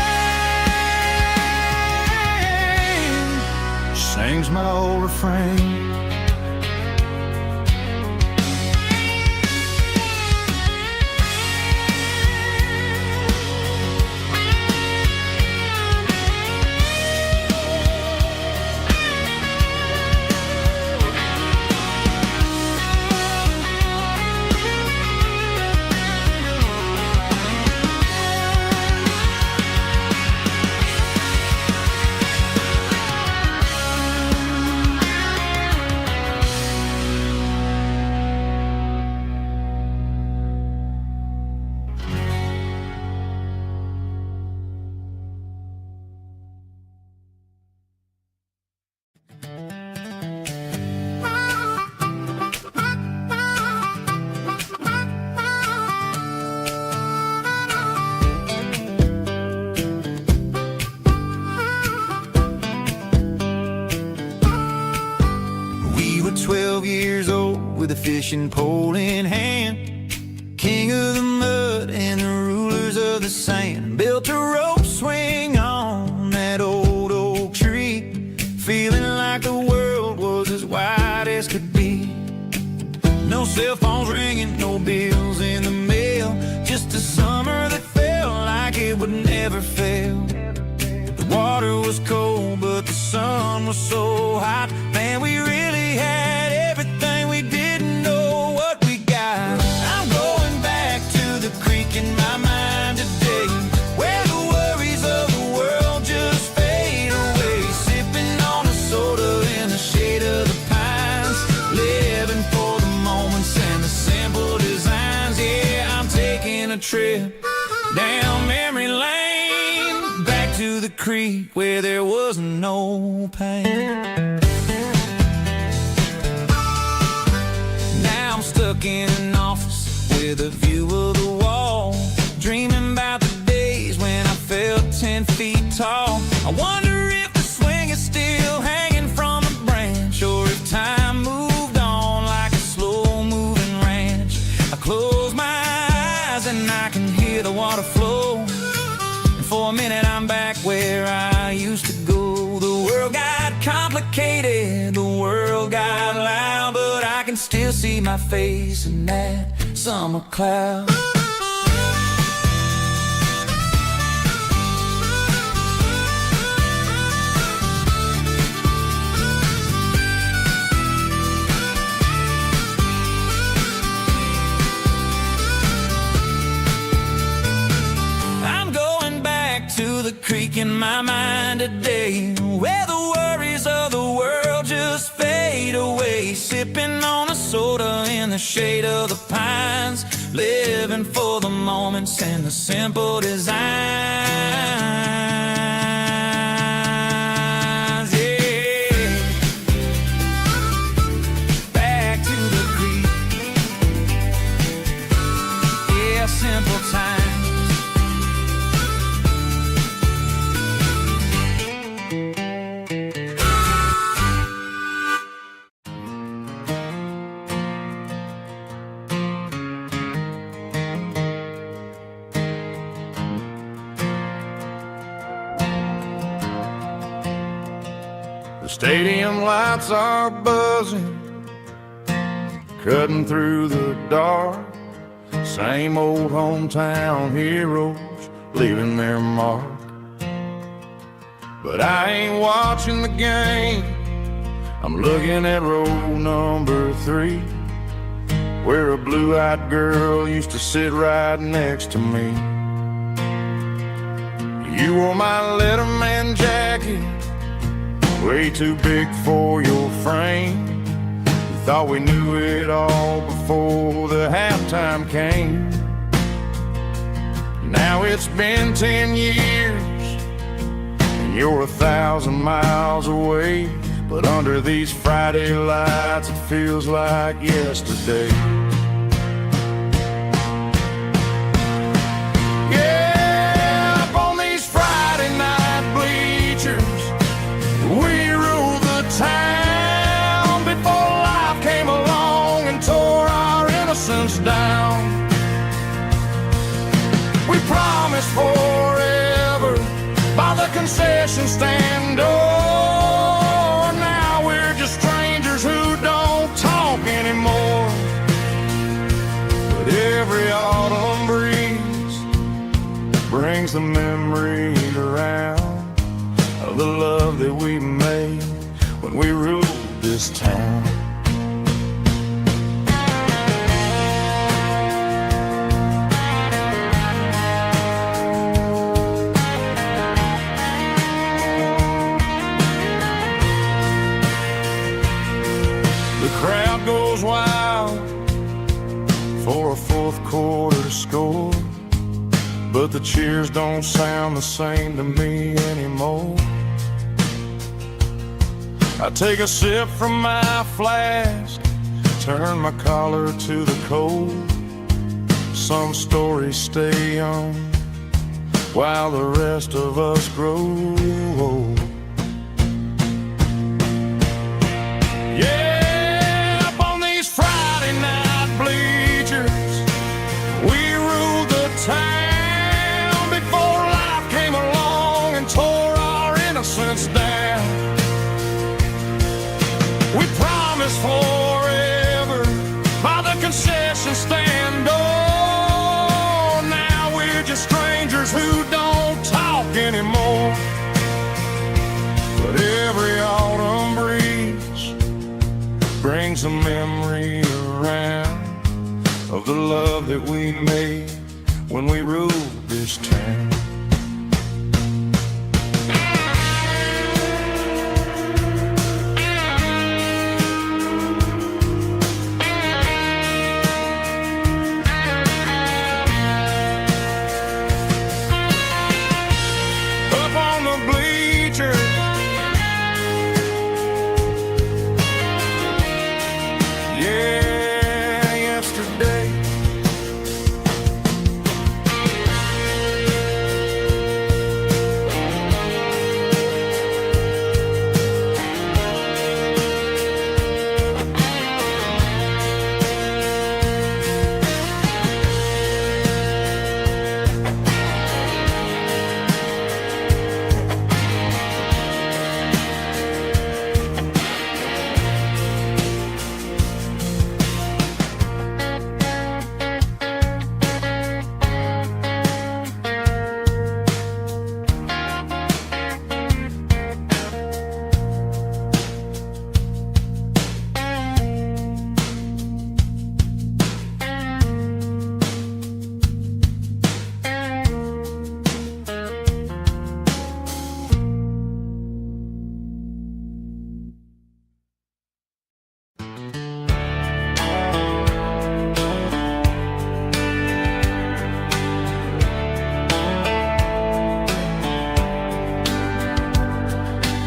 sings my old refrain. We were 12 years old with a fishing pole in hand, king of the mud and the rulers of the sand. Built a rope swing on that old oak tree, feeling like the world was as wide as could be. No cell phones ringing, no bills in the mail, just a summer that felt like it would never fail. The water was cold, but the sun was so hot. Man, we really had everything, we didn't know what we got. I'm going back to the creek in my mind today, where the worries of the world just fade away. Sipping on a soda in the shade of the pines, living for the moments and the simple designs. Yeah, I'm taking a trip down memory lane, back to the creek where there was no pain. Now I'm stuck in an office with a view of the wall, dreaming about the days when I felt 10 feet tall. I wonder if the swing is still hanging from a branch, or if time moved on like a slow-moving ranch. I close my eyes and I can hear the water flow, and for a minute I'm back where I used to go. The world got complicated, the world got loud, but I can still see my face in that summer cloud. I'm going back to the creek in my mind today, where the worries of the world just fade away. Sipping on a soda in the shade of the pines, living for the moments and the simple designs. Yeah, back to the creek. Yeah, simple times. Stadium lights are buzzing, cutting through the dark. Same old hometown heroes leaving their mark. But I ain't watching the game, I'm looking at row number 3, where a blue-eyed girl used to sit right next to me. You wore my Letterman jacket, way too big for your frame. We thought we knew it all before the halftime came. Now it's been 10 years, and you're 1,000 miles away. But under these Friday lights, it feels like yesterday. Yeah, up on these Friday night bleachers, we ruled the town before life came along and tore our innocence down. We promised forever by the concession stand door. Who don't talk anymore. But every autumn breeze brings the memory around of the love that we made when we ruled this town. The crowd goes wild for a fourth quarter score, but the cheers don't sound the same to me anymore. I take a sip from my flask, turn my collar to the cold. Some stories stay on while the rest of us grow old. Town before life came along and tore our innocence down. We promised forever by the concession stand door. Now we're just strangers who don't talk anymore. But every autumn breeze brings a memory around of the love that we made when we ruled this town. Up on the bleachers, yeah, yesterday.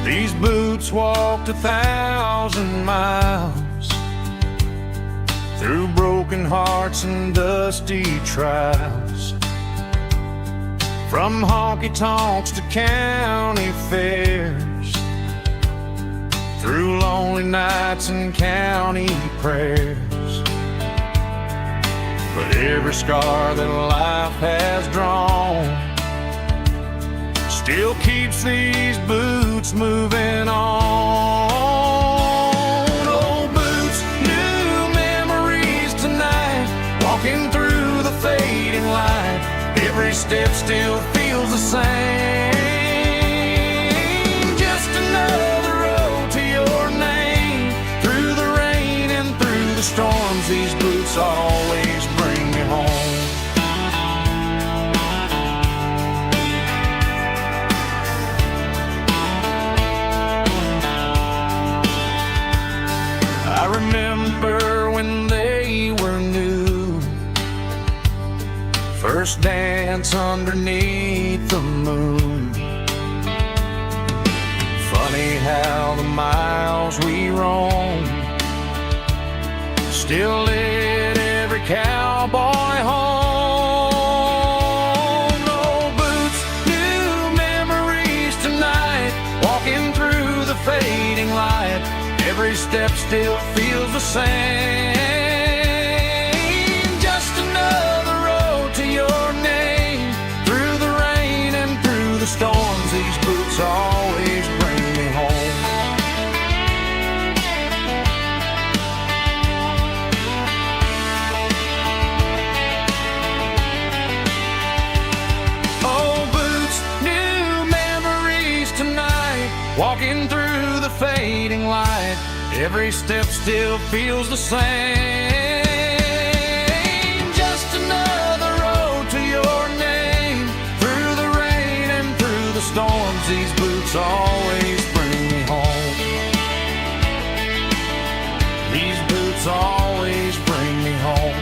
These boots walked 1,000 miles through broken hearts and dusty trials, from honky-tonks to county fairs, through lonely nights and county prayers. But every scar that life has drawn still keeps these boots moving on. every step still feels the same. Just another road to your name. Through the rain and through the storms, these boots always bring me home. I remember when they were new, first dance underneath the moon. Funny how the miles we roam still lit every cowboy home. No boots, new memories tonight, walking through the fading light. Every step still feels the same. Just another road to your name. Through the rain and through the storms, these boots always bring me home. Oh, boots, new memories tonight, walking through the fading light. Every step still feels the same. Just another road to your name. Through the rain and through the storms, these boots always bring me home. These boots always bring me home.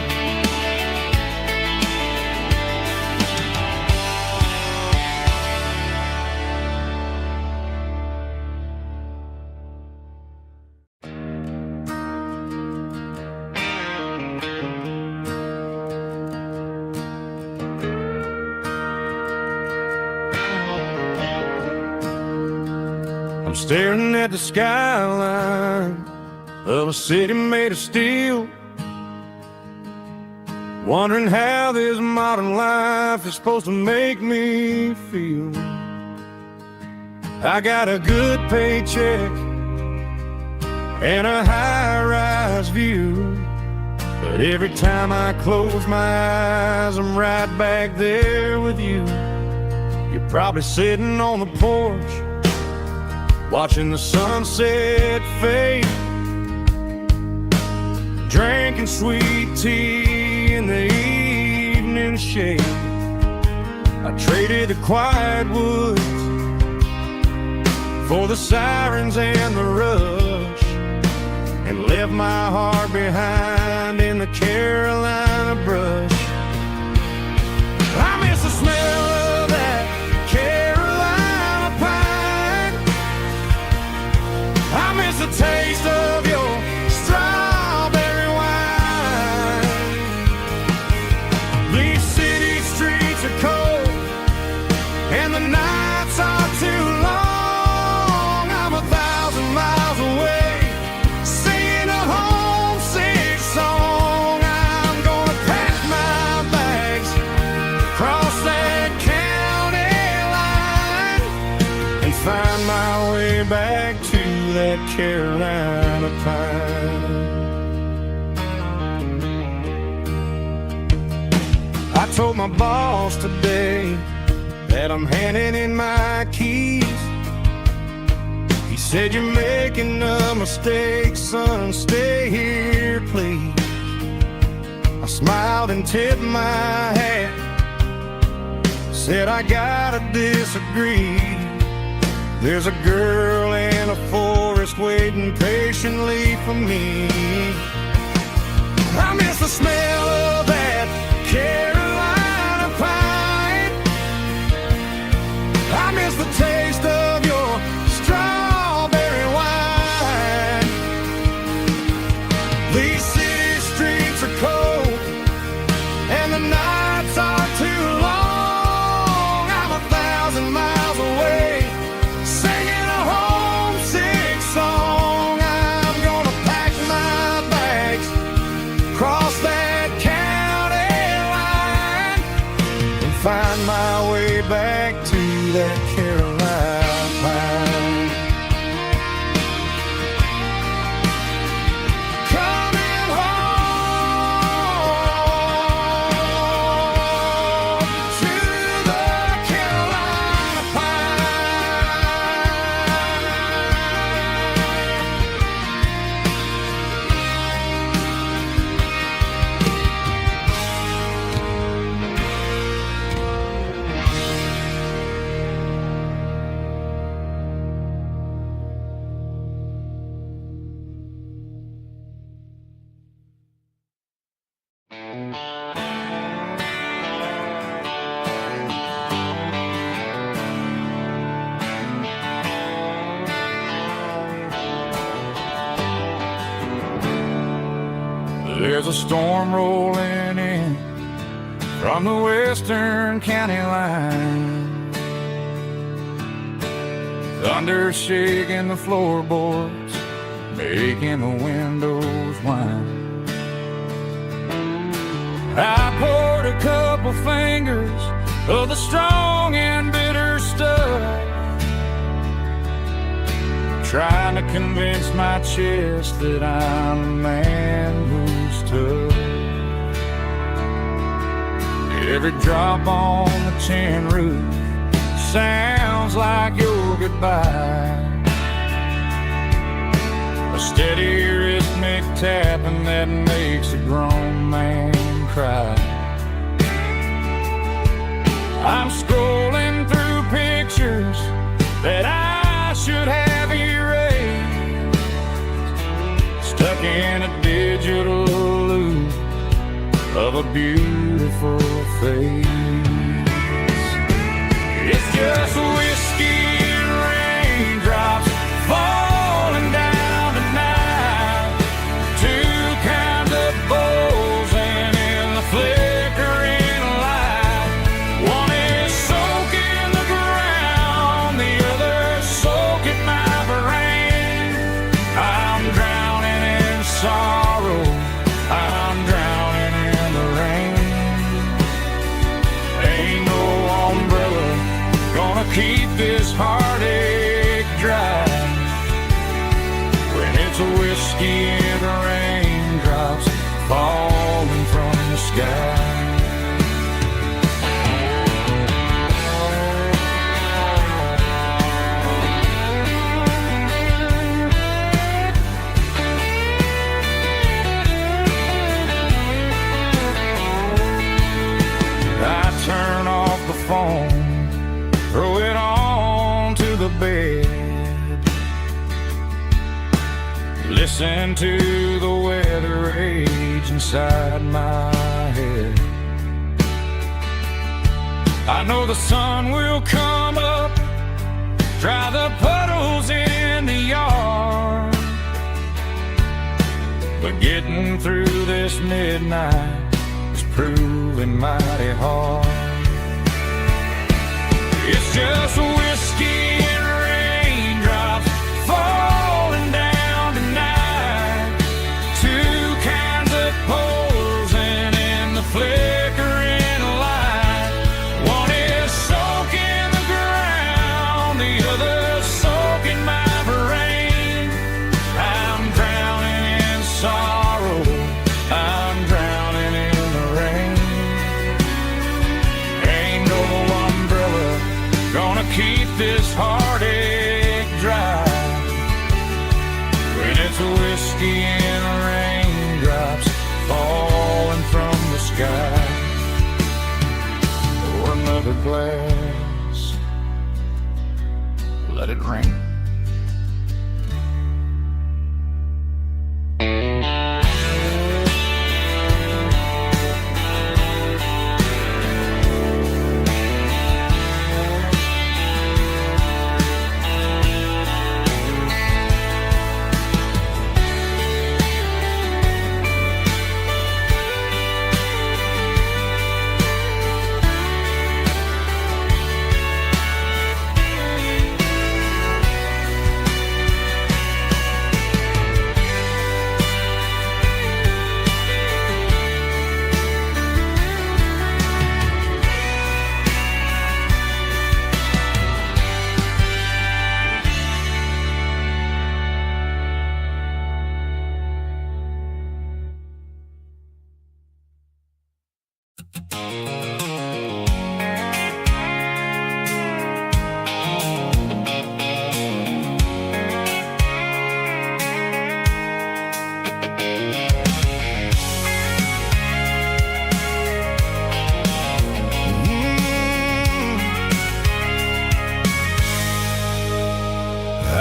I'm staring at the skyline of a city made of steel, wondering how this modern life is supposed to make me feel. I got a good paycheck and a high-rise view, but every time I close my eyes, I'm right back there with you. You're probably sitting on the porch, watching the sunset fade, drinking sweet tea in the evening shade. I traded the quiet woods for the sirens and the rush, and left my heart behind in the Carolina brush. I miss the smell of that Carolina pine. I miss the taste of your strawberry wine. These city streets are cold and the nights are too long. I'm 1,000 miles away, singing a homesick song. I'm gonna pack my bags, cross that county line, and find my way back to that Carolina pine. I told my boss today that I'm handing in my keys. He said, "You're making a mistake, son, stay here, please." I smiled and tipped my hat, said, "I gotta disagree. There's a girl in a forest waiting patiently for me." I miss the smell of that Carolina pine. I miss the taste of your strawberry wine. These city streets are cold and the nights are too long. I'm 1,000 miles away, singing a homesick song. I'm gonna pack my bags, cross that county line, and find my way back to that Carolina pine. Coming home to There's a storm rolling in from the western county line, thunder shaking the floorboards, making the windows whine. I poured a couple fingers of the strong and bitter stuff, trying to convince my chest that I'm a man who's tough. Every drop on the tin roof sounds like your goodbye, a steady rhythmic tapping that makes a grown man cry. I'm scrolling through pictures that I should have erased, stuck in a digital loop of a beautiful face. It's just whiskey and raindrops falling down tonight, two kinds of bowls and in the flickering light. One is soaking the ground, the other soaking my brain. I'm drowning in sorrow, I'm drowning in the rain. Ain't no umbrella gonna keep this heartache dry when it's a whiskey and raindrops falling from the sky. I turn off the phone, throw it on to the bed, listen to the weather rage inside my head. I know the sun will come up, dry the puddles in the yard, but getting through this midnight is proving mighty hard. It's just whiskey and raindrops falling down tonight, two kinds of poles and in the flickering light. One is soaking the ground, the other soaking my brain. I'm drowning in sorrow, I'm drowning in the rain. Ain't no umbrella gonna keep this heartache dry when it's a whiskey and raindrops falling from the sky. Pour another glass, let it rain.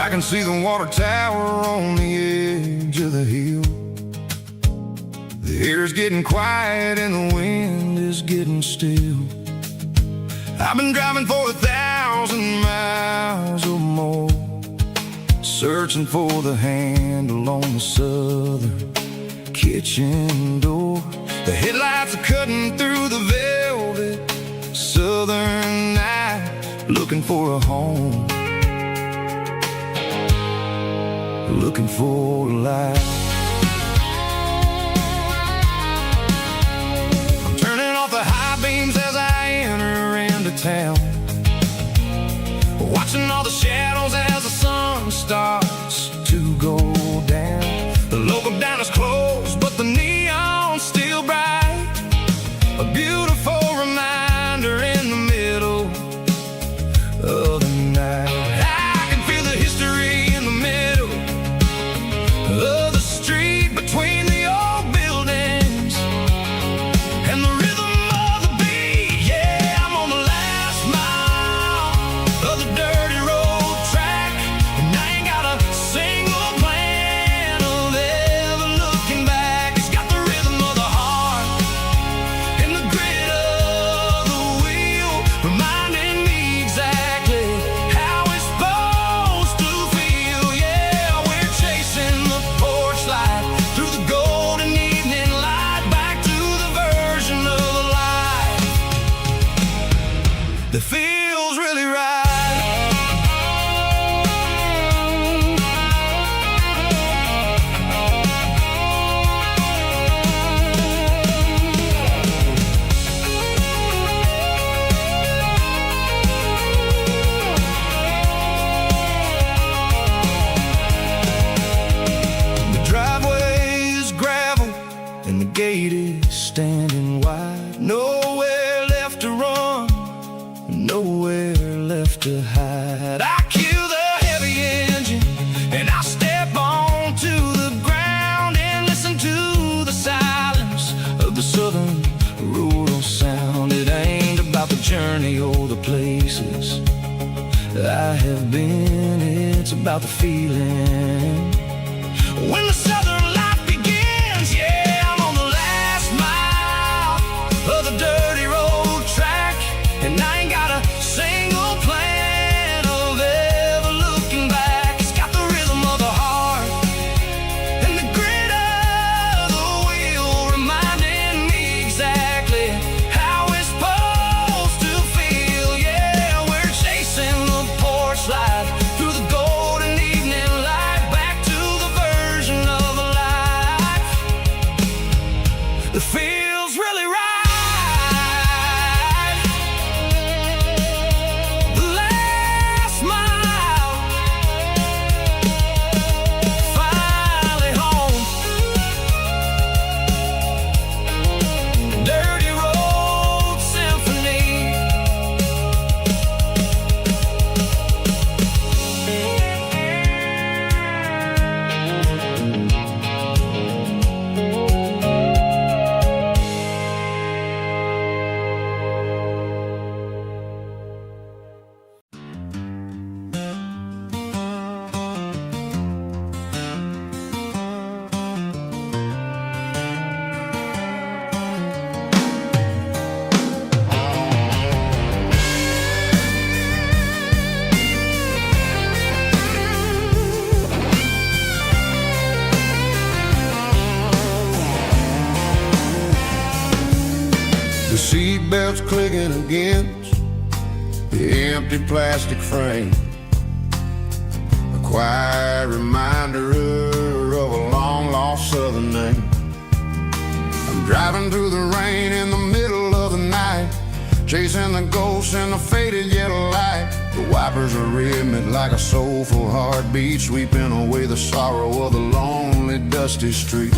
I can see the water tower on the edge of the hill. The air's getting quiet and the wind is getting still. I've been driving for 1,000 miles or more, searching for the handle on the southern kitchen door. The headlights are cutting through the velvet southern night, looking for a home, looking for a life. I'm turning off the high beams as I enter into town, watching all the shadows as the sun starts to go down. The local diner's closed, but the neon's still bright, a beautiful reminder in the middle of the night. I can feel the history in the middle of the street, between the old buildings and the rhythm of the beat. Yeah, I'm on the last mile of the dirty road track, and I ain't got a single plan of ever looking back. It's got the rhythm of the heart and the grit of the wheel, reminding me exactly how it's supposed to feel. Yeah, we're chasing the porch light through the golden evening light, back to the version of life that feels really right. The driveway is gravel and the gate is standing wide. Nowhere left to run, nowhere left to hide. I kill the heavy engine and I step onto the ground and listen to the silence of the southern rural sound. It ain't about the journey or the places I have been, it's about the feeling when the southern life begins. Yeah, I'm on the last mile of the dirty road track, and I ain't got a single plan of ever looking back. It's got the rhythm of the heart and the grit of the wheel, reminding me exactly how it's supposed to feel. Yeah, we're chasing the porch light through the golden evening light, back to the version of life that feels really right. The last mile, finally home. Dirty road symphony. The seatbelt's clicking against the empty plastic frame, a quiet reminder of a long-lost southern name. I'm driving through the rain in the middle of the night, chasing the ghosts in the faded yellow light. The wipers are rhythmic like a soulful heartbeat, sweeping away the sorrow of the lonely, dusty street.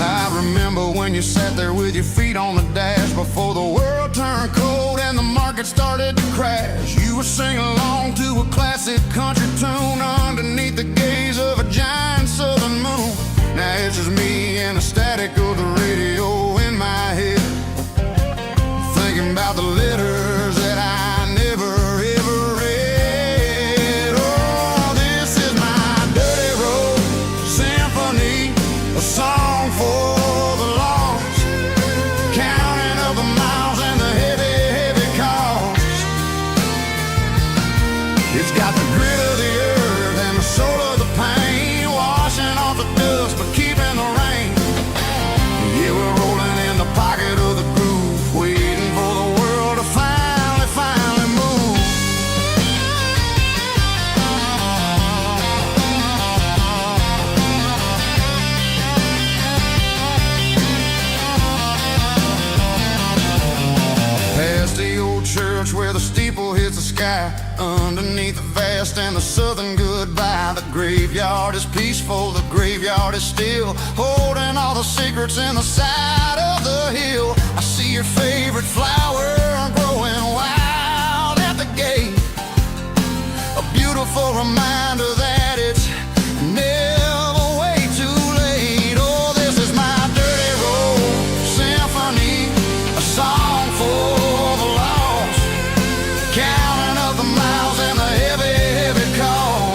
I remember when you sat there with your feet on the dash, before the world turned cold and the market started to crash. You were singing along to a classic country tune underneath the gaze of a giant southern moon. Now it's just me and the static of the radio in my head, thinking about the letters that I never ever read. Oh, this is my dirty road symphony, a song for the lost, counting up the miles and the heavy, heavy cost. It's got the grit of the earth sky underneath the vast and the southern goodbye. The graveyard is peaceful, the graveyard is still, holding all the secrets in the side of the hill. I see your favorite flower growing wild at the gate, a beautiful reminder that it's never way too late. Oh, this is my dirty road symphony, a song for the lost, counting up the miles and the heavy, heavy call.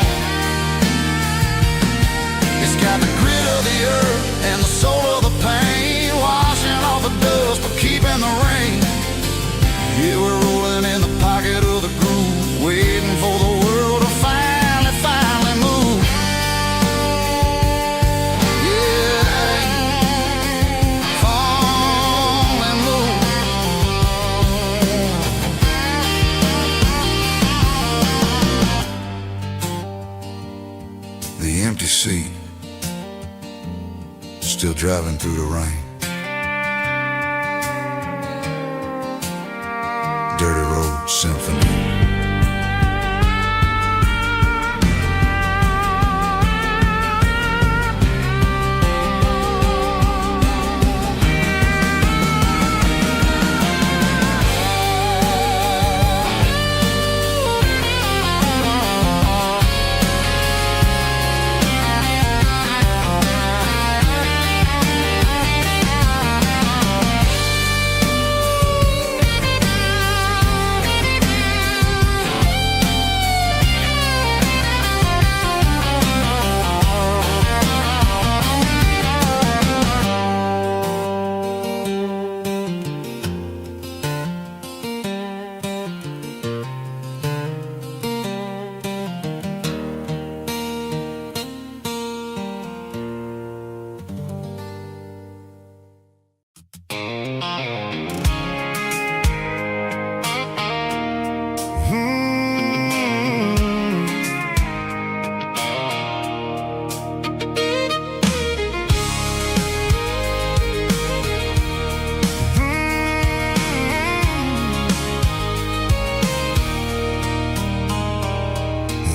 It's got the grit of the earth and the soul of the pain, washing off the dust but keeping the rain. Yeah, we're rolling in the pocket of the groove, waiting for the world to finally move. Yeah, finally move. The empty seat, still driving through the rain. Dirty Road Symphony.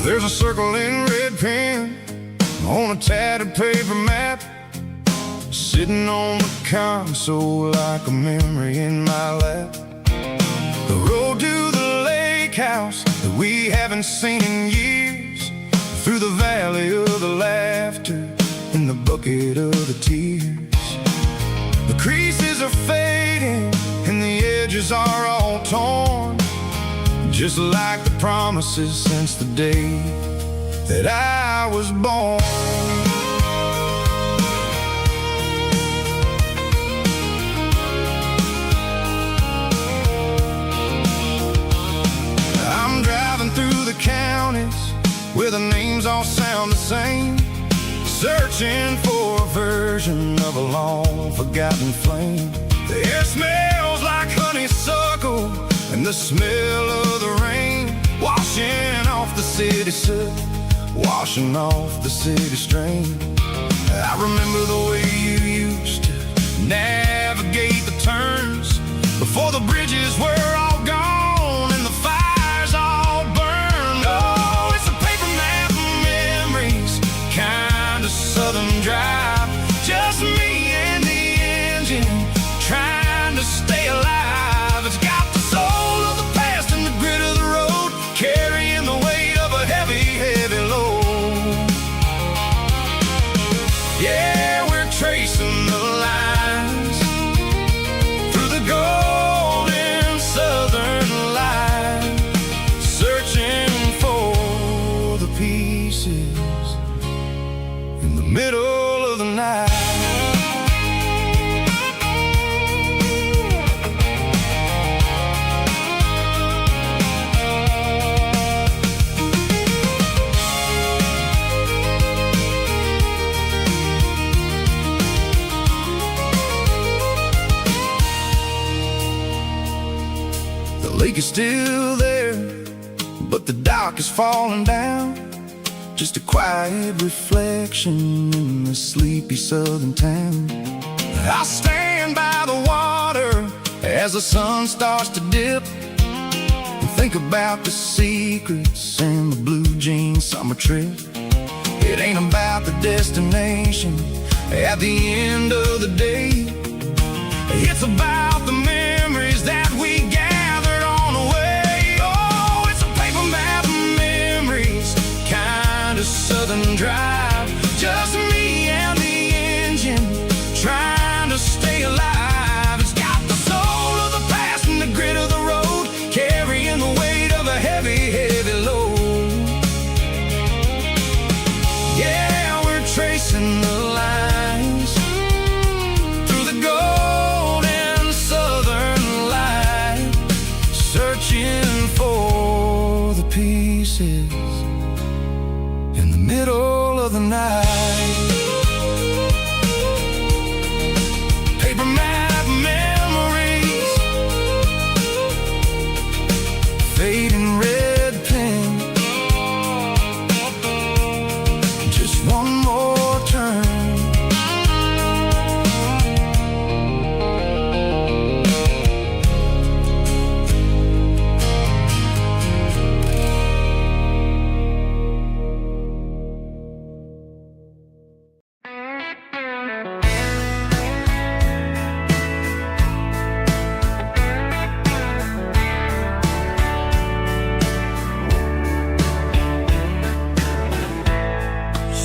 There's a circle in red pen on a tattered paper map, sitting on the console like a memory in my lap. The road to the lake house that we haven't seen in years, through the valley of the laughter and the bucket of the tears. The creases are fading and the edges are all torn, just like the promises since the day that I was born. I'm driving through the counties where the names all sound the same, searching for a version of a long-forgotten flame. The air smells like honeysuckle and the smell of the rain, washing off the city soot, washing off the city strain. I remember the way you used to navigate the turns before the bridges were all gone and the fires all burned. Oh, it's a paper map of memories, kind of southern drive, just me and the engine trying to stay alive. It's got the soul of the past and the grit of the road, carrying the weight of a heavy, heavy load. Yeah, we're tracing the lines through the golden southern light, searching for the pieces in the middle of the night. The lake is still there, but the dock is falling down, just a quiet reflection in the sleepy southern town. I stand by the water as the sun starts to dip and Think about the secrets and the blue jean summer trip. It ain't about the destination at the end of the day. It's about the memories that we gathered on the way. Oh, it's a paper map of memories, kind of southern drive. Just me and the engine, trying to stay alive. It's got the soul of the past and the grit of the road, carrying the weight of a heavy, heavy load. Yeah, we're tracing the lines through the golden southern light, searching for the pieces in the middle of the night. Paper map memories, fading red pen, just one more turn.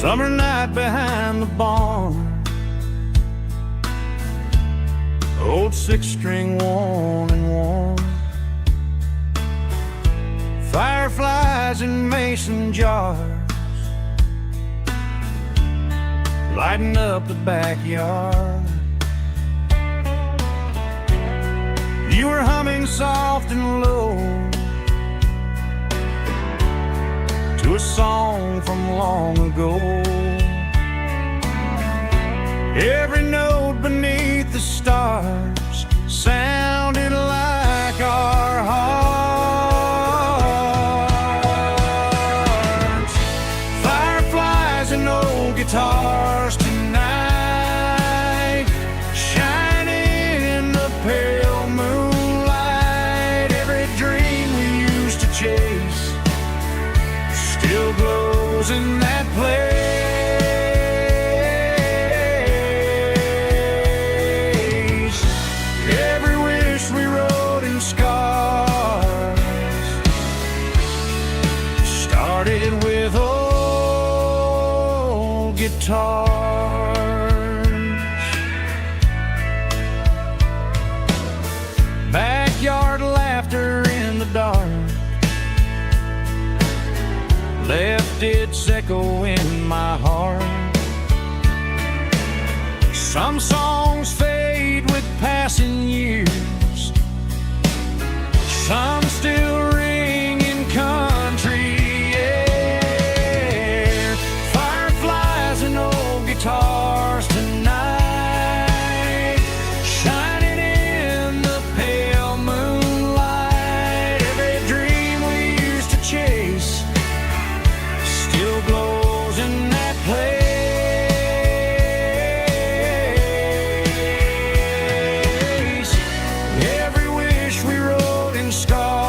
Summer night behind the barn, old six-string worn and worn, fireflies in mason jars, lighting up the backyard. You were humming soft and low to a song from long ago. Every note beneath the stars sounded like our hearts. Fireflies and old guitars tonight, shining in the pale moonlight. Every dream we used to chase still glows in that place. Every wish we wrote in scars started with old guitars. Backyard laughter in the dark left its echo in my heart. Some songs fade with passing years, some still ring in country air. Fireflies and old guitars tonight, shining in the pale moonlight. Every dream we used to chase still glows in that place. Every wish we wrote in stars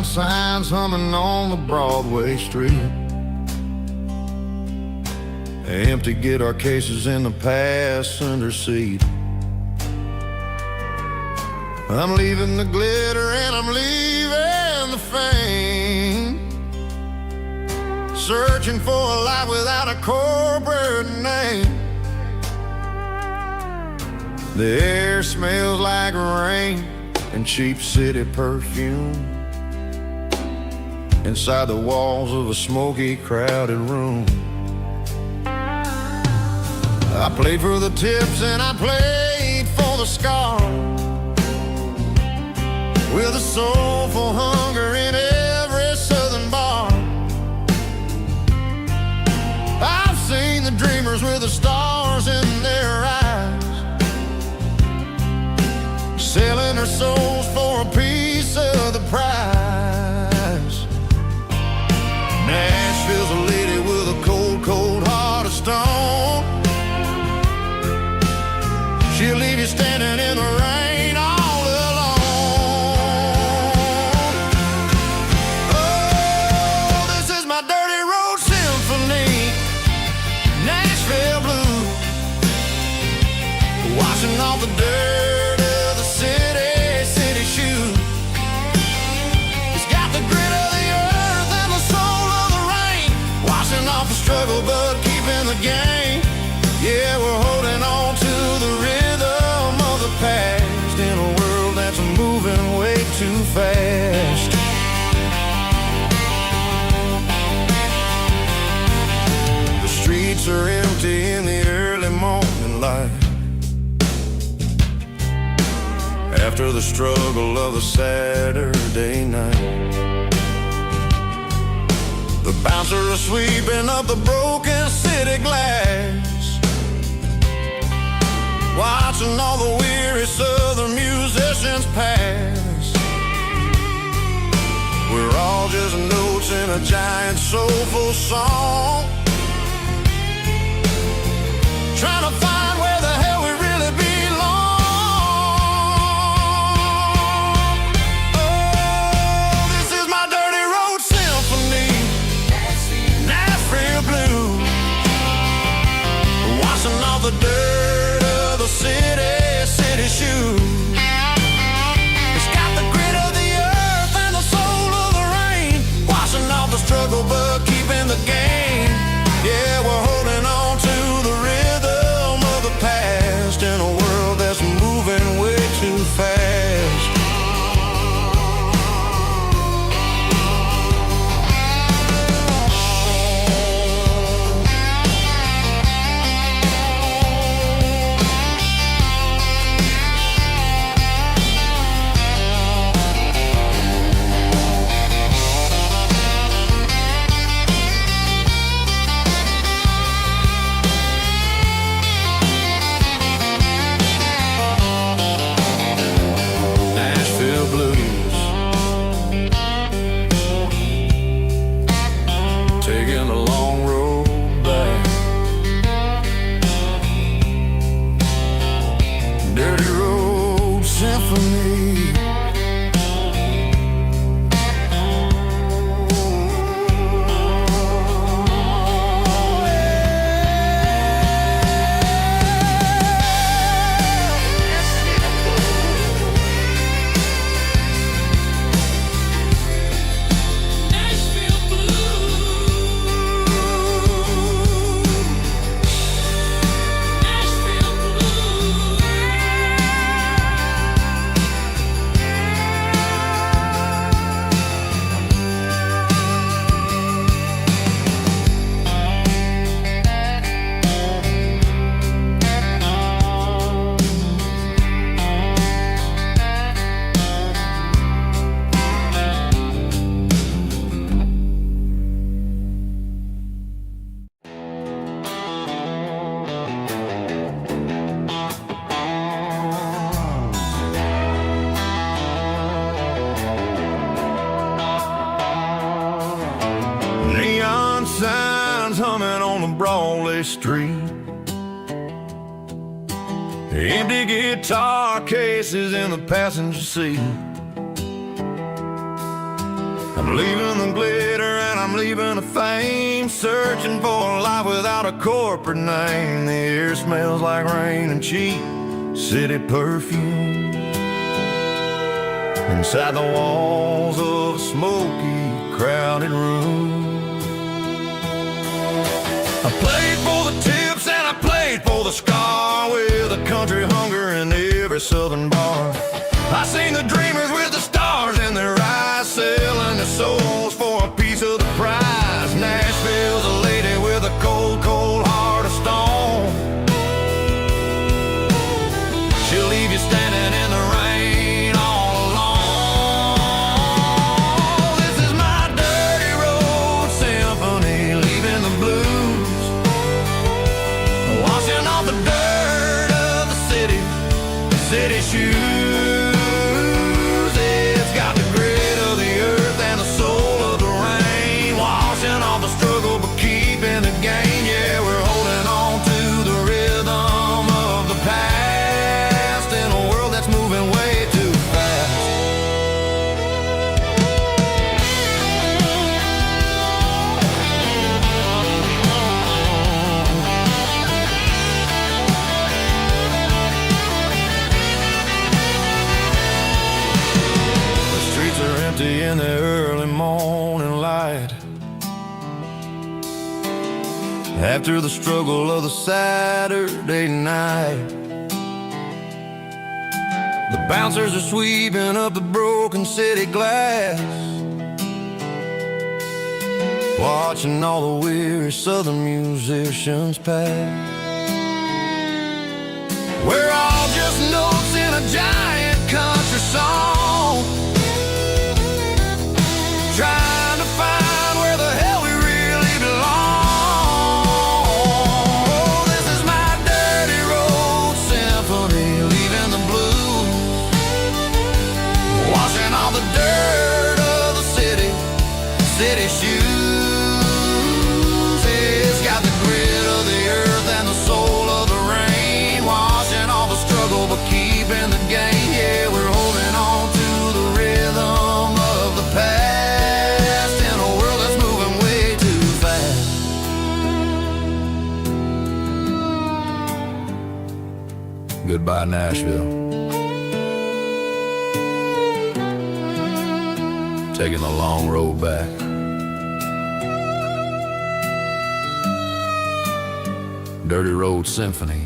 Neon signs humming on the Broadway street. Empty guitar cases in the passenger seat. I'm leaving the glitter and I'm leaving the fame, searching for a life without a corporate name. The air smells like rain and cheap city perfume inside the walls of a smoky, crowded room. I played for the tips and I played for the scars, with a soulful hunger in every southern bar. I've seen the dreamers with the stars in their eyes, selling their souls for a piece of the prize. Nashville's a lady with a cold, cold heart of stone. She'll leave you standing in the rain all alone. Oh, this is my dirty road symphony, Nashville blue, washing off the dirt of the city shoe. It's got the grit of the earth and the soul of the rain, washing off the struggle but keeping the game. Yeah, we're holding on to the rhythm of the past in a world that's moving way too fast. The streets are empty in the early morning light, after the struggle of the Saturday night. The bouncer is sweeping up the broken city glass, watching all the weary southern musicians pass. We're all just notes in a giant soulful song, trying to find where the hell we really belong. Oh, this is my dirty road symphony, Nashville blue, washing off the dirt of the city shoe. It's got the grit of the earth and the soul of the rain, washing off the struggle but keeping the game. Yeah, we're holding on to the rhythm of the past in a world that's moving way too fast. Taking a long road back, dirty road symphony. Neon signs humming on the Broadway street, empty guitar cases in the passenger seat. I'm leaving the glitter and I'm leaving the fame, searching for a life without a corporate name. The air smells like rain and cheap city perfume inside the walls of a smoky, crowded room. I played for the tips and I played for the scar, with a country hunger in every southern bar. I seen the dreamers with the stars in their eyes, selling their souls for a piece of the prize. Nashville's a lady with a cold, cold heart of stone. She'll leave you standing in the rain all alone. This is my dirty road symphony, leaving the blues, washing off the dirt of the city shoes. In the early morning light, after the struggle of the Saturday night, the bouncers are sweeping up the broken city glass, watching all the weary southern musicians pass. We're all just notes in a giant country song, trying to find where the hell we really belong. Oh, this is my dirty road symphony, leaving the blues, washing all the dirt of the city shoes. It's got the grit of the earth and the soul of the rain, washing all the struggle but keeping the game. Yeah, we're holding on to the rhythm of the past. Goodbye, Nashville. Taking the long road back. Dirty Road Symphony.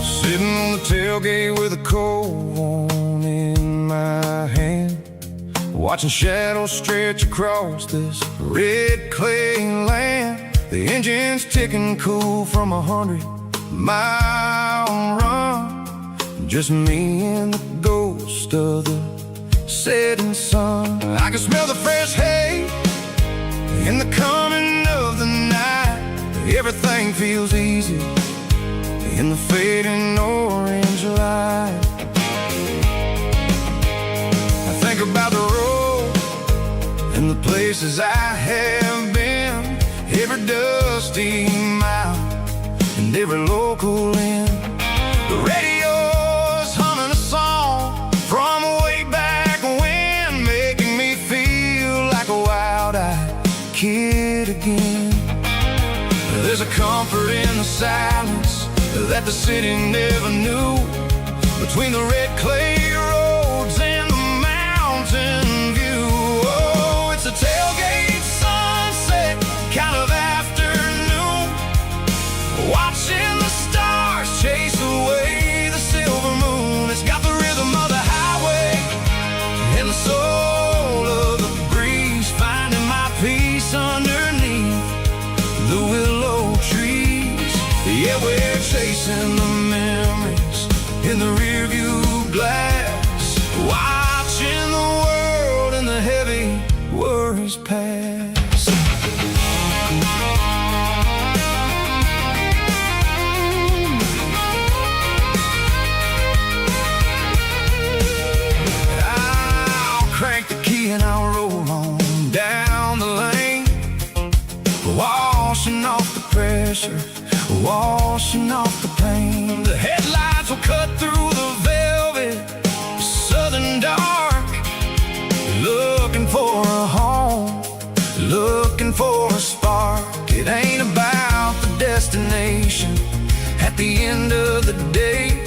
Sitting on the tailgate with a cold one in my hand, watching shadows stretch across this red clay land. The engine's ticking cool from 100-mile run, just me and the ghost of the setting sun. I can smell the fresh hay in the coming of the night. Everything feels easy in the fading orange light. I think about the road and the places I have been, every dusty mile and every local inn. The radio's humming a song from way back when, making me feel like a wild-eyed kid again. There's a comfort in the silence that the city never knew. Between the red clay roads and the mountain view. Oh, it's a tailgate sunset kind of afternoon, watching the stars chase away the silver moon. It's got the rhythm of the highway and the soul of the breeze, finding my peace underneath the willow trees. Yeah, we're chasing the memories in the rearview glass, watching the world and the heavy worries pass. I'll crank the key and I'll roll on down the lane, washing off the pressure, washing off the pain. The headlights will cut through the velvet southern dark, looking for a home, looking for a spark. It ain't about the destination at the end of the day,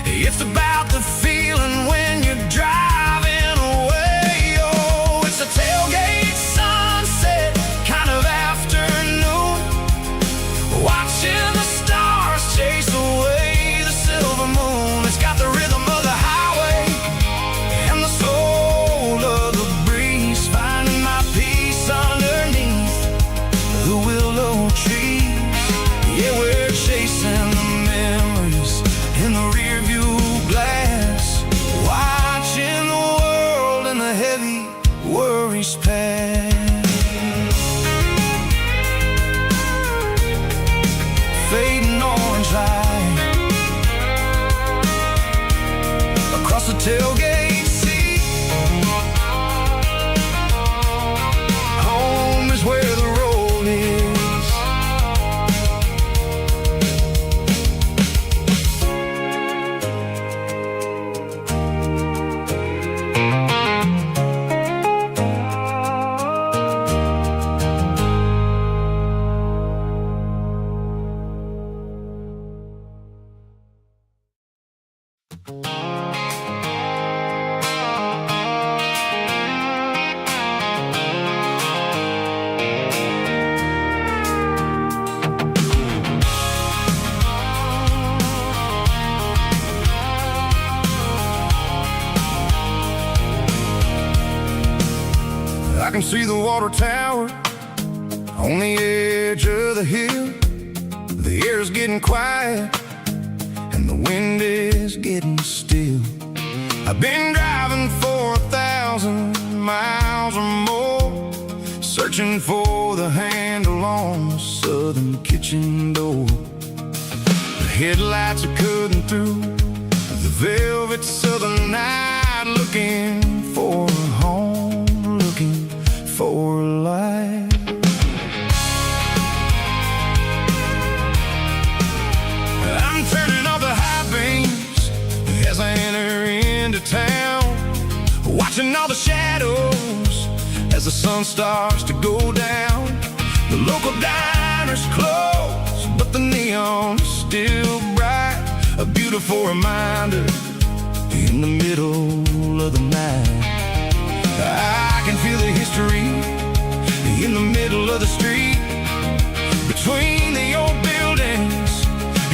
it's about the feeling when you're driving away. Oh, it's a tailgate sunset kind of afternoon, watching the stars chase away the silver moon. It's got the rhythm of the highway and the soul of the breeze, finding my peace underneath the willow trees. Yeah, we're chasing the memories in the rearview glass, watching the world and the heavy worries pass. Fading orange light across the tailgate seat. Home is where the road is. I can see the water tower on the edge of the hill. The air's getting quiet and the wind is getting still. I've been driving for 1,000 miles or more, searching for the handle on the southern kitchen door. The headlights are cutting through the velvet southern night, looking for a home, looking for life. I'm turning off the high beams as I enter into town, watching all the shadows as the sun starts to go down. The local diner's closed, but the neon's still bright, a beautiful reminder in the middle of the night. I can feel the history in the middle of the street, between the old buildings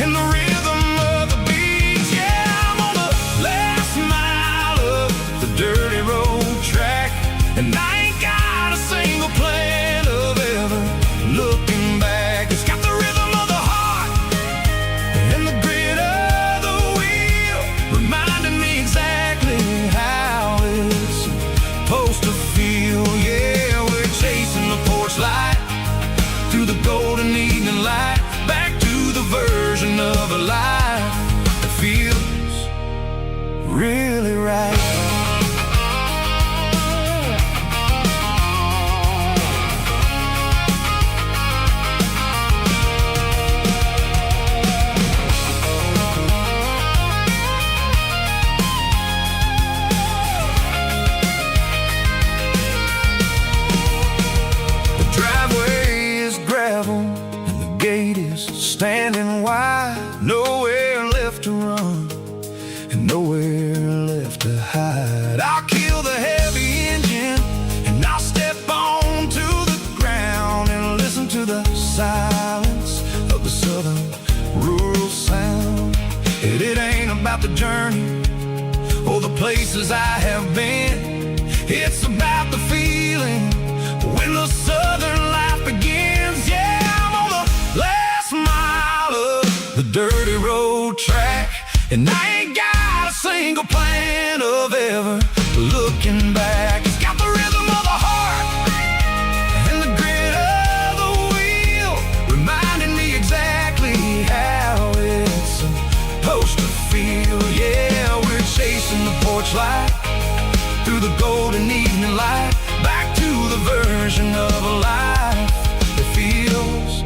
and the rhythm of the beats. Yeah, I'm on the last mile of the dirty road track, and I ain't got a single plan of ever looking back. It's got the rhythm of the heart and the grit of the wheel, reminding me exactly how it's supposed to feel. Yeah, we're chasing the porch light through the golden evening light, back to the version of a life that feels really right. standing wide, nowhere left to run and nowhere left to hide. I'll kill the heavy engine and I'll step onto the ground and listen to the silence of the southern rural sound. It ain't about the journey or the places I have been. It's about the feeling when the southern life begins. Yeah, I'm on the last mile of the dirty road track, and I ain't got a single plan of ever looking back. It's got the rhythm of the heart and the grit of the wheel, reminding me exactly how it's supposed to feel. Yeah, we're chasing the porch light through the golden evening light, back to the version of a life that feels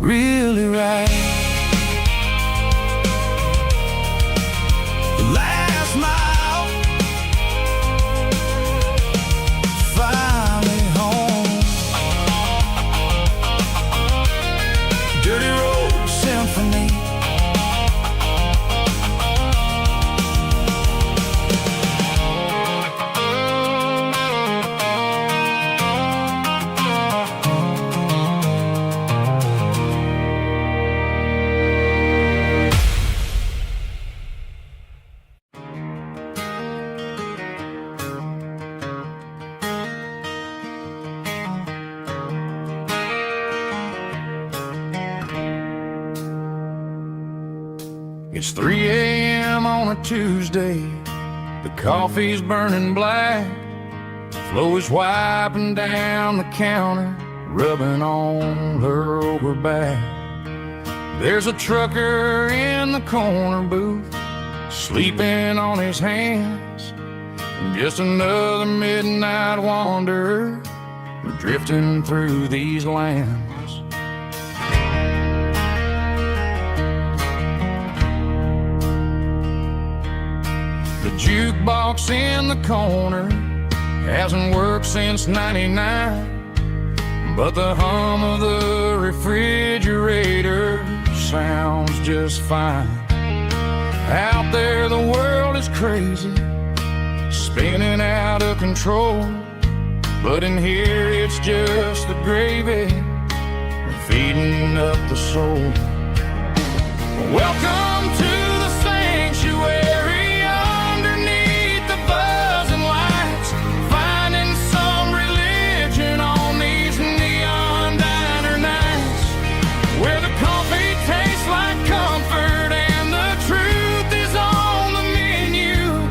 really right. The last mile, finally home. Dirty Road Symphony. It's 3 a.m. on a Tuesday. The coffee's burning black. Flo is wiping down the counter, rubbing on her over back. There's a trucker in the corner booth, sleeping on his hands. And just another midnight wanderer, drifting through these lands. The jukebox in the corner hasn't worked since '99, but the hum of the refrigerator sounds just fine. Out there the world is crazy, spinning out of control, but in here it's just the gravy feeding up the soul. Welcome to the sanctuary, underneath the buzzing lights, finding some religion on these neon diner nights, where the coffee tastes like comfort and the truth is on the menu.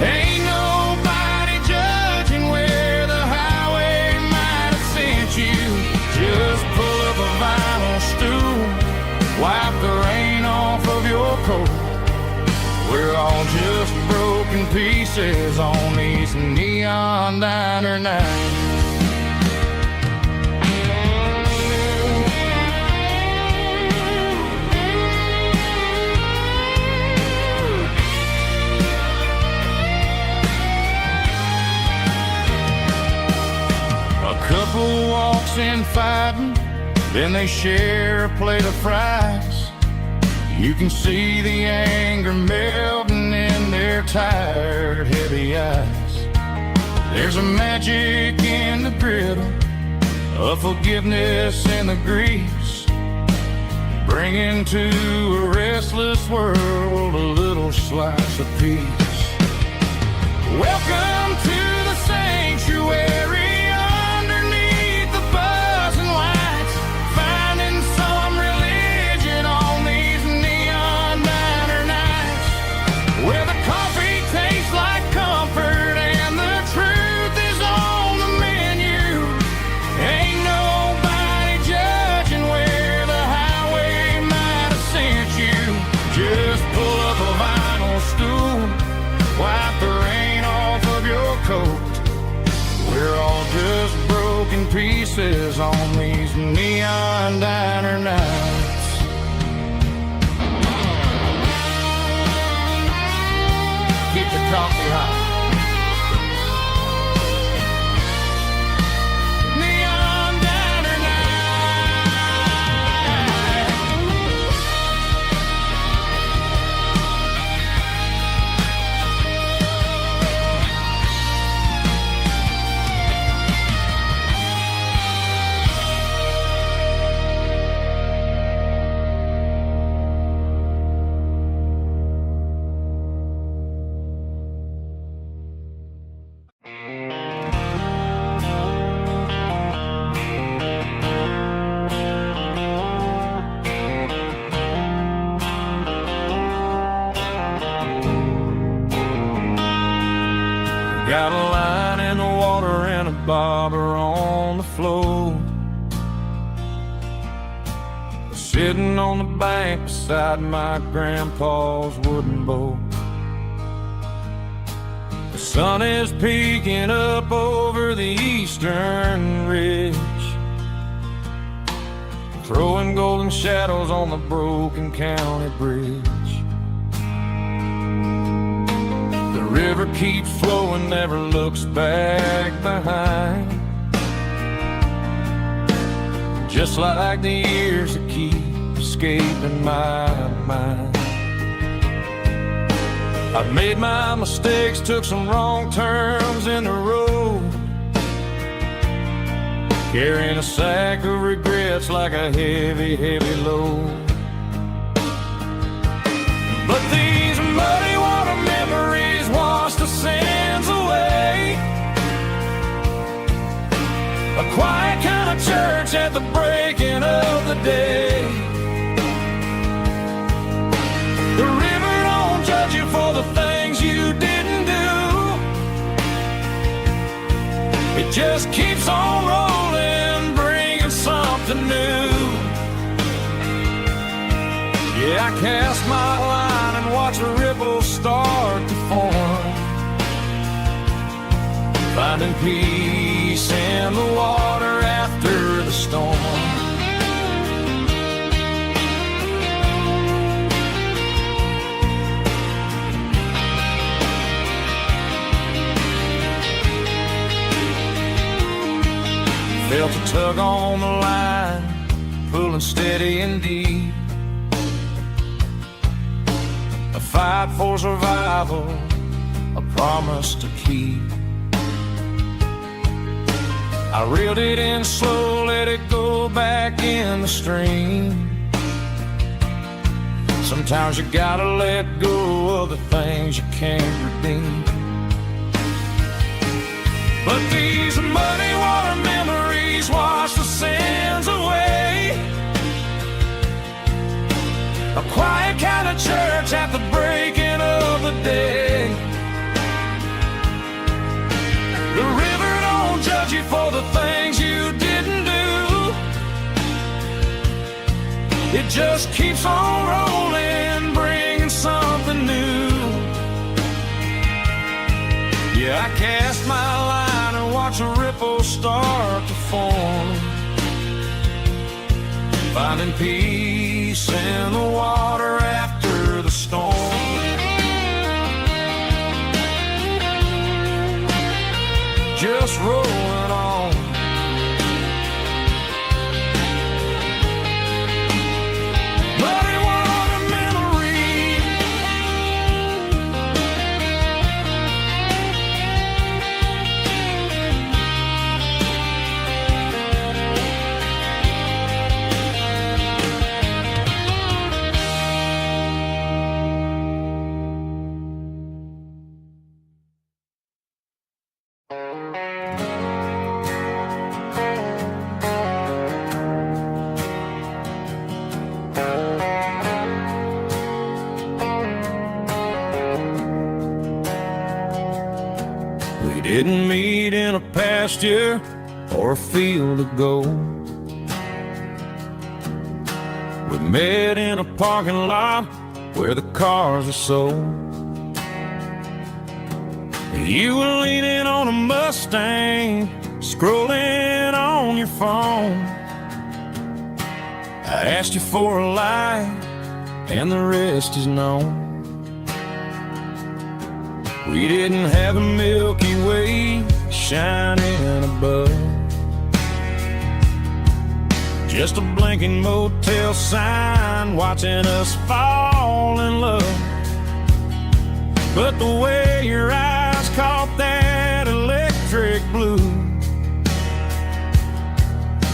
Ain't nobody judging where the highway might have sent you. Just pull up a vinyl stool, wipe the rain off of your coat. We're all just broken pieces on these neon diner nights. A couple walks in fighting, then they share a plate of fries. You can see the anger melting in their tired, heavy eyes. There's a magic in the griddle, a forgiveness in the grease, bringing to a restless world a little slice of peace. Welcome to the sanctuary, underneath the buzzing lights, finding some religion on these neon diner nights, where the coffee tastes like comfort and the truth is on the menu. Ain't nobody judging where the highway might have sent you. Just pull up a vinyl stool, wipe the rain off of your coat. We're all just broken pieces on these neon diner nights. Keep the coffee hot. Neon diner night. line in the water and a bobber on the floor. Sitting on the bank beside my grandpa's wooden boat. The sun is peeking up over the eastern ridge, throwing golden shadows on the broken county bridge. The river keeps flowing, never looks back behind, just like the years that keep escaping my mind. I've made my mistakes, took some wrong turns in the road, carrying a sack of regrets like a heavy, heavy load. But these muddy water memories wash the sins away. A quiet kind of church at the breaking of the day. The river don't judge you for the things you didn't do. It just keeps on rolling, bringing something new. Yeah, I cast my line and watch a ripple start to form, finding peace in the water after the storm. Felt a tug on the line, pulling steady and deep. A fight for survival, a promise to keep. I reeled it in slow, let it go back in the stream. Sometimes you gotta let go of the things you can't redeem. But these muddy water memories wash the sins away. A quiet kind of church at the breaking of the day. The river don't judge you for the things you didn't do. It just keeps on rolling, bringing something new. Yeah, I cast my line and watch a ripple start to form, finding peace in the water after the storm. Just rolling on. Muddy water memories. We didn't meet in a pasture or a field of gold. We met in a parking lot where the cars are sold. You were leaning on a Mustang, scrolling on your phone. I asked you for a light, and the rest is known. We didn't have a Milky Way shining above, just a blinking motel sign watching us fall in love. But the way your eyes caught that electric blue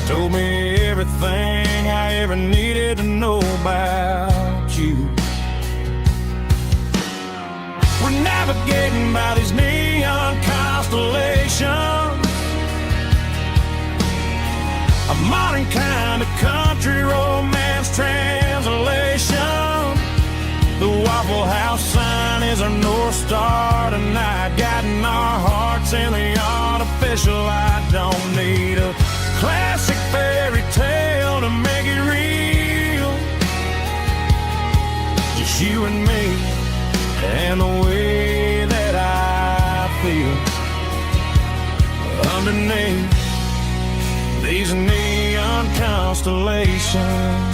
told me everything I ever needed to know about you. We're navigating by these neon constellations, a modern kind of country romance translation. The Waffle House sign is our North Star tonight, guiding our hearts in the artificial light. Don't need a classic fairy tale to make it real. Just you and me and the way that I feel underneath these neon constellations.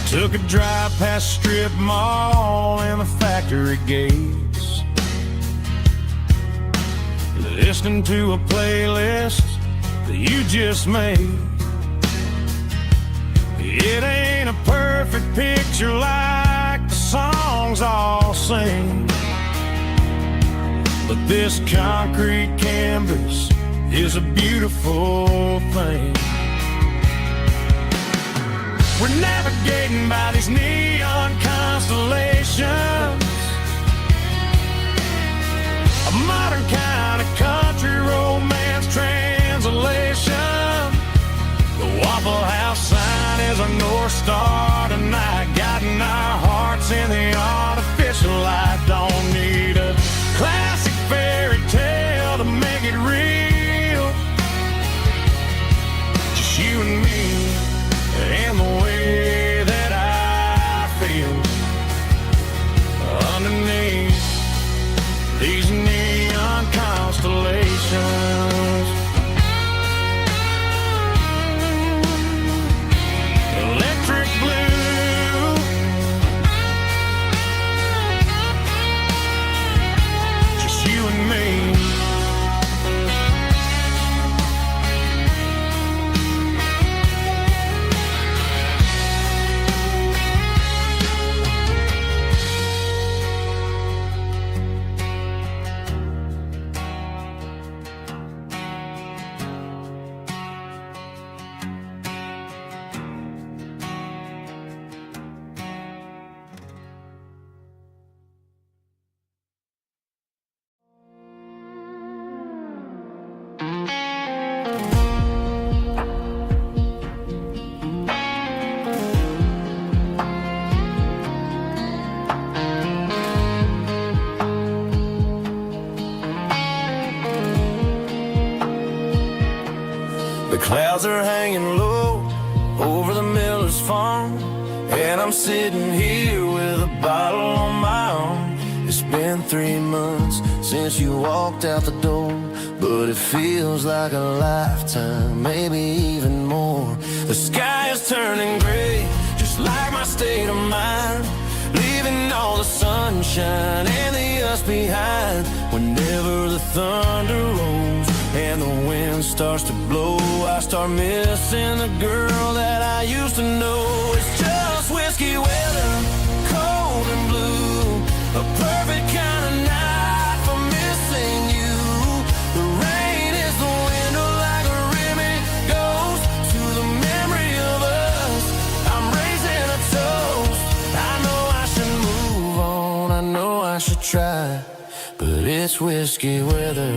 Took a drive past strip mall and the factory gates, listening to a playlist that you just made. It ain't a perfect picture like the songs all sing, but this concrete canvas is a beautiful thing. We're navigating by these neon constellations, a modern kind of country romance translation. The Waffle House sign is a North Star tonight, guiding our hearts in the artificial light. Don't need a classic fairy tale to make it real. Just you and me and the way that I feel underneath these neon constellations. Electric blue, just you and me. The clouds are hanging low over the miller's farm, and I'm sitting here with a bottle on my arm. It's been 3 months since you walked out the door, but it feels like a lifetime, maybe even more. The sky is turning gray, just like my state of mind, leaving all the sunshine and the us behind. Whenever the thunder rolls and the wind starts to blow, I start missing the girl that I used to know. It's just whiskey weather, cold and blue, a perfect kind of night for missing you. The rain is the window like a ribbon goes to the memory of us. I'm raising a toast. I know I should move on, I know I should try, but it's whiskey weather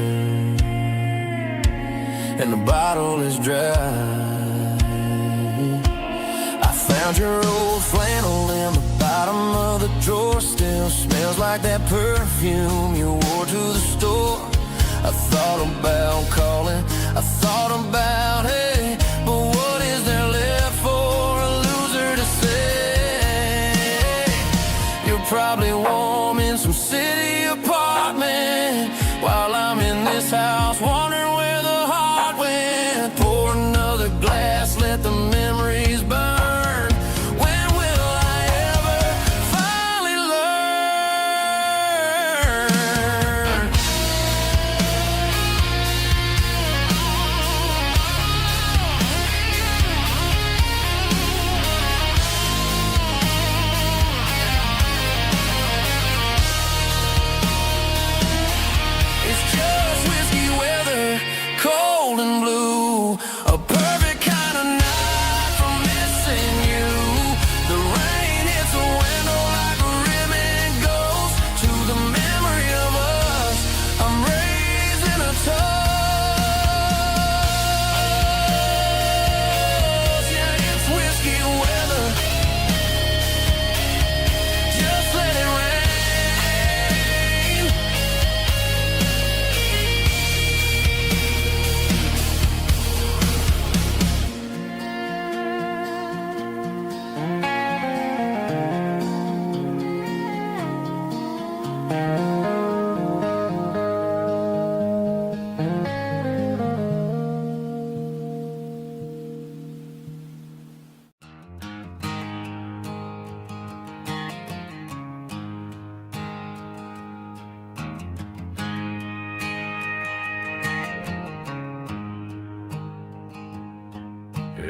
and the bottle is dry. I found your old flannel in the bottom of the drawer, still smells like that perfume you wore to the store. I thought about calling, I thought about, hey, but what is there left for a loser to say? You're probably warm in some city apartment while I'm in this house wondering where the heart went. Pour another glass, let the memories burn. When will I ever finally learn?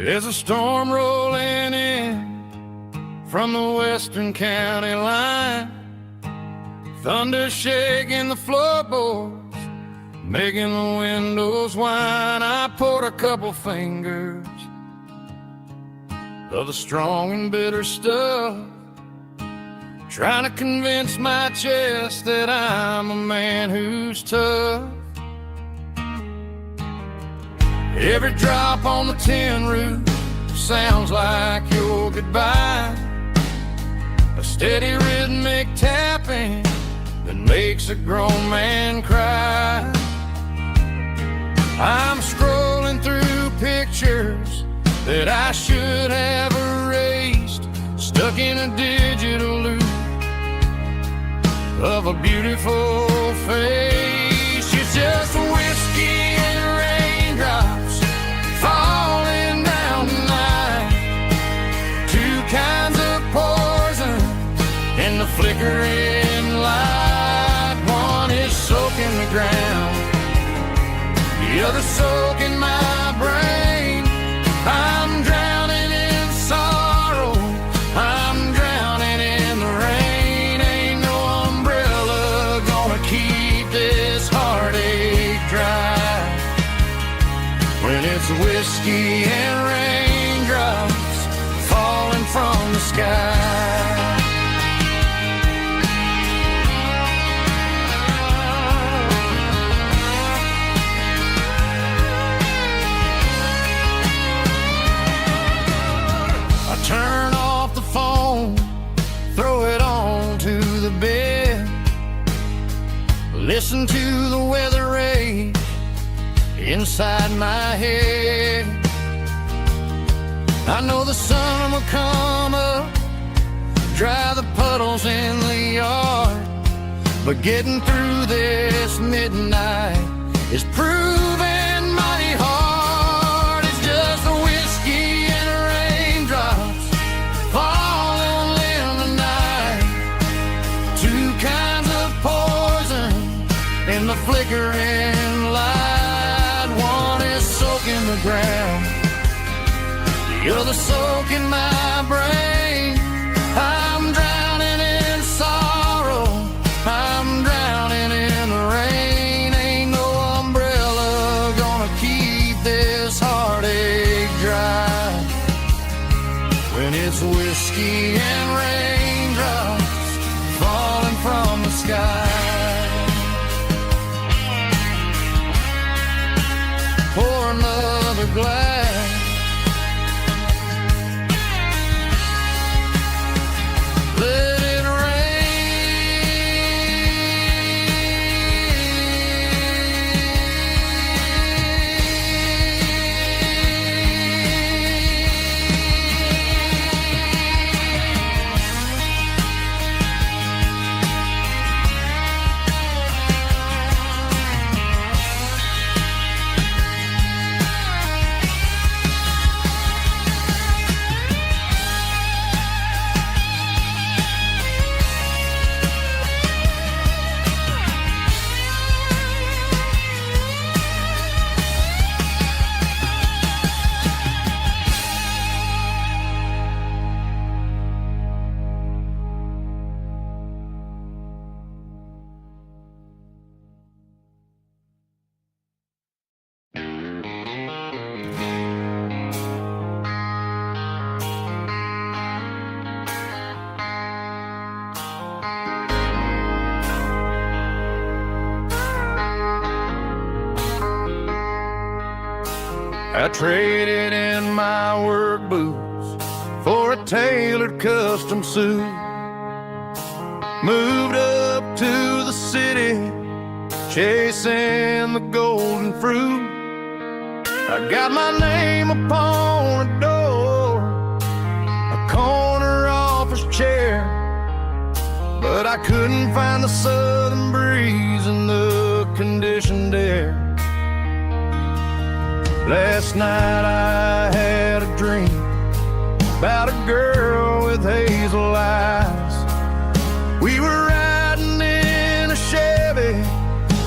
There's a storm rolling in from the western county line, thunder shaking the floorboards, making the windows whine. I poured a couple fingers of the strong and bitter stuff, trying to convince my chest that I'm a man who's tough. Every drop on the tin roof sounds like your goodbye, a steady rhythmic tapping that makes a grown man cry. I'm scrolling through pictures that I should have erased, stuck in a digital loop of a beautiful face. It's just whiskey and raindrops falling down tonight, two kinds of poison in the flickering light. One is soaking the ground, the other soaking my brain. I'm drowning in sorrow, I'm drowning in the rain. Ain't no umbrella gonna keep this heartache dry when it's whiskey and raindrops falling from the sky. Turn off the phone, throw it on to the bed, listen to the weather rage inside my head. I know the sun will come up, dry the puddles in the yard, but getting through this midnight is proving mighty hard. It's just a whiskey and raindrops falling in the night, two kinds of poison in the flickering light. One is soaking the ground, the other soaking my brain. I'm drowning in sorrow, I'm drowning in the rain. Ain't no umbrella gonna keep this heartache dry when it's whiskey and raindrops falling from the sky. Pour another glass, let it I traded in my work boots for a tailored custom suit, moved up to the city, chasing the golden fruit. I got my name upon a door, a corner office chair, but I couldn't find the southern breeze in the conditioned air. Last night I had a dream about a girl with hazel eyes. We were riding in a Chevy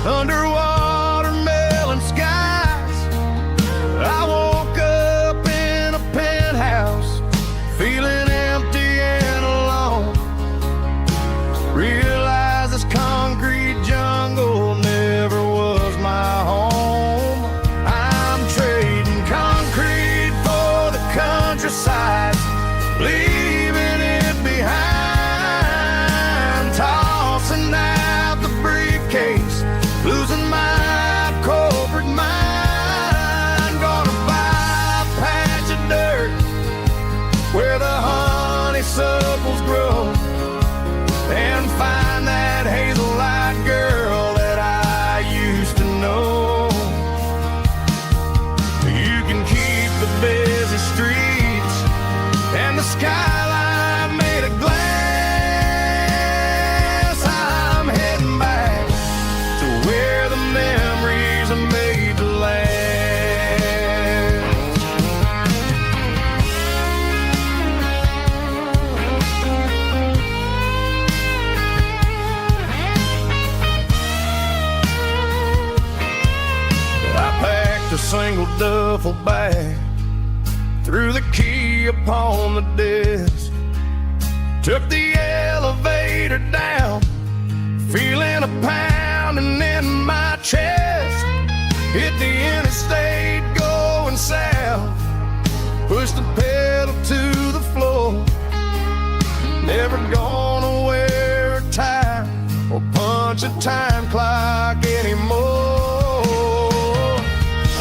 under watermelon skies. I woke up in a countryside, leaving it behind, tossing out the briefcase, losing my corporate mind. Gonna buy a patch of dirt where the honeysuckles grow, and find that hazel-eyed girl that I used to know. You can keep the busy streets and the skyline made of glass. I'm heading back to where the memories are made to last. A single duffel bag, threw the key upon the desk, took the elevator down, feeling a pounding in my chest. Hit the interstate going south, pushed the pedal to the floor. Never gonna wear a tie or punch a time clock anymore.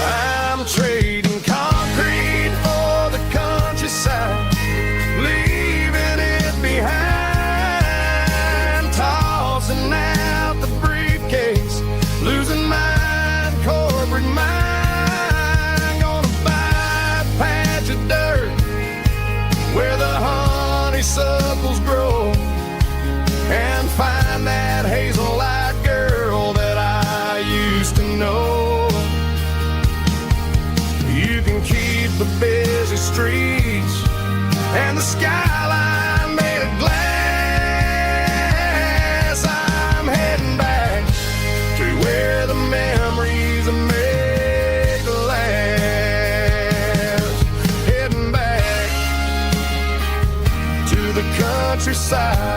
I'm trading concrete for the countryside, leaving it behind, tossing out the briefcase, losing my corporate mind. Gonna buy a patch of dirt where the honeysuckles grow, and find that hazel-eyed girl that I used to know. You can keep the busy streets and the skyline made of glass. I'm heading back to where the memories are made to last. Heading back to the countryside.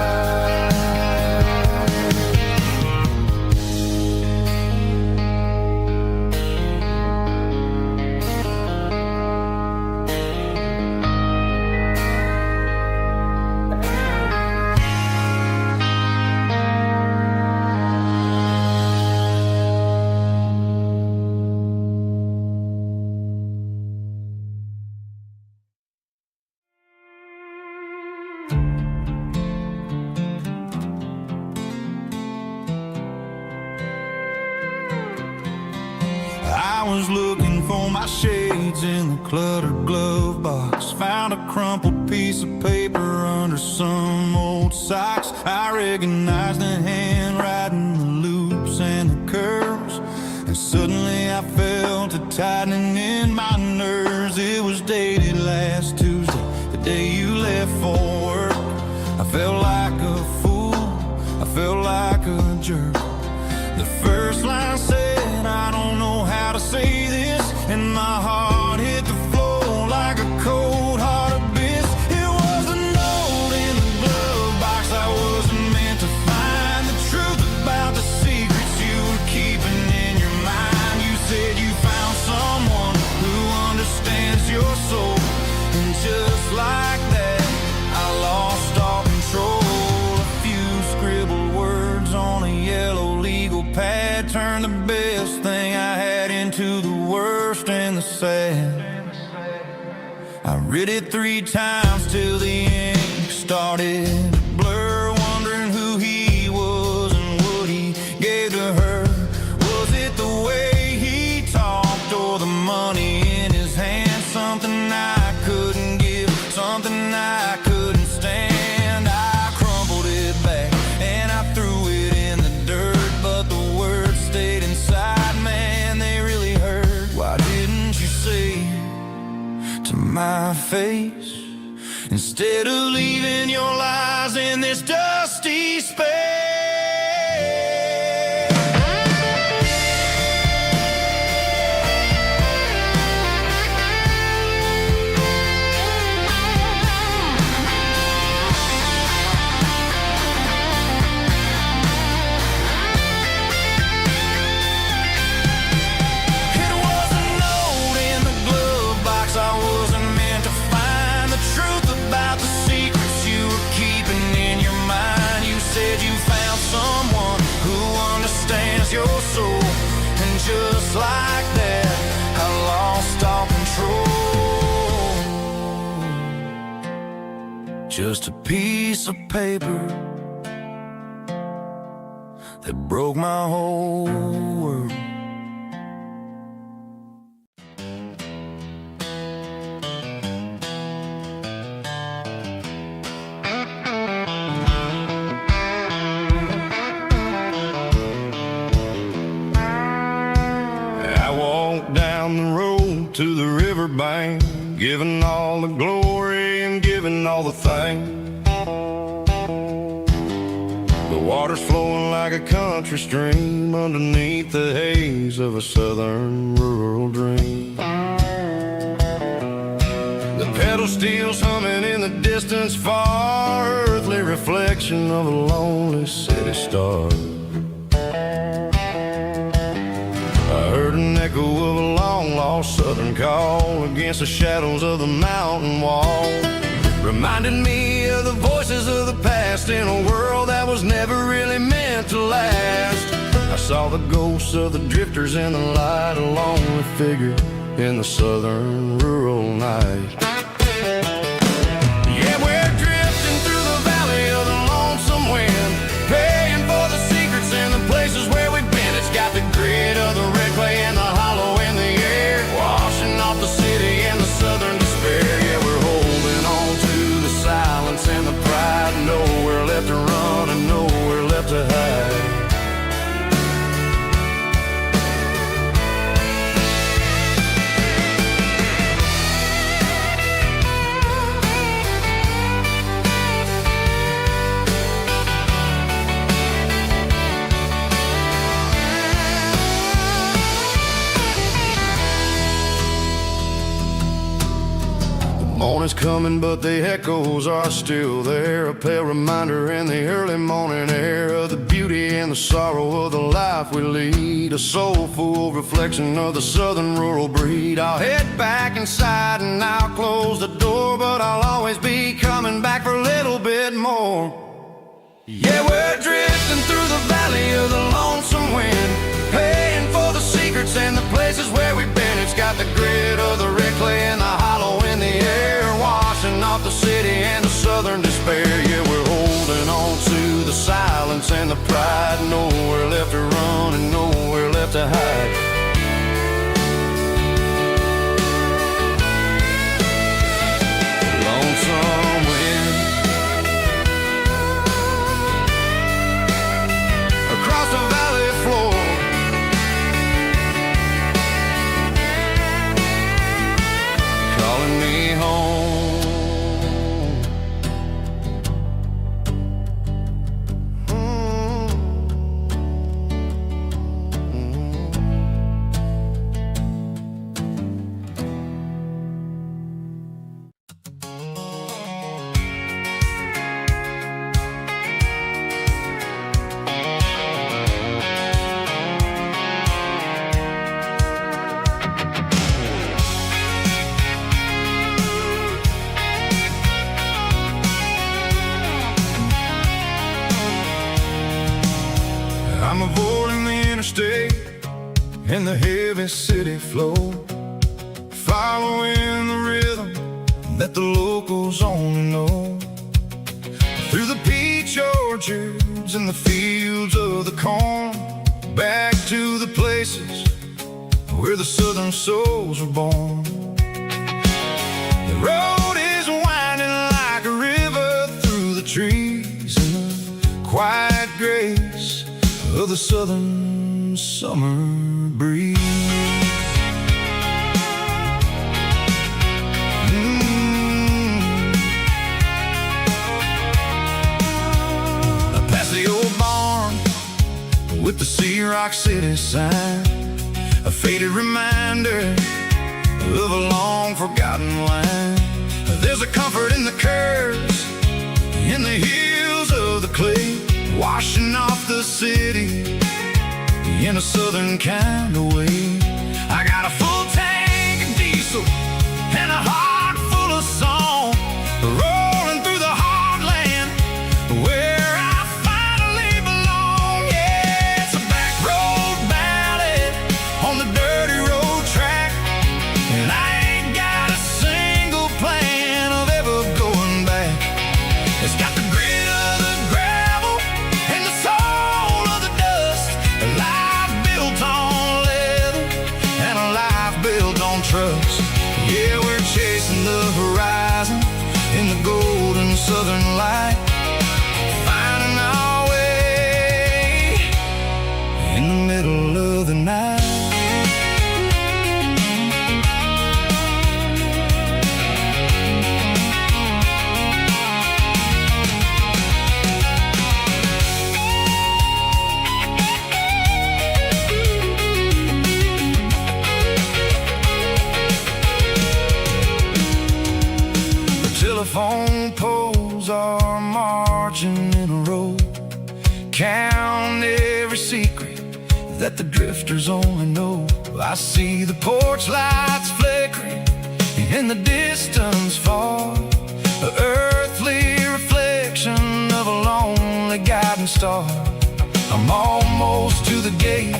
I was looking for my shades in the cluttered glove box, found a crumpled piece of paper under some old socks. I recognized the handwriting, the loops and the curves, and suddenly I felt a tightening in my nerves. It was dated last Tuesday, the day you left for work. I felt like a fool, I felt like a jerk. The first line said, I don't know how to say this, and my heart hit the floor like a cold heart abyss. It was a note in the glove box I wasn't meant to find, the truth about the secrets you were keeping in your mind. You said you found someone who understands your soul, and just like that I lost all control. A few scribbled words on a yellow legal pad turned the best thing I had into the worst and the sad. I read it 3 times till the ink started to blur, wondering who he was and what he gave to her. Was it the way he talked or the money in his hand? Something I couldn't give, something I couldn't stand. I crumpled it back and I threw it in the dirt, but the words stayed inside, man, they really hurt. Why didn't you say to my face, instead of leaving your lies in this dusty space? It was a note in the glove box I wasn't meant to find, just a piece of paper that broke my whole world. I walked down the road to the riverbank, giving all the glory and giving all the thanks. The water's flowing like a country stream underneath the haze of a southern rural dream. The pedal steel's humming in the distance far, earthly reflection of a lonely city star. I heard an echo of a long-lost southern call against the shadows of the mountain wall, reminded me of the voices of the past in a world that was never really meant to last. I saw the ghosts of the drifters in the light, a lonely figure in the southern rural night. Yeah, we're drifting through the valley of the lonesome wind, paying for the secrets and the places where we've been. It's got the grit of the red clay and the hollow in the air, washing off the city and the southern despair. Yeah, we're holding on to the silence and the pride, nowhere left to run and nowhere left to hide. Morning's coming, but the echoes are still there, a pale reminder in the early morning air of the beauty and the sorrow of the life we lead, a soulful reflection of the southern rural breed. I'll head back inside and I'll close the door, but I'll always be coming back for a little bit more. Yeah, we're drifting through the valley of the lonesome wind, paying for the secrets and the places where we've been. It's got the grit of the red clay and the hollow in the air, washing off the city and the southern despair. Yeah, we're holding on to the silence and the pride, nowhere left to run and nowhere left to hide. Lonesome wind across the valley floor, calling me home. I'm avoiding the interstate and the heavy city flow, following the rhythm that the locals only know. Through the peach orchards and the fields of the corn, back to the places where the southern souls were born. The road is winding like a river through the trees in the quiet grace of the southern summer breeze. Past the old barn with the Sea Rock City sign, a faded reminder of a long forgotten line. There's a comfort in the curves, in the hills of the clay, washing off the city in a southern kind of way. I got a full tank of diesel and a heart full of song, rolling through the heartland where I finally belong. Yeah, it's a back road ballad on the dirty road track, and I ain't got a single plan of ever going back. telephone poles are marching in a row. Count every secret that the drifters only know. I see the porch lights flickering in the distance far, an earthly reflection of a lonely guiding star. I'm almost to the gate,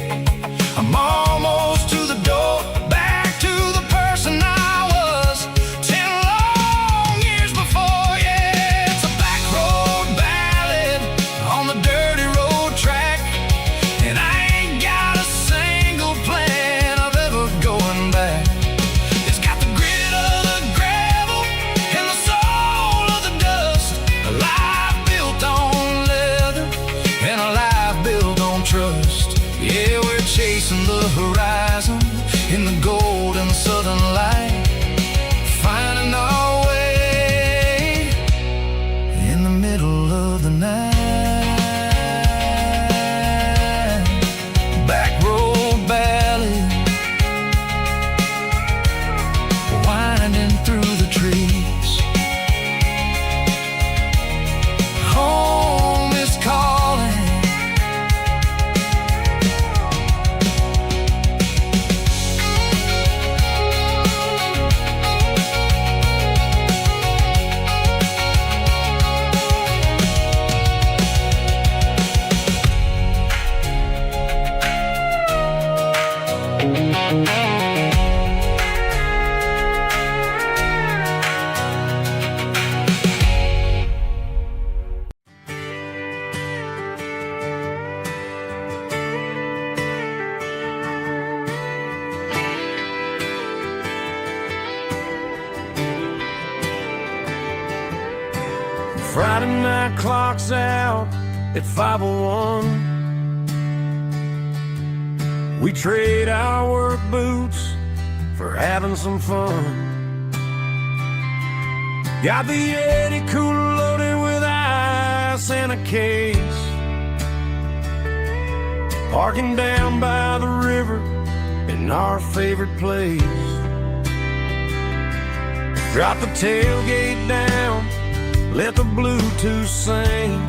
I'm almost to the door, back to the person I was 10 long years before. Yeah, it's a back road ballad on the dirty road track, and I ain't got a single plan of ever going back. It's got the grit of the gravel and the soul of the dust, a life built on leather and a life built on trust. Yeah, we're chasing the horizon in the golden southern light, finding our way in the middle of the night. Back road ballad, winding through the trees. Home is calling. Friday night clock's out at 5:01. We trade our work boots for having some fun. Got the Yeti cooler loaded with ice and a case, parking down by the river in our favorite place. Drop the tailgate down, let the Bluetooth sing.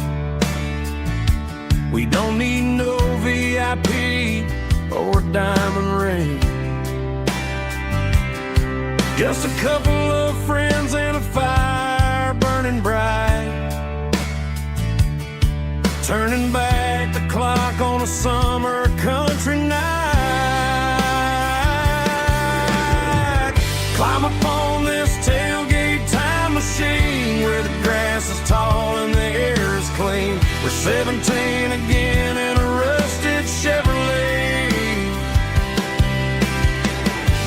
We don't need no VIP or diamond ring. Just a couple of friends and a fire burning bright, turning back the clock on a summer country night. Climb up on this tailgate time machine where the grass is tall and the air is clean. We're 17 again in a rusted Chevrolet,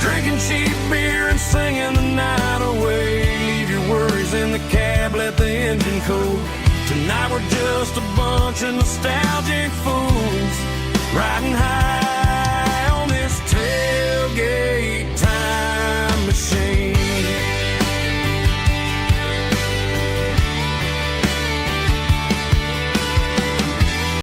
drinking cheap beer and singing the night away. Leave your worries in the cab, let the engine cool. Tonight we're just a bunch of nostalgic fools riding